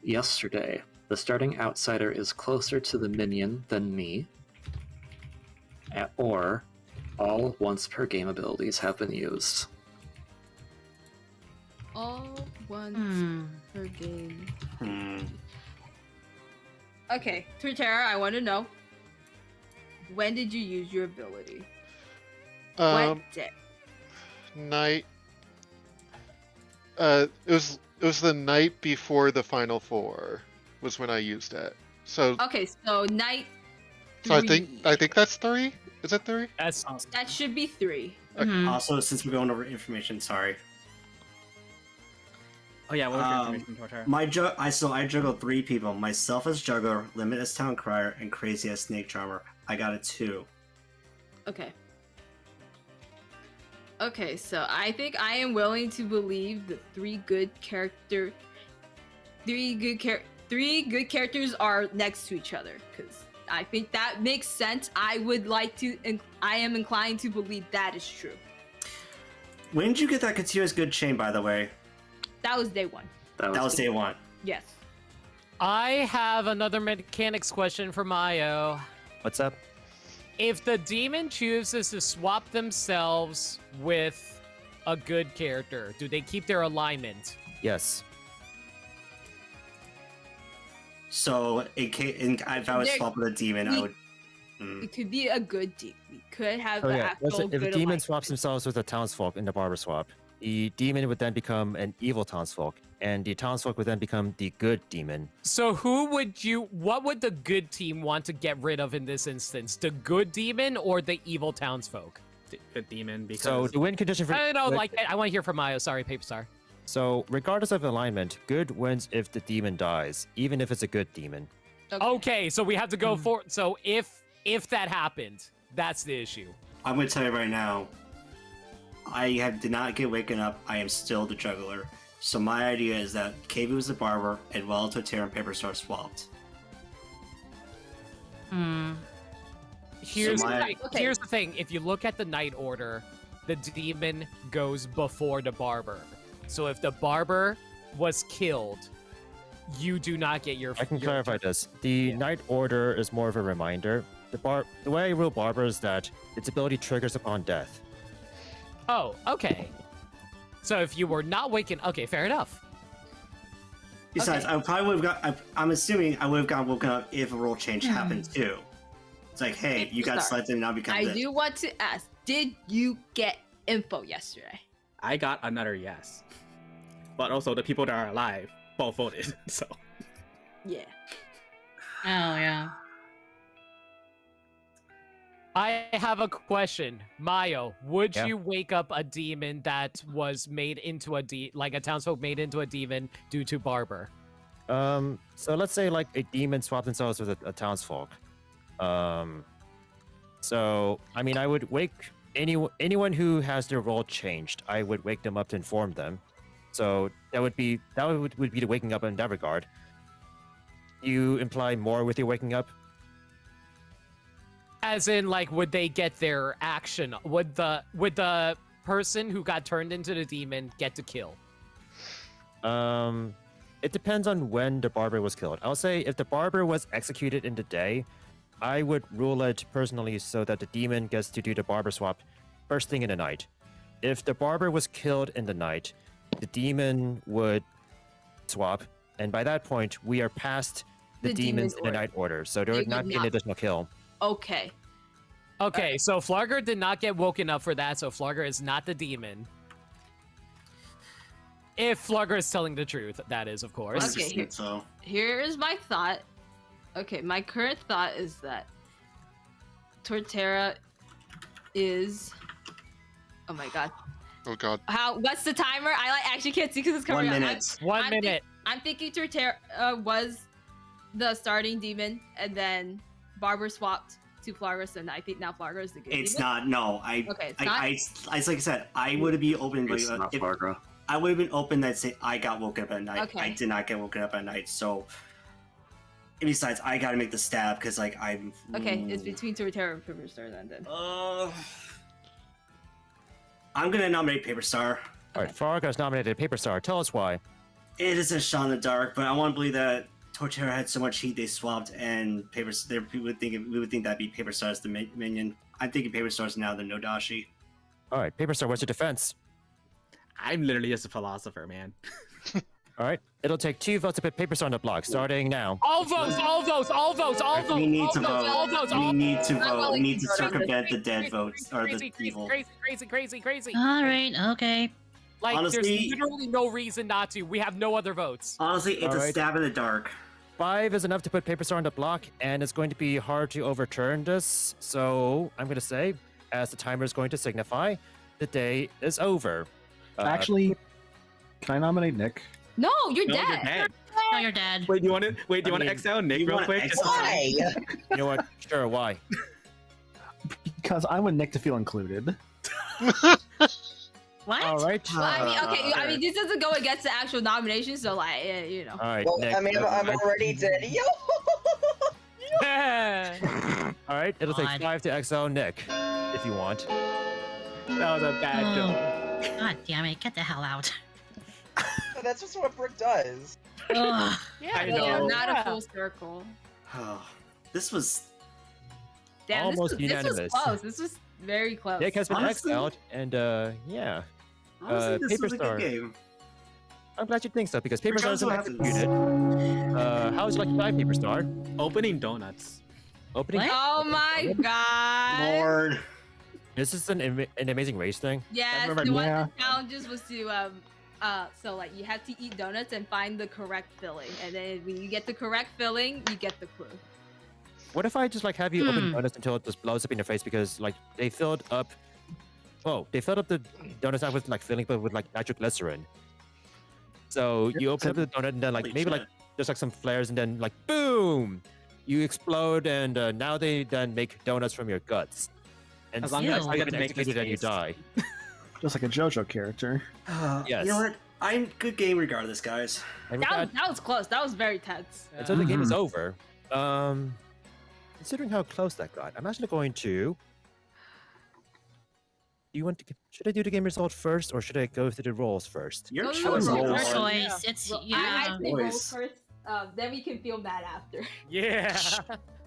Yesterday, the starting outsider is closer to the minion than me, or all once per game abilities have been used. All once per game. Okay, Torterra, I want to know. When did you use your ability? What day? Night. It was the night before the final 4 was when I used it. So Okay, so night 3. So I think that's 3. Is it 3? That should be 3. Okay. Also, since we're going over information, sorry. Oh yeah, what was your information, Torterra? I juggled 3 people. Myself as juggler, Limit as town crier, and Crazy as snake charmer. I got a 2. Okay. Okay, so I think I am willing to believe the 3 good characters are next to each other, because I think that makes sense. I am inclined to believe that is true. When did you get that continuous good chain, by the way? That was day 1. That was day 1. Yes. I have another mechanics question for Mayo. What's up? If the demon chooses to swap themselves with a good character, do they keep their alignment? Yes. So, if I was swapping a demon, I would... It could be a good demon. We could have Oh an yeah, actual if a good demon swaps themselves with a townsfolk in the barber swap, the demon would then become an evil townsfolk, and the townsfolk would then become the good demon. So what would the good team want to get rid of in this instance? The good demon or the evil townsfolk? The demon, because... So the win condition for... I want to hear from Mayo. Sorry, Paper Star. So regardless of alignment, good wins if the demon dies, even if it's a good demon. Okay, so we have to go for... So if that happened, that's the issue. I'm going to tell you right now, did not get waken up. I am still the juggler. So my idea is that KV was the barber, and Well, Torterra and Paper Star swapped. Here's the thing. If you look at the night order, the demon goes before the barber. So if the barber was killed, you do not get your... I can clarify this. The night order is more of a reminder. The way I rule barber is that its ability triggers upon death. Oh, okay. So if you were not waking... Okay, fair enough. Besides, I probably would have got... I'm assuming I would have gotten woken up if a role change happened too. It's like, hey, you got selected and now become this. I do want to ask, did you get info yesterday? I got another yes. But also the people that are alive both voted, so... Yeah. Oh, yeah. I have a question. Mayo, would you wake up a demon that was made into like a townsfolk made into a demon due to barber? So let's say like a demon swapped themselves with a townsfolk. So I mean, I would wake anyone who has their role changed. I would wake them up to inform them. So that would be the waking up in that regard. You imply more with your waking up? As in, like, would they get their action? Would the person who got turned into the demon get to kill? It depends on when the barber was killed. I'll say if the barber was executed in the day, I would rule it personally so that the demon gets to do the barber swap first thing in the night. If the barber was killed in the night, the demon would swap and by that point, we are past the, The demons demon in the order. night order, so there You would not would be an not- additional kill. Okay. Okay, so Flogger did not get woken up for that, so Flogger is not the demon. If Flogger is telling the truth, that is, of course. Okay, here is my thought. Okay, my current thought is that Torterra is. Oh my god. Oh god. What's the timer? I actually can't see because it's coming 1 up. minute. One minute. I'm thinking Torterra was the starting demon, and then Barber swapped to Flogger, so I think now Flogger is the good It's demon. not. No, Okay, it's not? like I said, I would be open. It's not if, Fargo. I would have been open that say I got woken up at night. Okay. I did not get woken up at night. So, and besides, I got to make the stab because like I'm. Okay, it's between Torterra and Paper Star then. I'm gonna nominate Paper Star. All right, Fargo's nominated Paper Star. Tell us why. It is a shot in the dark, but I want to believe that Torterra had so much heat they swapped, and Paper. We would think that'd be Paper Star's the minion. I'm thinking Paper Star's now the Nodashi. All right, Paper Star, what's your defense? I'm literally just a philosopher, man. All right, it'll take 2 votes to put Paper Star on the block, starting now. All votes, all votes, all votes, all votes. We need all to votes, vote. all votes, We all need to I'm vote. We willing need to to vote on this. circumvent the dead votes or crazy, the evil. crazy. All right, okay. Like, Honestly- there's literally no reason not to. We have no other votes. Honestly, it's All a right. stab in the dark. 5 is enough to put Paper Star on the block, and it's going to be hard to overturn this. So I'm going to say, as the timer is going to signify, the day is over. Actually, can I nominate Nick? No, you're No, dead. you're dead. No, you're dead. Wait, do you want to? Wait, do you I want to mean, exile Nick you real wanna quick? exile- Why? you know what? Sure, why? Because I want Nick to feel included. What? All right. Well, I mean, okay. I mean, this doesn't go against the actual nomination, so like, yeah, you know. All right, Well, Nick. I mean, I'm already dead. Yo! All right, it'll take God. 5 to exile Nick, if you want. That was a bad joke. God damn it, get the hell out. That's just what Brick does. Ugh. Yeah, I Yeah, know. not a full circle. Oh, this was Damn, Almost this was unanimous. close. This was very close. Nick has been Honestly- exiled, and yeah. honestly, this Paper was a Star. good game. I'm glad you think so, because Paper Star Regardless isn't of what executed. How would you like to die, Paper Star? Opening donuts. Opening. What? Oh my god. Lord. This is an amazing race thing. Yes, remember- the one Yeah. of the challenges was to so like you have to eat donuts and find the correct filling, and then when you get the correct filling, you get the clue. What if I just like have you open donuts until it just blows up in your face because like they filled up. Oh, they filled up the donuts not with like filling, but with like nitroglycerin. So you open up the donut and then like Holy maybe like shit. there's like some flares and then like boom, you explode and now they then make donuts from your guts. And As long as that's I how get you've to been make this executed and you face. die. Just like a JoJo character. Yes. You know what? I'm good game regardless, guys. And with that, That was close. That was very tense. until the game is Mhm. over, considering how close that got, I'm actually going to. Do you want to? Should I do the game result first, or should I go through the rolls first? Your No, choice. no, no, Your no, Lord. no. choice. It's Well, yeah. I say roll Voice. first. Then we can feel bad after. Yeah.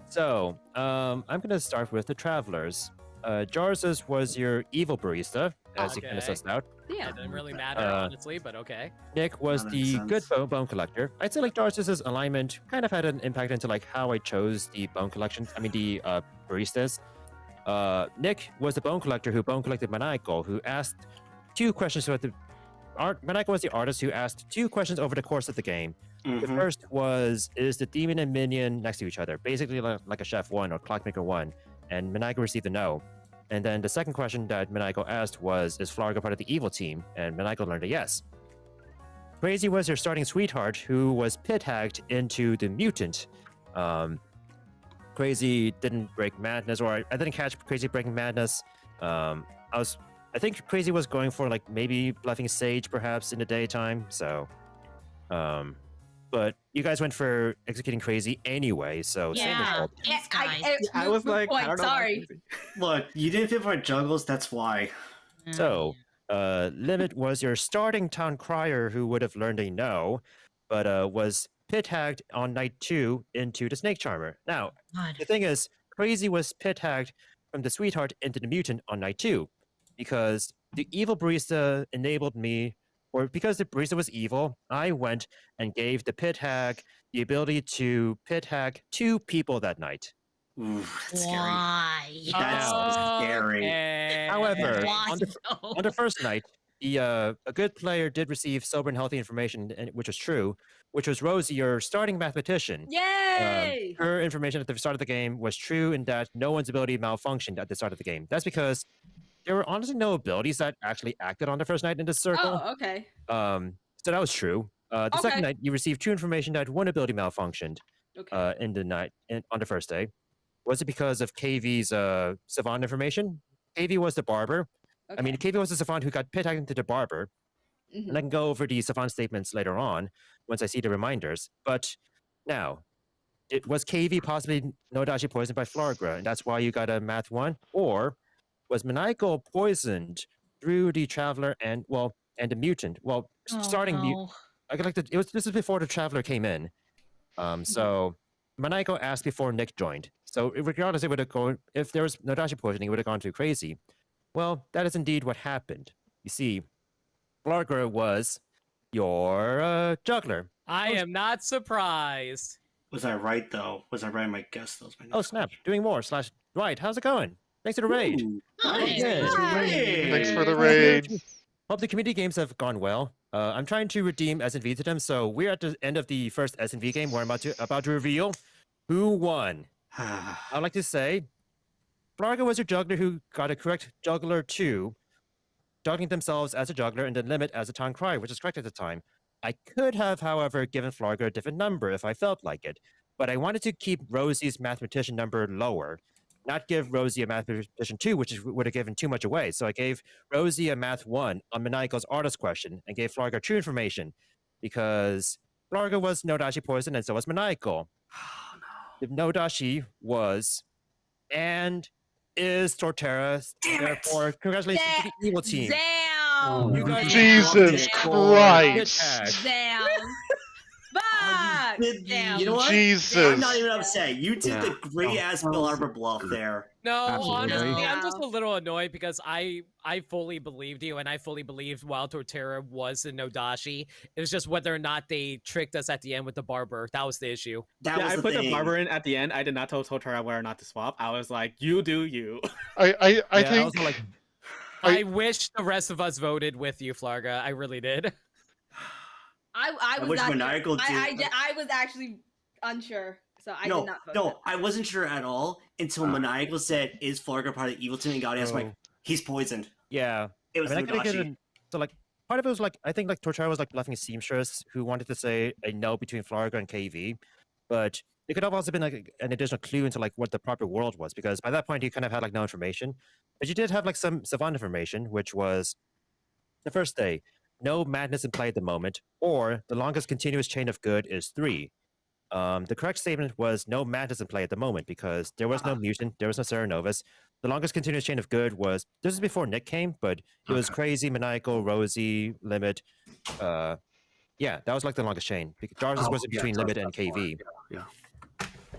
So, I'm gonna start with the travelers. Jarz's was your evil barista, as you kind of Okay. sussed out. Yeah. It didn't really matter, honestly, but okay. Nick was That the makes good sense. bone collector. I'd say like Jarz's alignment kind of had an impact into like how I chose the bone collection. I mean the baristas. Nick was the bone collector who bone collected Maniacal, who asked 2 questions about the art. Maniacal was the artist who asked 2 questions over the course of the game. The Mhm. first was, is the demon and minion next to each other? Basically like a Chef 1 or Clockmaker 1. And Maniacal received a no. And then the second question that Maniacal asked was, is Flarga part of the evil team? And Maniacal learned a yes. Crazy was your starting sweetheart, who was pit-hacked into the mutant. Crazy didn't break madness, or I didn't catch Crazy breaking madness. I think Crazy was going for like maybe bluffing Sage perhaps in the daytime. So, but you guys went for executing Crazy anyway. So same Yeah. result. Thanks, guys. I was Good like, I point, don't know. sorry. Look, you didn't fit for juggles. That's why. So, Limit was your starting town crier who would have learned a no, but was pit-hacked on night 2 into the Snake Charmer. Now, God. the thing is, Crazy was pit-hacked from the Sweetheart into the Mutant on night 2, because the evil barista enabled me or because the barista was evil, I went and gave the pit hag the ability to pit hag 2 people that night. Ooh, that's scary. Why? That's scary. However, Why on the first night, a good player did receive sober and healthy information, which was true, which was Rosie, your starting mathematician. Yay! Her information at the start of the game was true in that no one's ability malfunctioned at the start of the game. That's because there were honestly no abilities that actually acted on the first night in this circle. Oh, okay. So that was true. The second Okay. night, you received true information that one ability malfunctioned Okay. in the night on the first day. Was it because of KV's savant information? KV was the barber. Okay. I mean, KV was the savant who got pit hacked into the barber. And I can go over the savant statements later on once I see the reminders. But now, was KV possibly Nodashi poisoned by Flargra, and that's why you got a math 1? Or was Maniacal poisoned through the Traveler and the Mutant? Well, starting this is before the Traveler came in. So Maniacal asked before Nick joined. So regardless, it would have gone if there was Nodashi poisoning, it would have gone too crazy. Well, that is indeed what happened. You see, Flargra was your juggler. I am not surprised. Was I right though? Was I right in my guess? That was my Oh snap! Doing more / right. How's it going? Thanks for the raid. Thanks for the raid. Hope the community games have gone well. I'm trying to redeem SNV to them, so we're at the end of the first SNV game where I'm about to reveal who won. I'd like to say, Flarga was your juggler who got a correct juggler 2, juggling themselves as a juggler and then limit as a town crier, which is correct at the time. I could have, however, given Flarga a different number if I felt like it, but I wanted to keep Rosie's mathematician number lower, not give Rosie a mathematician 2, which would have given too much away. So I gave Rosie a math 1 on Maniacal's artist question and gave Flarga true information because Flarga was Nodashi poison and so was Maniacal. Oh, no. Nodashi was and is Torterra. Therefore, congratulations to the evil team. Damn! You guys Jesus Christ! Damn! Fuck! Damn! You know what? Jesus. I'm not even upset. You did the great ass Bill Arbor bluff there. No, Absolutely. honestly, I'm just a little annoyed because I fully believed you, and I fully believed Wild Torterra was a Nodashi. It was just whether or not they tricked us at the end with the barber. That was the issue. I put the barber in at the end. I did not tell Torterra whether or not to swap. I was like, you do you. I think I wish the rest of us voted with you, Flarga. I really did. I was wish not Maniacal did. I was actually unsure, so I did not vote. No, I wasn't sure at all until Maniacal said, "Is Flarga part of the evil team?" And Gaudius like, "He's poisoned." Yeah, It was Nodashi. So like part of it was like I think like Torterra was like bluffing a seamstress who wanted to say a no between Flarga and KV, but it could have also been like an additional clue into like what the proper world was because by that point you kind of had like no information, but you did have like some savant information, which was the first day. No madness in play at the moment, or the longest continuous chain of good is 3. The correct statement was no madness in play at the moment because there was no mutant, there was no Serenovus. The longest continuous chain of good was this is before Nick came, but it was crazy, maniacal, Rosie, limit. Yeah, that was like the longest chain. Jarvis was between limit and KV.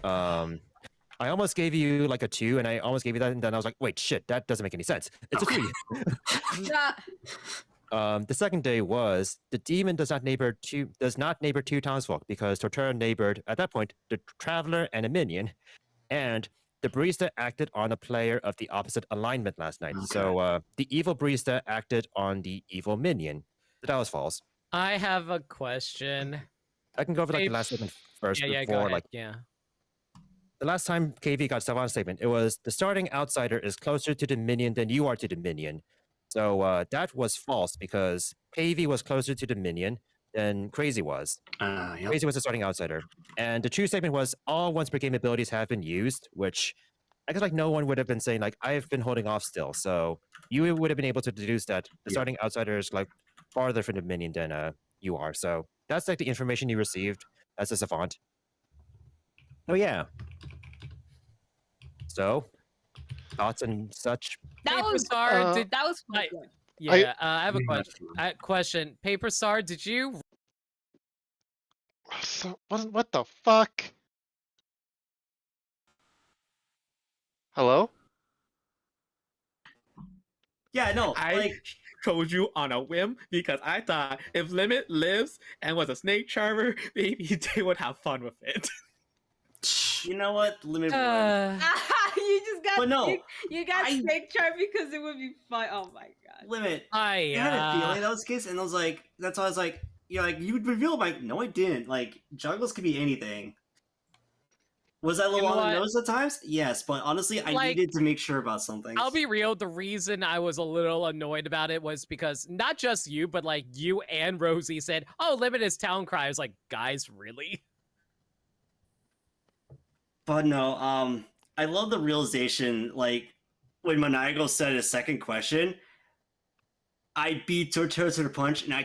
I almost gave you like a 2, and I almost gave you that, and then I was like, wait, shit, that doesn't make any sense. It's a 3. The second day was the demon does not neighbor 2 townsfolk because Torterra neighbored at that point the traveler and a minion, and the barista acted on a player of the opposite alignment last night. Okay. So the evil barista acted on the evil minion. So that was false. I have a question. I can go over like the last statement first before like the last time KV got savant statement, it was the starting outsider is closer to the minion than you are to the minion. So that was false because KV was closer to the minion than Crazy was. Yep. Crazy was the starting outsider. And the true statement was all once per game abilities have been used, which I guess like no one would have been saying like I've been holding off still. So you would have been able to deduce that the starting outsider is like farther from the minion than you are. So that's like the information you received as a savant. Oh yeah. So thoughts and such. That was that was good. Yeah, I have a question. Question. Paper Star, did you? So, what the fuck? Hello? Yeah, no, chose you on a whim because I thought if Limit lives and was a snake charmer, maybe they would have fun with it. You know what? Limit would. You just got But no, you got snake charm because it would be fun. Oh my god. Limit. I had a feeling that was the case, and I was like, that's why I was like, you'd reveal. I'm like, no, I didn't. Like, juggles could be anything. Was I a little on the nose at times? Yes, but honestly, I needed to make sure about something. I'll be real. The reason I was a little annoyed about it was because not just you, but like you and Rosie said, "Oh, Limit is town cry." I was like, guys, really? But no, I love the realization, like, when Maniacal said his second question, I beat Tortilla to the punch, and I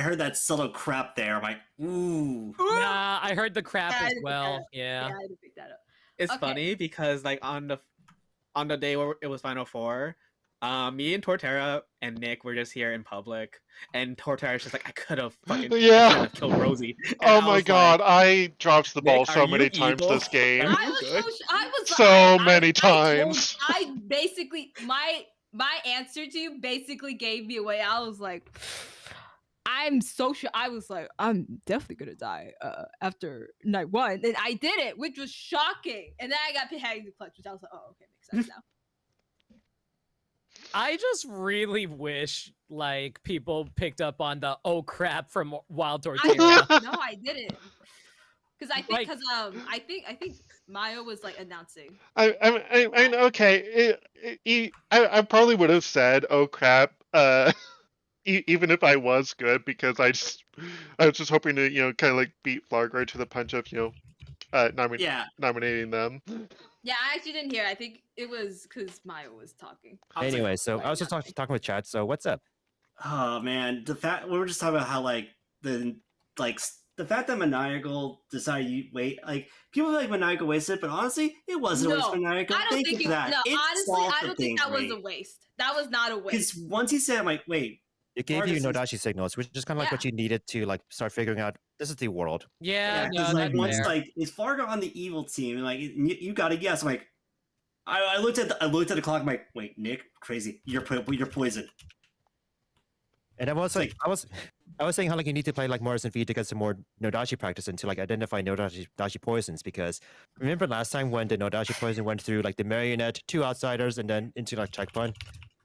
heard that subtle crap there. I'm like, ooh. Nah, I heard the crap as well. Yeah, I had to pick that up. It's funny because like on the day where it was Final Four, me and Torterra and Nick were just here in public, and Torterra's just like, I could have fucking killed Rosie. And oh my god, I dropped the ball so many times this game. So many times. I basically my answer to you basically gave me away. I was like, I'm so sure. I was like, I'm definitely gonna die after night one, and I did it, which was shocking. And then I got pit hagged in the clutch, which I was like, oh, okay, makes sense now. I just really wish like people picked up on the oh crap from Wild Tortilla. No, I didn't. Because I think Mayo was like announcing. Okay. I probably would have said oh crap. Even if I was good, because I was just hoping to kind of like beat Flargar to the punch of nominating them. Yeah, I actually didn't hear. I think it was because Maya was talking. Anyway, so I was just talking with chat. So what's up? Oh man, we were just talking about how the fact that Maniacal decided you wait. Like people feel like Maniacal wasted, but honestly, it wasn't a waste for Maniacal. I don't think that. No, honestly, I don't think that was a waste. That was not a waste. Because once he said, I'm like, wait. It gave you Nodashi signals, which is kind of like what you needed to like start figuring out. This is the world. Yeah, because like once is Fargo on the evil team, and like you got to guess. I'm like, I looked at the clock. I'm like, wait, Nick, crazy, you're poisoned. And I was like, I was saying how like you need to play like Morrison V to get some more Nodashi practice and to like identify Nodashi poisons, because remember last time when the Nodashi poison went through like the marionette, 2 outsiders, and then into like checkpoint.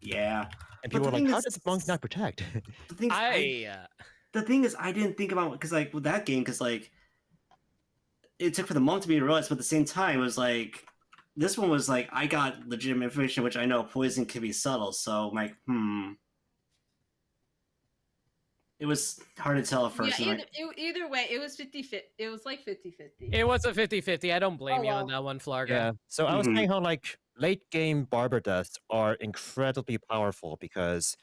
Yeah. And people were like, how did the monk not protect? The thing is, I didn't think about, because like with that game, because like it took for the monk to be realized, but at the same time, it was like this one was like I got legitimate information, which I know poison can be subtle. So I'm like, it was hard to tell at first. Yeah, either way, it was 50-50. It was like 50-50. It was a 50-50. I don't blame you on that one, Flarga. Yeah. So I was saying how like late game barber deaths are incredibly powerful because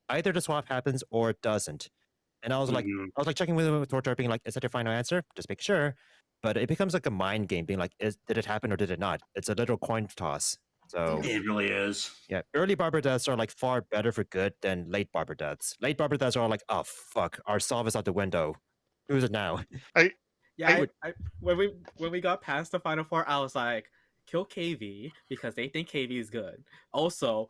either the swap happens or it doesn't. And I was like checking with Torture, being like, is that your final answer? Just make sure. But it becomes like a mind game, being like, did it happen or did it not? It's a little coin toss. So it really is. Yeah, early barber deaths are like far better for good than late barber deaths. Late barber deaths are like, oh fuck, our solve is out the window. Who's it now? When we got past the Final Four, I was like, kill KV because they think KV is good. Also,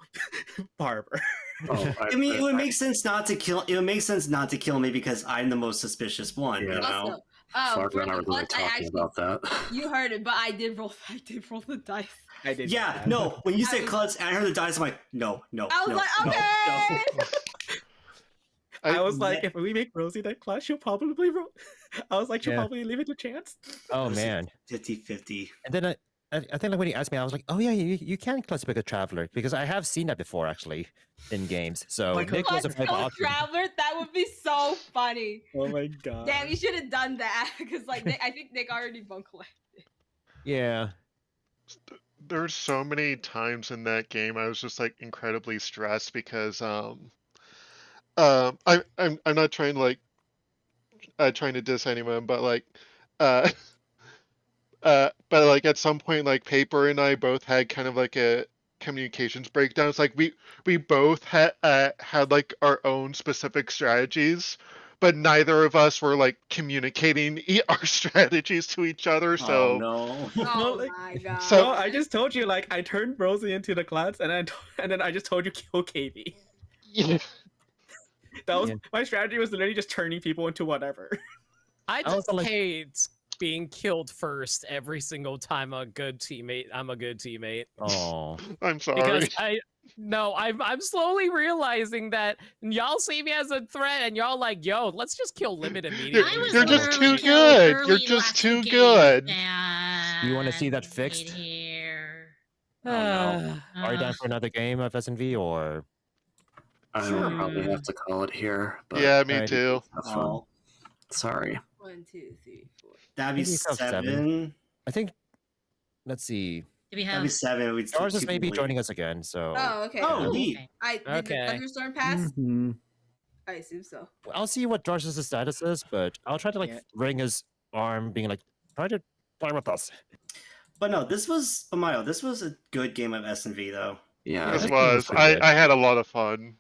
Barber. I mean, it would make sense not to kill. It would make sense not to kill me because I'm the most suspicious one. Yeah. You know. Also, we're not really talking about that. You heard it, but I did roll the dice. I did. Yeah, no. When you said clutch, and I heard the dice. I'm like, no. I was like, okay. I was like, if we make Rosie that clutch, she'll probably roll. I was like, she'll probably leave it to chance. Oh man, 50-50. And then I think like when he asked me, I was like, oh yeah, you can clutch pick a traveler because I have seen that before actually in games. So Nick was a traveler. That would be so funny. Oh my god! Damn, you should have done that because like I think Nick already bone collected. Yeah. There's so many times in that game I was just like incredibly stressed because I'm not trying to like trying to diss anyone, but like but like at some point like Paper and I both had kind of like a communications breakdown. It's like we both had like our own specific strategies, but neither of us were like communicating our strategies to each other. So oh my god. So I just told you like I turned Rosie into the class and then I just told you kill KV. Yeah. That was my strategy. Was literally just turning people into whatever. I just hate being killed first every single time I'm a good teammate. Oh, I'm sorry. Because I'm slowly realizing that y'all see me as a threat, and y'all like, yo, let's just kill Limit immediately. You're just too good. You're just too good. You want to see that fixed? Here. Are you down for another game of SNV or? I will probably have to call it here. But Yeah, me too. Have fun. Sorry. 1, 2, 3, 4. That'd be I think it's 7. I think. Let's see. Do we That'd have? be 7. We'd Ours is two maybe people joining us again. So. Oh, okay. Oh, cool. neat. Did the Okay. thunderstorm pass? Mhm. I assume so. I'll see what George's status is, but I'll try to like ring his arm, being like, try to play with us. But no, this was Mayo. This was a good game of SNV though. Yeah, This was. I had a lot of fun.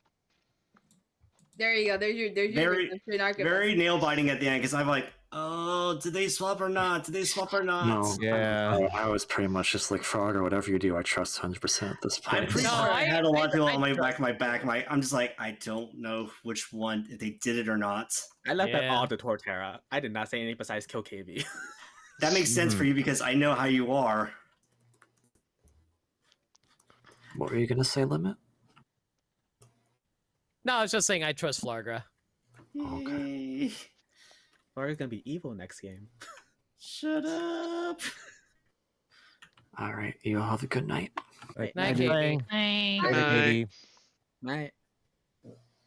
There you go. There's your Very nail biting at the end because I'm like, oh, did they swap or not? Did they swap or not? No. Yeah. I was pretty much just like, Frog, or whatever you do, I trust 100% at this point. I'm pretty sure I had a lot of people on my back. I'm just like, I don't know which one, if they did it or not. I left that all to Torterra. I did not say anything besides kill KV. That makes sense for you because I know how you are. What were you gonna say, Limit? No, I was just saying I trust Flargra. Okay. Florida's gonna be evil next game. Shut up. All right, you all have a good night. Right. Night, Katie. Hi. Night.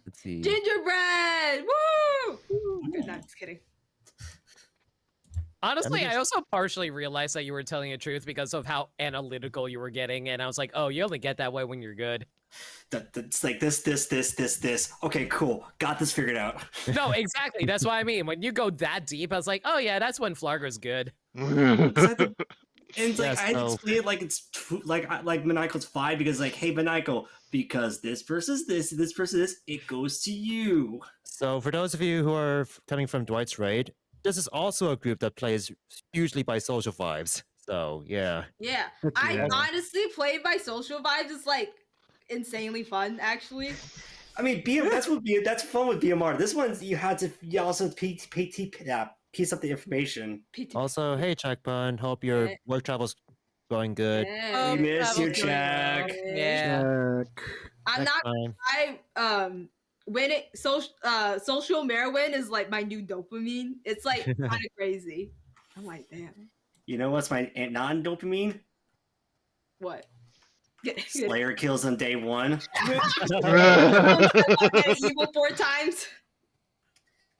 Let's see. Gingerbread! Woo! Okay, no, I'm just kidding. Honestly, I also partially realized that you were telling the truth because of how analytical you were getting, and I was like, oh, you only get that way when you're good. It's like this. Okay, cool. Got this figured out. No, exactly. That's what I mean. When you go that deep, I was like, oh yeah, that's when Flargra's good. And it's like I so- explain it like it's like Maniacal's 5 because like, hey Maniacal, because this versus this versus this, it goes to you. So for those of you who are coming from Dwight's raid, this is also a group that plays hugely by social vibes. So yeah. Yeah. I honestly played by social vibes. It's like insanely fun, actually. I mean, that's fun with BMR. This one you also piece up the information. Also, hey Checkbun, hope your work travel's going good. We miss you, Check. Yeah. I'm not. When it social Merwin is like my new dopamine. It's like kind of crazy. I'm like, damn. You know what's my non-dopamine? What? Slayer kills on day 1. Evil 4 times.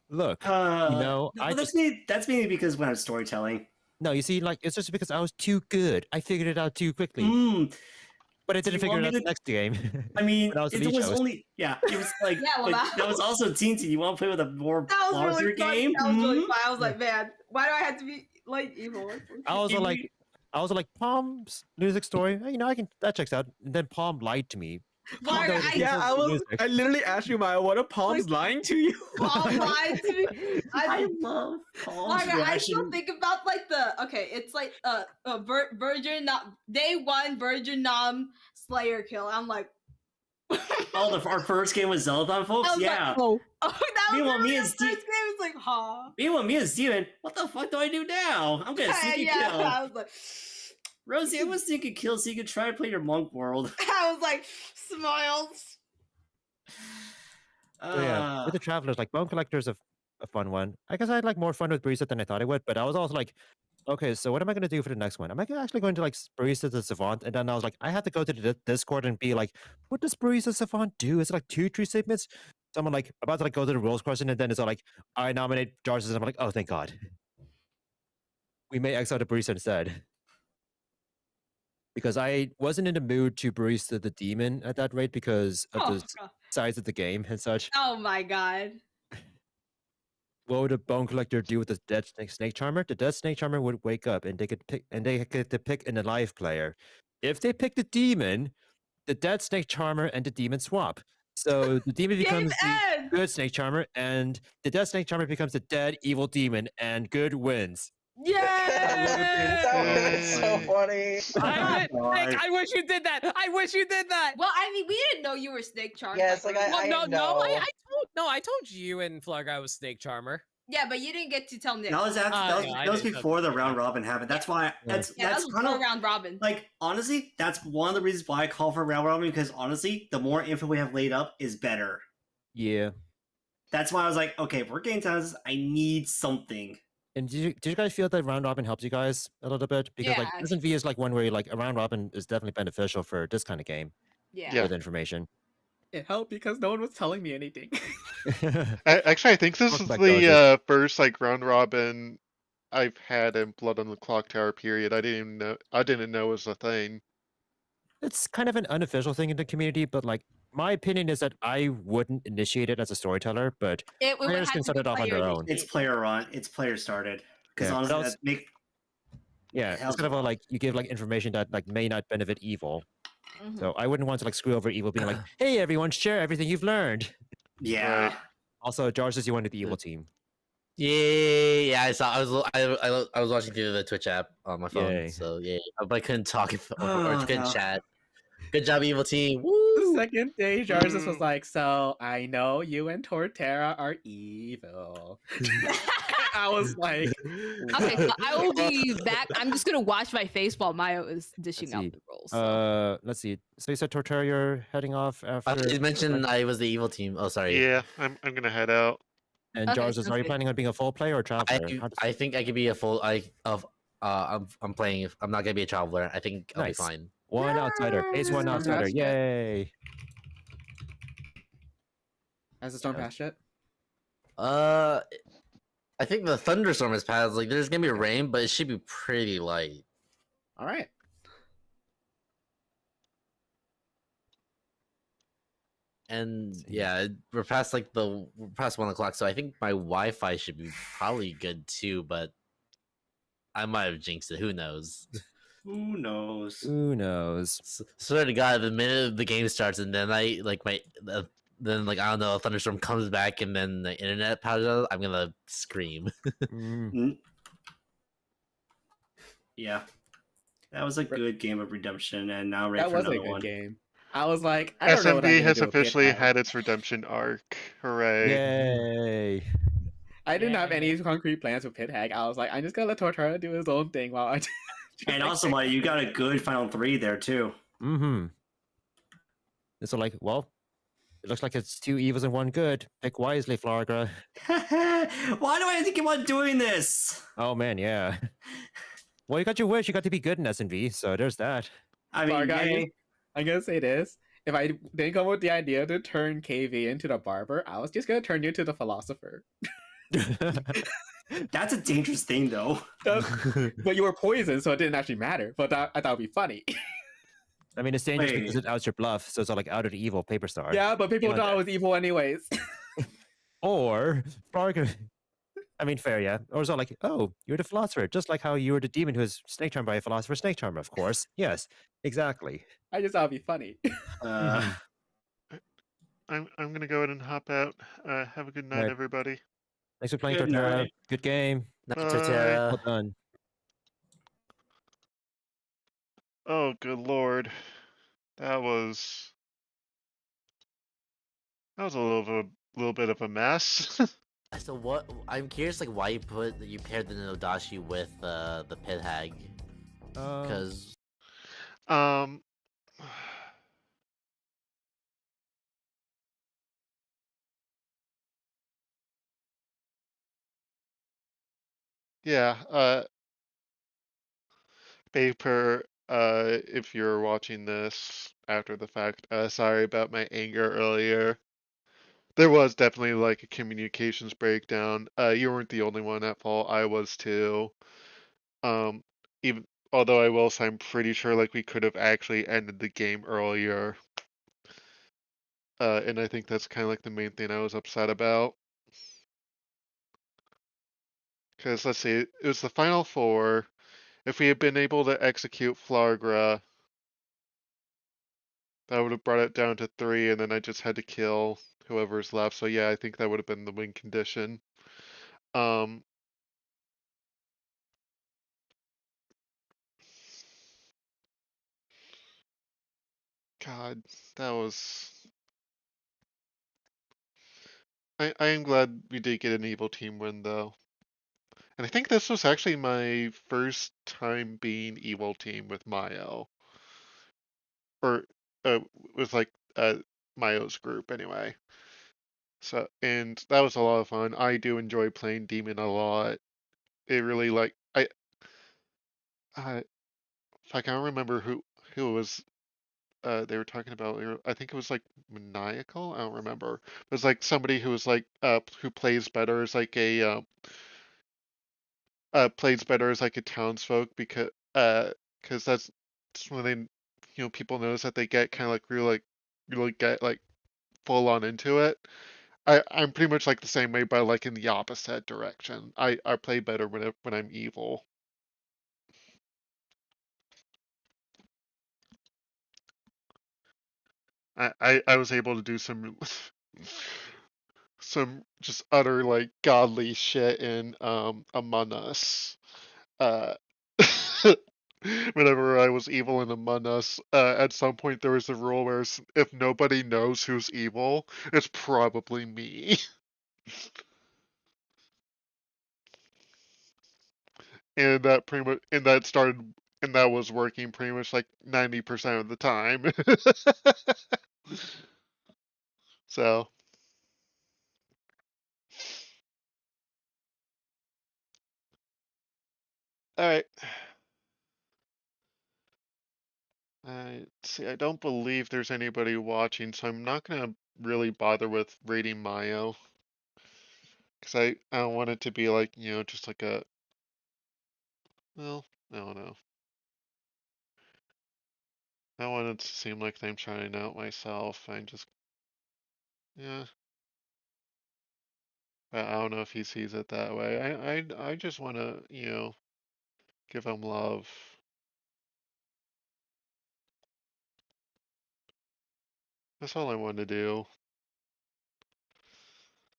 Look, that's maybe because when I'm storytelling. No, you see, like it's just because I was too good. I figured it out too quickly. But I didn't figure it out the next game. I mean, it was it was like that was also teensy. You want to play with a more larger game? That was really fun. I was like, man, why do I have to be like evil? I was like, Palm's music story. You know, that checks out. And then Palm lied to me. I literally asked you, Maya, what are Palms lying to you? Palm lied to me. I love Palm's I still think about like it's like Virgin day 1 Virgin Nom Slayer kill. I'm like, our first game was Zeldon, folks. Yeah. Like, that meanwhile, was me the and first game. It's like, huh? Meanwhile, me and Steven, what the fuck do I do now? I'm gonna seek a kill. I was like, Rosie, I was thinking kill so you could try to play your monk world. I was like, smiles. So yeah, with the Travelers, like Bone Collector's a fun one. I guess I had like more fun with Barista than I thought I would, but I was also like, okay, so what am I going to do for the next one? Am I actually going to like Barista the Savant? And then I was like, I have to go to the Discord and be like, what does Barista Savant do? Is it like 2-3 statements? Someone like about to like go to the rules question, and then it's all like, I nominate Jarvis, and I'm like, oh, thank God. We may exile the Barista instead. Because I wasn't in the mood to Barista the Demon at that rate because of the size of the game and such. Oh my God. What would a Bone Collector do with the Dead Snake Charmer? The Dead Snake Charmer would wake up and they get to pick an alive player. If they pick the Demon, the Dead Snake Charmer and the Demon swap. So the Demon becomes the good Snake Charmer, and the Dead Snake Charmer becomes the dead evil Demon, and good wins. Yeah. That would have been so funny. I wish you did that. I wish you did that. Well, I mean, we didn't know you were Snake Charmer. Yeah, it's like Well, I no, know. I told you and Flug I was Snake Charmer. Yeah, but you didn't get to tell Nick. That was after, that was before the round robin happened. That's why that's that was kind of round robin. Like honestly, that's one of the reasons why I call for round robin, because honestly, the more info we have laid up is better. Yeah. That's why I was like, okay, if we're getting to this, I need something. And did you guys feel that round robin helps you guys a little bit? Because like Yeah. S&V is like one where like a round robin is definitely beneficial for this kind of game. Yeah. With information. It helped because no one was telling me anything. Actually, I think this is the first like round robin I've had in Blood on the Clock Tower. Period. I didn't know it was a thing. It's kind of an unofficial thing in the community, but like my opinion is that I wouldn't initiate it as a storyteller, but players can start it off on their own. It's player run. It's player started. Because honestly, that make it's kind of a, like you give like information that like may not benefit evil. So I wouldn't want to like screw over evil, being like, "Hey, everyone, share everything you've learned." Yeah. Also, George says you wanted the evil team. Yeah, I saw. I was watching through the Twitch app on my phone, Yay. so yeah, but I couldn't talk or couldn't chat. Good job, evil team. The second day, Jarvis was like, "So I know you and Torterra are evil." I was like, Okay, so I will be back. I'm just gonna wash my face while Mayo is dishing out the rolls. Let's see. So you said Torterra, you're heading off after. I thought you mentioned I was the evil team. Oh, sorry. Yeah, I'm gonna head out. And Jarvis, are you planning on being a full player or traveler? I think I could be a full. I'm playing. I'm not gonna be a traveler. I think I'll be fine. One outsider. Phase one outsider. Yay! Has the storm passed yet? I think the thunderstorm has passed. Like, there's gonna be rain, but it should be pretty light. All right. And yeah, we're past like we're past 1 o'clock, so I think my Wi-Fi should be probably good too. But I might have jinxed it. Who knows? Who knows? Who knows? Swear to God, the minute the game starts, and then I like then like I don't know, a thunderstorm comes back, and then the internet powers out, I'm gonna scream. Yeah, that was a good game of redemption, and now ready That for was a another good one. game. I was like, I don't know what I'm SMB gonna has do with officially Pit had its redemption arc. Hooray! Yay! I didn't have any concrete plans with Pit Hag. I was like, I'm just gonna let Torterra do his own thing while I. And also, Mike, you got a good final three there too. Mm-hmm. So like, well, it looks like it's two evils and one good. Pick wisely, Flargra. Why do I have to keep on doing this? Oh man, yeah. Well, you got your wish. You got to be good in S&V, so there's that. I mean, Varga, I'm gonna say this. If I didn't come up with the idea to turn KV into the barber, I was just gonna turn you into the philosopher. That's a dangerous thing, though. But you were poisoned, so it didn't actually matter. But I thought it'd be funny. I mean, it's dangerous because it outs your bluff, so it's all like out of the evil paper star. Yeah, but people thought I was evil anyways. Or Flargra. I mean, fair, yeah. Or it's all like, oh, you're the philosopher, just like how you were the demon who was snake charmed by a philosopher snake charmer, of course. Yes, exactly. I just thought it'd be funny. I'm gonna go ahead and hop out. Have a good night, Right. everybody. Thanks for playing, Good Torterra. night. Good game. Torterra. Well done. Oh, good lord, that was a little bit of a mess. So what? I'm curious, like, why you paired the Nodashi with the Pit Hag? Because yeah, Paper, if you're watching this after the fact, sorry about my anger earlier. There was definitely like a communications breakdown. You weren't the only one at fault. I was too. Even although I will say I'm pretty sure like we could have actually ended the game earlier. And I think that's kind of like the main thing I was upset about. Because let's see, it was the final four. If we had been able to execute Flargra, that would have brought it down to 3, and then I just had to kill whoever's left. So yeah, I think that would have been the win condition. God, that was. I am glad we did get an evil team win though. And I think this was actually my first time being evil team with Mayo. Or with like Mayo's group anyway. So and that was a lot of fun. I do enjoy playing Demon a lot. It really like I I can't remember who it was they were talking about earlier. I think it was like maniacal. I don't remember. It was like somebody who was like who plays better as like a plays better as like a townsfolk because that's when they people notice that they get kind of like really get like full on into it. I'm pretty much like the same way, but like in the opposite direction. I play better when I'm evil. I was able to do some some just utter like godly shit in Among Us. Uh Whenever I was evil in Among Us, at some point there was a rule where if nobody knows who's evil, it's probably me. And that pretty much and that started and that was working pretty much like 90% of the time. So all right. See, I don't believe there's anybody watching, so I'm not gonna really bother with rating Mayo. Because I don't want it to be like, just like a, well, I don't know. I don't want it to seem like I'm trying out myself. I just, yeah. But I don't know if he sees it that way. I just want to, give him love. That's all I want to do.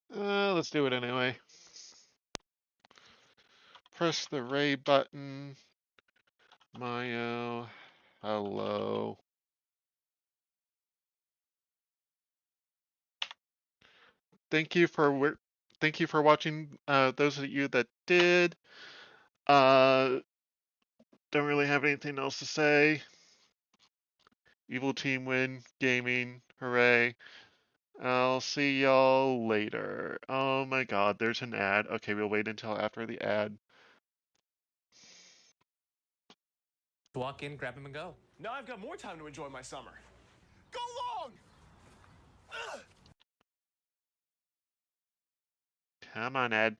Let's do it anyway. Press the Ray button. Mayo. Hello. Thank you for watching. Those of you that did. Don't really have anything else to say. Evil team win. Gaming. Hooray. I'll see y'all later. Oh my god, there's an ad. Okay, we'll wait until after the ad. Walk in, grab him, and go. Now I've got more time to enjoy my summer. Go long! Ugh. Come on, Ed.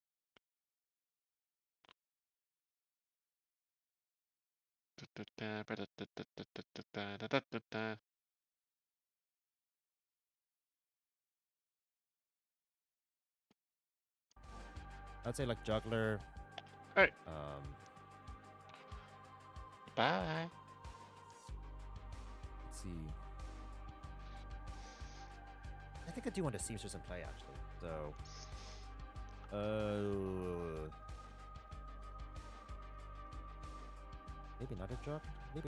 I'd say like juggler. Alright. Bye. Let's see. I think I do want to seamstress and play actually. So, maybe not a jug. Maybe